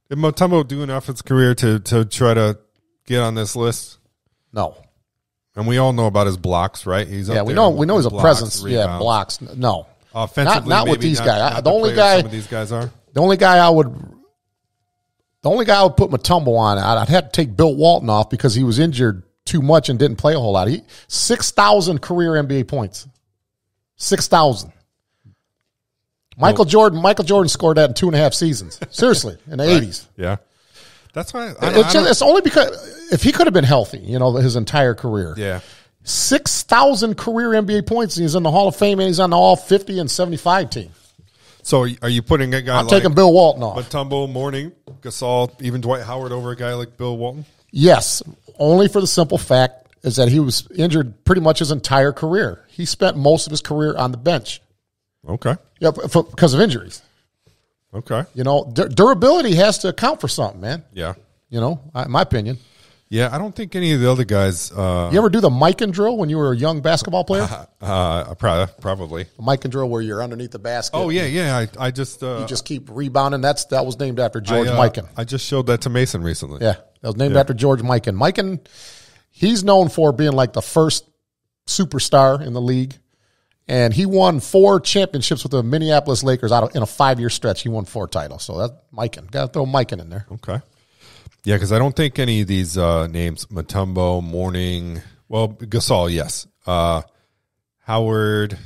Did Mutombo do enough in his career to try to get on this list? No. And we all know about his blocks, right? We know he's a presence. Rebounds. Yeah, blocks. No. Offensively, not with these guys. The only guy some of these guys are. The only guy I would put Mutombo on, I'd have to take Bill Walton off because he was injured too much and didn't play a whole lot. 6,000 career NBA points. 6,000. Michael Jordan scored that in 2.5 seasons. Seriously, in the 80s. Yeah. That's why it's only because if he could have been healthy, his entire career. Yeah. 6,000 career NBA points. He's in the Hall of Fame and he's on the All 50 and 75 team. So are you putting a guy I'm taking Bill Walton off. Mutombo, Mourning, Gasol, even Dwight Howard over a guy like Bill Walton? Yes, only for the simple fact is that he was injured pretty much his entire career. He spent most of his career on the bench. Okay. Yeah, because of injuries. Okay. Durability has to account for something, man. Yeah. In my opinion. Yeah, I don't think any of the other guys. You ever do the mic and drill when you were a young basketball player? Probably. The mic and drill where you're underneath the basket. Oh yeah. I just you just keep rebounding. That was named after George Mikan. I just showed that to Mason recently. Yeah, that was named after George Mikan. Mikan, he's known for being like the first superstar in the league. And he won 4 championships with the Minneapolis Lakers in a 5-year stretch. He won 4 titles. So that's Mikan. Got to throw Mikan in there. Okay. Yeah, because I don't think any of these names, Mutombo, Mourning, well, Gasol, yes. Howard,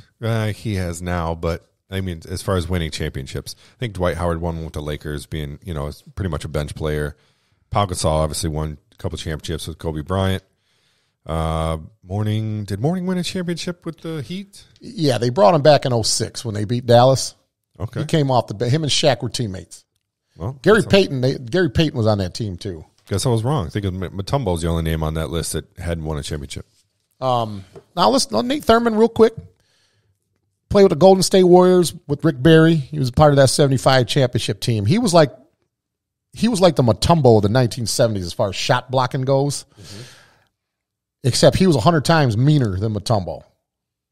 he has now, but I mean, as far as winning championships, I think Dwight Howard won with the Lakers being, pretty much a bench player. Pau Gasol obviously won a couple championships with Kobe Bryant. Did Mourning win a championship with the Heat? Yeah, they brought him back in 2006 when they beat Dallas. Okay. He came off the bench. Him and Shaq were teammates. Well, Gary Payton was on that team too. Guess I was wrong. I think Mutombo's the only name on that list that hadn't won a championship. Now let's Nate Thurmond real quick. Played with the Golden State Warriors with Rick Barry. He was part of that 75 championship team. He was like the Mutombo of the 1970s as far as shot blocking goes. Mm-hmm. Except he was 100 times meaner than Mutombo.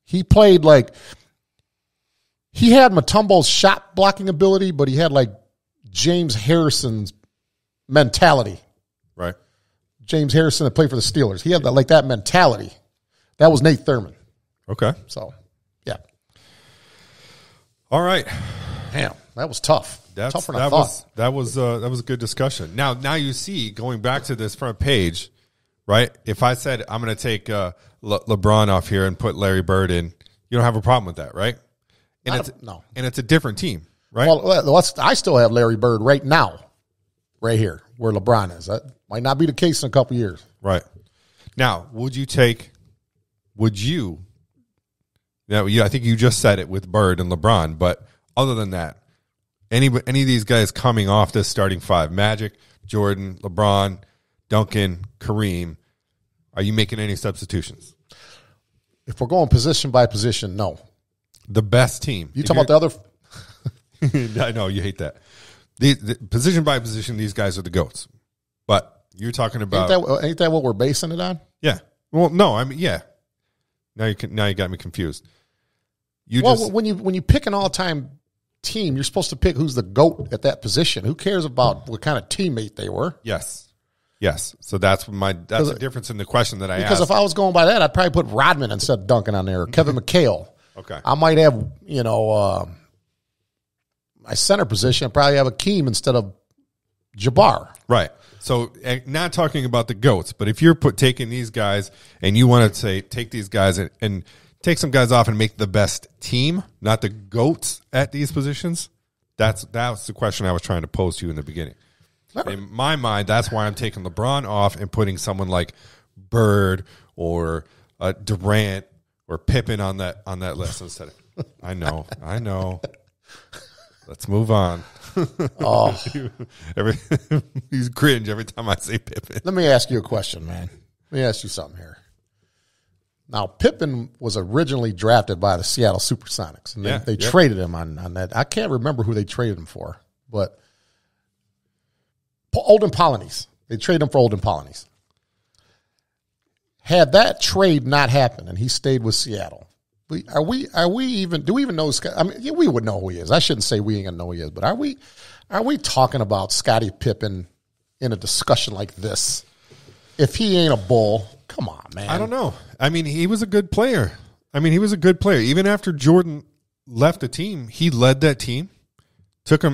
He played he had Mutombo's shot blocking ability, but he had James Harrison's mentality. Right. James Harrison that played for the Steelers. He had that mentality. That was Nate Thurmond. Okay. So, yeah. All right. Damn, that was tough. Tougher than I thought. That was a good discussion. Now you see, going back to this front page, right? If I said I'm going to take LeBron off here and put Larry Bird in, you don't have a problem with that, right? No. And it's a different team, right? Well, I still have Larry Bird right now, right here, where LeBron is. That might not be the case in a couple years. Right. Now, I think you just said it with Bird and LeBron, but other than that, any of these guys coming off this starting 5, Magic, Jordan, LeBron, Duncan, Kareem, are you making any substitutions? If we're going position by position, no. The best team. You talking about the other? I know, you hate that. The position by position, these guys are the GOATs. But you're talking about... Ain't that what we're basing it on? Yeah. Well, no, I mean, yeah. Now you got me confused. When you pick an all-time team, you're supposed to pick who's the GOAT at that position. Who cares about what kind of teammate they were? Yes. So that's the difference in the question that I asked. Because if I was going by that, I'd probably put Rodman instead of Duncan on there, or Kevin McHale. Okay. I might have, my center position, I'd probably have Hakeem instead of Jabbar. Right. So not talking about the GOATs, but if you're taking these guys and you want to say take these guys and take some guys off and make the best team, not the GOATs at these positions, that's the question I was trying to pose to you in the beginning. In my mind, that's why I'm taking LeBron off and putting someone like Bird or Durant or Pippen on that list instead of. I know. Let's move on. Oh, he's cringe every time I say Pippen. Let me ask you a question, man. Let me ask you something here. Now, Pippen was originally drafted by the Seattle Supersonics, and they traded him on that. I can't remember who they traded him for, but Olden Polonies. They traded him for Olden Polonies. Had that trade not happened and he stayed with Seattle, do we even know Scott? I mean, we would know who he is. I shouldn't say we ain't gonna know who he is, but are we talking about Scottie Pippen in a discussion like this? If he ain't a Bull, come on, man. I don't know. I mean, he was a good player. Even after Jordan left the team, he led that team.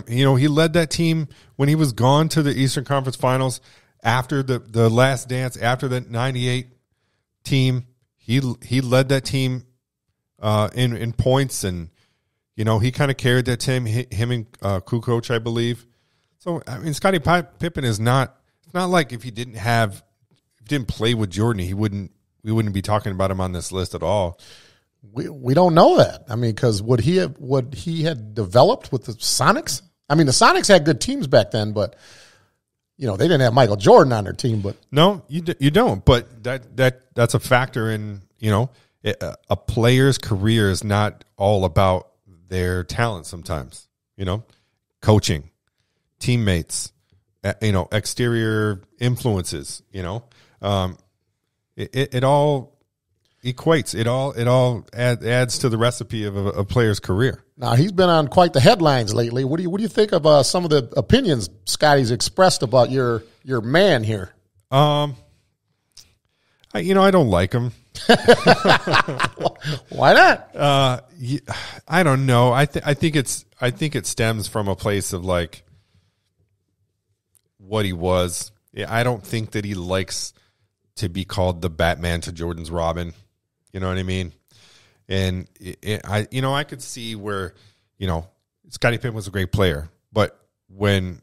He led that team when he was gone to the Eastern Conference Finals after the last dance, after the 98 team. He led that team in points, and he kind of carried that team. Him and Kukoc, I believe. So I mean, Scottie Pippen is not. It's not like if he didn't play with Jordan, we wouldn't be talking about him on this list at all. We don't know that. I mean, because would he had developed with the Sonics? I mean, the Sonics had good teams back then, but they didn't have Michael Jordan on their team. But no, you don't. But that's a factor in a player's career is not all about their talent. Sometimes coaching, teammates, exterior influences. It all equates. It all adds to the recipe of a player's career. Now, he's been on quite the headlines lately. What do you think of some of the opinions Scotty's expressed about your man here? I don't like him. Why not? I don't know. I think it stems from a place of like what he was. I don't think that he likes to be called the Batman to Jordan's Robin. You know what I mean? And I could see where, Scottie Pippen was a great player, but when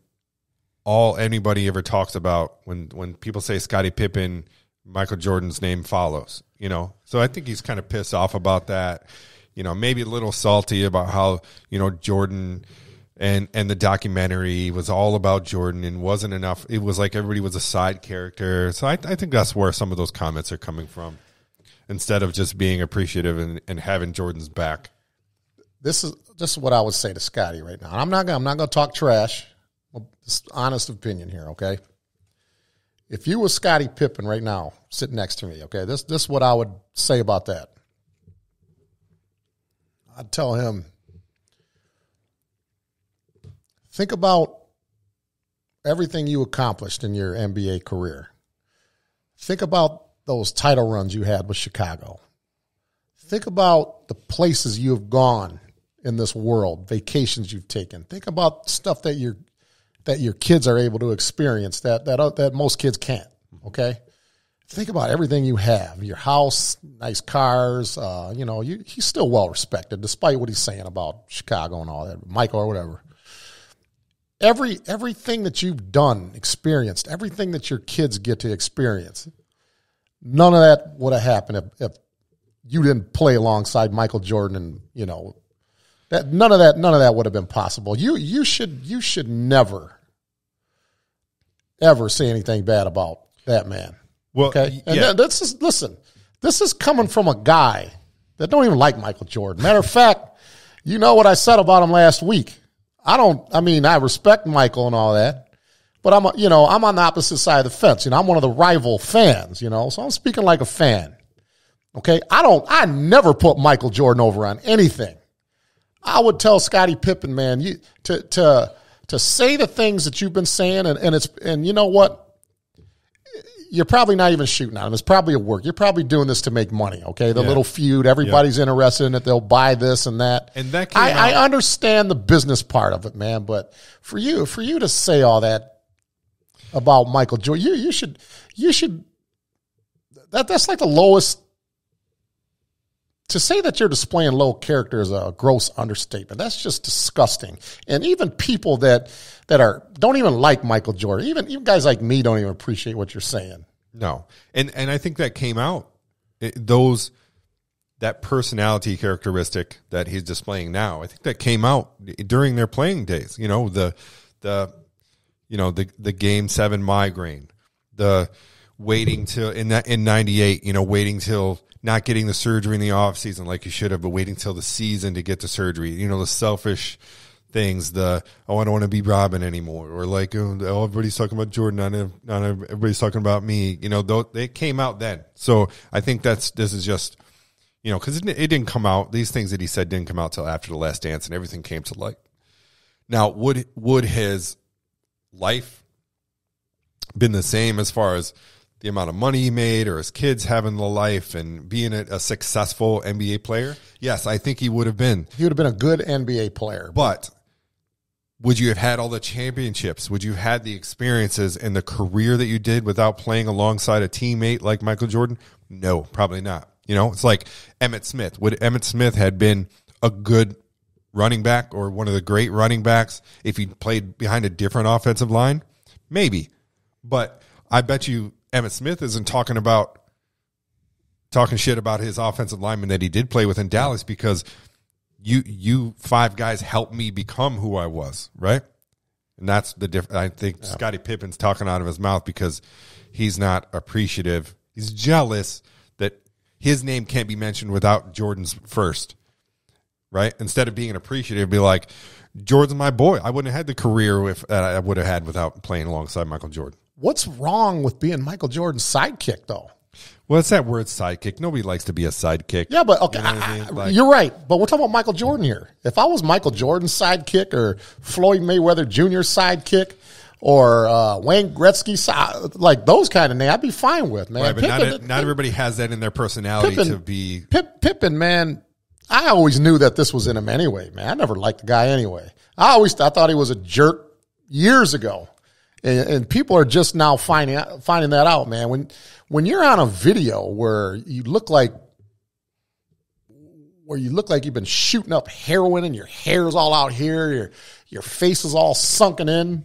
all anybody ever talks about when people say Scottie Pippen, Michael Jordan's name follows, So I think he's kind of pissed off about that, maybe a little salty about how, Jordan and the documentary was all about Jordan and wasn't enough. It was like everybody was a side character. So I think that's where some of those comments are coming from, instead of just being appreciative and having Jordan's back. This is what I would say to Scottie right now. I'm not gonna talk trash. Just honest opinion here, okay? If you were Scottie Pippen right now, sitting next to me, okay, this is what I would say about that. I'd tell him, think about everything you accomplished in your NBA career. Think about those title runs you had with Chicago. Think about the places you have gone in this world, vacations you've taken. Think about stuff that your kids are able to experience that most kids can't, okay? Think about everything you have, your house, nice cars. He's still well-respected, despite what he's saying about Chicago and all that, Michael or whatever. Everything that you've done, experienced, everything that your kids get to experience, none of that would have happened if you didn't play alongside Michael Jordan, and that none of that would have been possible. You should never ever say anything bad about that man. Well, okay, and yeah. this is coming from a guy that don't even like Michael Jordan. Matter of fact, you know what I said about him last week. I respect Michael and all that, but I'm on the opposite side of the fence. I'm one of the rival fans, so I'm speaking like a fan. Okay. I never put Michael Jordan over on anything. I would tell Scottie Pippen, man, to say the things that you've been saying, and you know what? You're probably not even shooting at him. It's probably a work. You're probably doing this to make money, okay? The little feud, everybody's interested in it. They'll buy this and that. And that I understand the business part of it, man, but for you to say all that about Michael Jordan, you should that's like the lowest. To say that you're displaying low character is a gross understatement. That's just disgusting. And even people that don't even like Michael Jordan, even guys like me don't even appreciate what you're saying. No. And I think that came out. That personality characteristic that he's displaying now, I think that came out during their playing days. The Game 7 migraine, the waiting till in 98, waiting till not getting the surgery in the offseason like you should have, but waiting till the season to get the surgery. The selfish things, I don't want to be Robin anymore. Or like, everybody's talking about Jordan, not everybody's talking about me. They came out then. So I think this is just, because it didn't come out. These things that he said didn't come out till after The Last Dance and everything came to light. Now, would his life been the same as far as the amount of money he made or his kids having the life and being a successful NBA player? Yes, I think he would have been. He would have been a good NBA player. But would you have had all the championships? Would you have had the experiences and the career that you did without playing alongside a teammate like Michael Jordan? No, probably not. It's like Emmitt Smith. Would Emmitt Smith had been a good running back or one of the great running backs if he played behind a different offensive line? Maybe. But I bet you Emmitt Smith isn't talking shit about his offensive lineman that he did play with in Dallas because you five guys helped me become who I was, right? And that's the difference. I think Scottie Pippen's talking out of his mouth because he's not appreciative. He's jealous that his name can't be mentioned without Jordan's first, right? Instead of being appreciative, be like, Jordan's my boy. I wouldn't have had the career I would have had without playing alongside Michael Jordan. What's wrong with being Michael Jordan's sidekick, though? Well, it's that word sidekick. Nobody likes to be a sidekick. Yeah, but okay, you're right. But we're talking about Michael Jordan here. If I was Michael Jordan's sidekick or Floyd Mayweather Jr.'s sidekick, Wayne Gretzky, like those kind of names, I'd be fine with, man. Right, but Pippen, not everybody has that in their personality to be. Pippen, man, I always knew that this was in him anyway, man. I never liked the guy anyway. I thought he was a jerk years ago. And people are just now finding that out, man. When you're on a video where you look like you've been shooting up heroin and your hair's all out here, your face is all sunken in.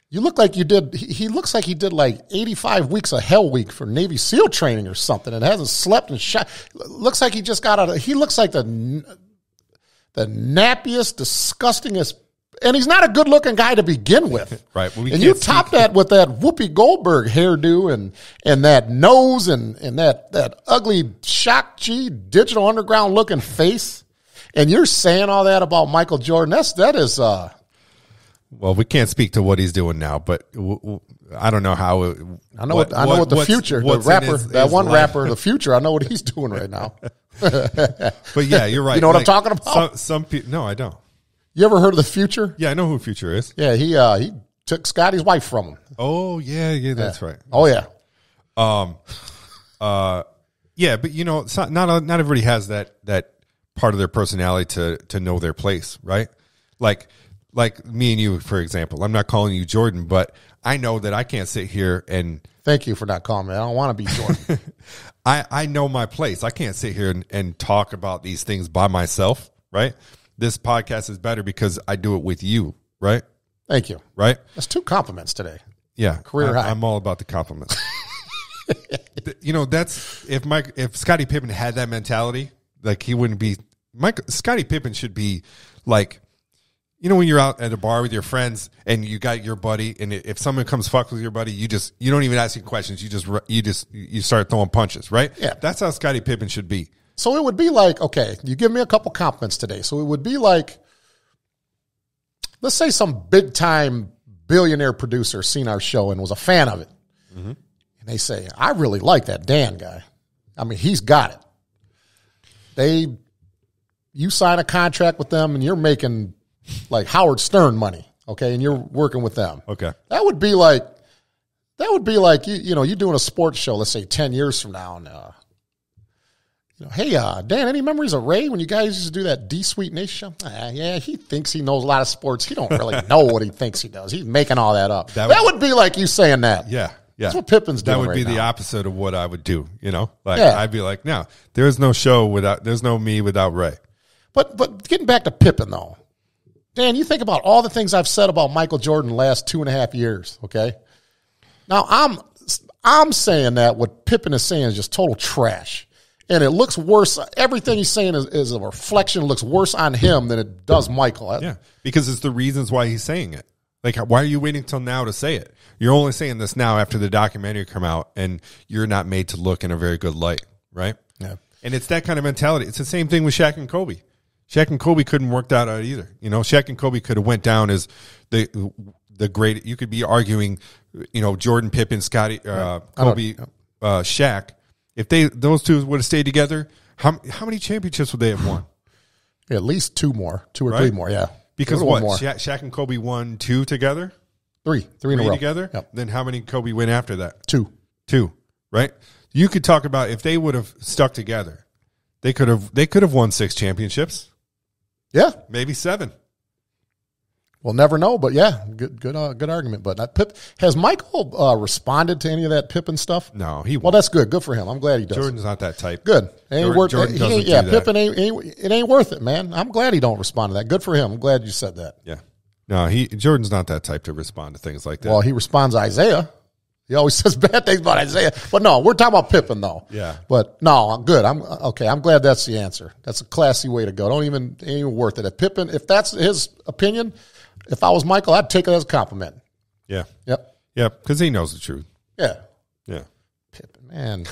You look like you did. He looks like he did like 85 weeks of Hell Week for Navy SEAL training or something, and hasn't slept and shot. Looks like he just got out of. He looks like the nappiest, disgustingest. And he's not a good-looking guy to begin with. Right. Well, and you top that with that Whoopi Goldberg hairdo and that nose and that ugly Shock G Digital Underground looking face. And you're saying all that about Michael Jordan. That is. Well, we can't speak to what he's doing now, but I don't know how. I know what the future. The rapper, that one rapper, the future. I know what he's doing right now. But yeah, you're right. You know what I'm talking about? Some people. No, I don't. You ever heard of the Future? Yeah, I know who Future is. Yeah, he took Scotty's wife from him. Oh yeah, that's right. Oh yeah. Yeah, but it's not everybody has that part of their personality to know their place, right? Like me and you, for example. I'm not calling you Jordan, but I know that I can't sit here and. Thank you for not calling me. I don't want to be Jordan. I know my place. I can't sit here and talk about these things by myself, right? This podcast is better because I do it with you, right? Thank you. Right? That's 2 compliments today. Yeah. Career high. I'm all about the compliments. That's if Scottie Pippen had that mentality, like he wouldn't be Scottie Pippen should be like, when you're out at a bar with your friends and you got your buddy, and if someone comes fuck with your buddy, you don't even ask any questions. You start throwing punches, right? Yeah. That's how Scottie Pippen should be. So it would be like, okay, you give me a couple compliments today. So it would be like, let's say some big time billionaire producer seen our show and was a fan of it. Mm-hmm. And they say, I really like that Dan guy. I mean, he's got it. You sign a contract with them and you're making like Howard Stern money. Okay. And you're working with them. Okay. That would be like, you're doing a sports show, let's say 10 years from now. And, hey, Dan, any memories of Ray when you guys used to do that D-Sweet Nation show? Yeah, he thinks he knows a lot of sports. He don't really know what he thinks he does. He's making all that up. That would be like you saying that. Yeah. That's what Pippen's doing. That would be right the now. opposite of what I would do, I'd be like, no, there's no there's no me without Ray. But getting back to Pippen, though, Dan, you think about all the things I've said about Michael Jordan the last 2.5 years, okay? Now, I'm saying that what Pippen is saying is just total trash. And it looks worse. Everything he's saying is a reflection. It looks worse on him than it does Michael. Yeah, because it's the reasons why he's saying it. Like, why are you waiting till now to say it? You're only saying this now after the documentary come out, and you're not made to look in a very good light, right? Yeah. And it's that kind of mentality. It's the same thing with Shaq and Kobe. Shaq and Kobe couldn't work that out either. Shaq and Kobe could have went down as the great. You could be arguing, Jordan, Pippen, Scotty, Kobe, Shaq. If those two would have stayed together, how many championships would they have won? At least 2 more, 2 or 3 more, yeah. Because what? Shaq and Kobe won 2 together? 3 in a row. Together? Yep. Then how many Kobe win after that? 2, right? You could talk about if they would have stuck together, they could have won 6 championships. Yeah, maybe 7. We'll never know, but yeah, good argument. But has Michael responded to any of that Pippen stuff? No, he won't. Well, that's good. Good for him. I'm glad he does. Jordan's not that type. Good. Jordan doesn't do that. Pippen it ain't worth it, man. I'm glad he don't respond to that. Good for him. I'm glad you said that. Yeah. No, Jordan's not that type to respond to things like that. Well, he responds to Isaiah. He always says bad things about Isaiah. But no, we're talking about Pippen though. Yeah. But no, I'm good. I'm okay. I'm glad that's the answer. That's a classy way to go. Ain't even worth it. If that's his opinion, if I was Michael, I'd take it as a compliment. Yeah. Yep. Yeah, because he knows the truth. Yeah. Yeah. Pippen, man.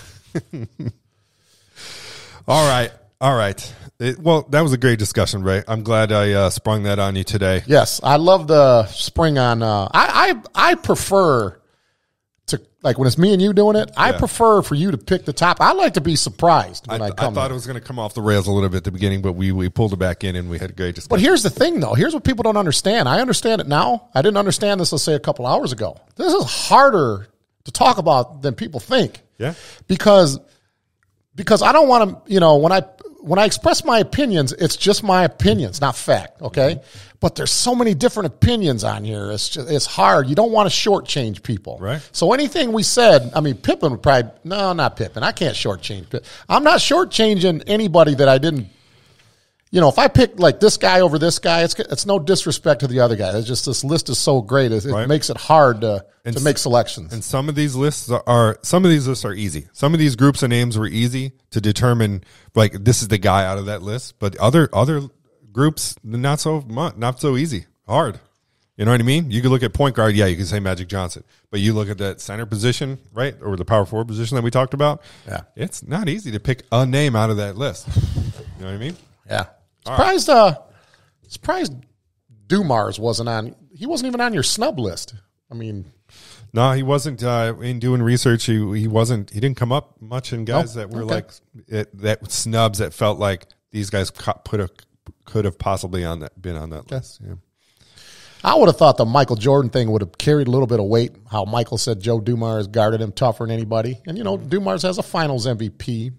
All right. Well, that was a great discussion, Ray. I'm glad I sprung that on you today. Yes, I love the spring on. I prefer to like when it's me and you doing it, I prefer for you to pick the top. I like to be surprised when I come. I thought it was going to come off the rails a little bit at the beginning, but we pulled it back in and we had a great discussion. But here's the thing, though. Here's what people don't understand. I understand it now. I didn't understand this, let's say, a couple hours ago. This is harder to talk about than people think. Yeah. Because I don't want to, when I express my opinions, it's just my opinions, not fact, okay? But there's so many different opinions on here. It's hard. You don't want to shortchange people. Right. So anything we said, I mean, Pippen would probably, no, not Pippen. I can't shortchange Pippen. I'm not shortchanging anybody that I didn't, if I pick like this guy over this guy, it's no disrespect to the other guy. It's just this list is so great. It makes it hard to make selections. And some of these lists are easy. Some of these groups of names were easy to determine, like this is the guy out of that list. But other groups, not so easy, hard. You know what I mean? You could look at point guard, you can say Magic Johnson. But you look at that center position, right, or the power forward position that we talked about. Yeah, it's not easy to pick a name out of that list. You know what I mean? Yeah. Surprised Dumars wasn't on. He wasn't even on your snub list. I mean, no, he wasn't. In doing research, he wasn't. He didn't come up much in guys that were that snubs that felt like these guys could have possibly been on that list. Yeah. I would have thought the Michael Jordan thing would have carried a little bit of weight. How Michael said Joe Dumars guarded him tougher than anybody, and Dumars has a Finals MVP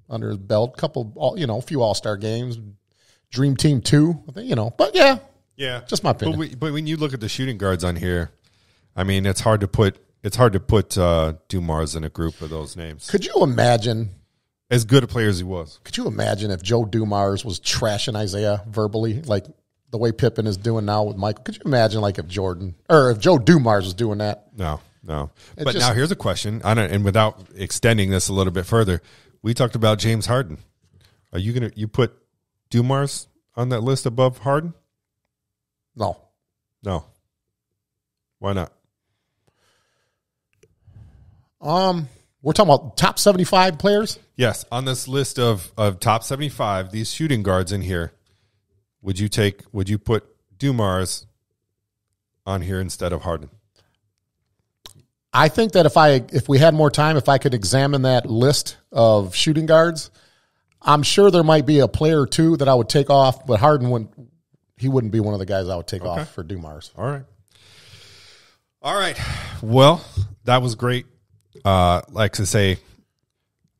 under his belt, a few All-Star games. Dream Team 2, but yeah, just my opinion. But when you look at the shooting guards on here, I mean, it's hard to put Dumars in a group of those names. Could you imagine as good a player as he was? Could you imagine if Joe Dumars was trashing Isaiah verbally, like the way Pippen is doing now with Michael? Could you imagine, like if Joe Dumars was doing that? No. But now here's a question, and without extending this a little bit further, we talked about James Harden. Are you put Dumars on that list above Harden? No. Why not? We're talking about top 75 players? Yes. On this list of top 75, these shooting guards in here, would you put Dumars on here instead of Harden? I think that if we had more time, if I could examine that list of shooting guards, I'm sure there might be a player or two that I would take off, but Harden wouldn't be one of the guys I would take off for Dumars. All right. Well, that was great. Like to say,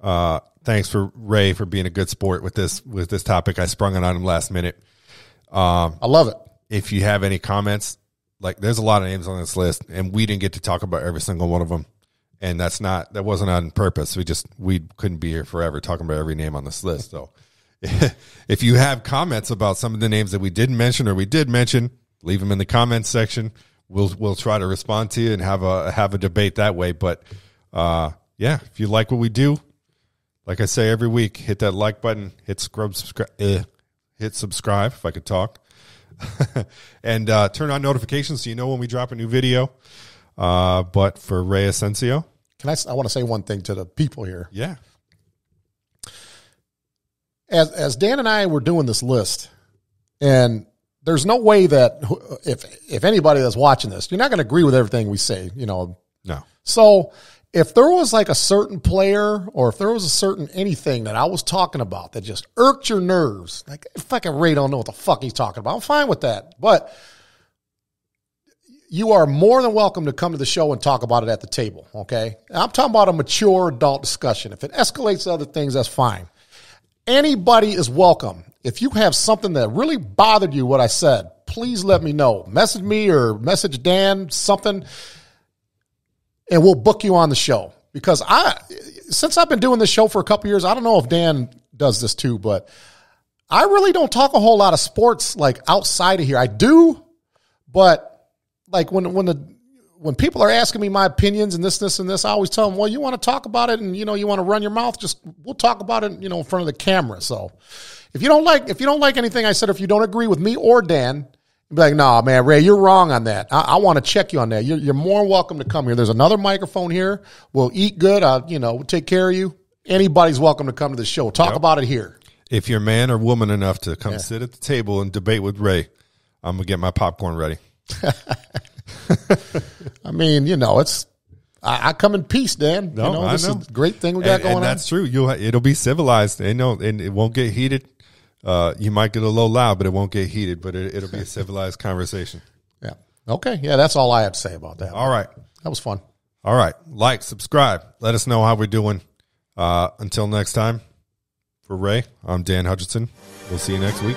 thanks for Ray for being a good sport with this topic. I sprung it on him last minute. I love it. If you have any comments, like there's a lot of names on this list, and we didn't get to talk about every single one of them. And that wasn't on purpose. We couldn't be here forever talking about every name on this list. So if you have comments about some of the names that we didn't mention or we did mention, leave them in the comments section. We'll try to respond to you and have a debate that way. But if you like what we do, like I say every week, hit that like button, hit subscribe if I could talk, and turn on notifications so you know when we drop a new video. But for Ray Ascencio, I want to say one thing to the people here. Yeah. As Dan and I were doing this list, and there's no way that if anybody that's watching this, you're not going to agree with everything we say, No. So if there was like a certain player or if there was a certain anything that I was talking about that just irked your nerves, like fucking Ray don't know what the fuck he's talking about, I'm fine with that. But you are more than welcome to come to the show and talk about it at the table, okay? I'm talking about a mature adult discussion. If it escalates to other things, that's fine. Anybody is welcome. If you have something that really bothered you, what I said, please let me know. Message me or message Dan, something, and we'll book you on the show. Because since I've been doing this show for a couple years, I don't know if Dan does this too, but I really don't talk a whole lot of sports like outside of here. I do, but like when people are asking me my opinions and this, and this, I always tell them, well, you want to talk about it and, you want to run your mouth, we'll talk about it, in front of the camera. So if you don't like anything I said, if you don't agree with me or Dan, be like, nah, man, Ray, you're wrong on that. I want to check you on that. You're more welcome to come here. There's another microphone here. We'll eat good. We'll take care of you. Anybody's welcome to come to the show. Talk about it here. If you're man or woman enough to come sit at the table and debate with Ray, I'm going to get my popcorn ready. I mean, I come in peace, Dan. No, this is a great thing we got going on. That's true. It'll be civilized. And it won't get heated. You might get a little loud, but it won't get heated. But it'll be a civilized conversation. Yeah. Okay. Yeah, that's all I have to say about that. All right. That was fun. All right. Like, subscribe. Let us know how we're doing. Until next time, for Ray, I'm Dan Hutchinson. We'll see you next week.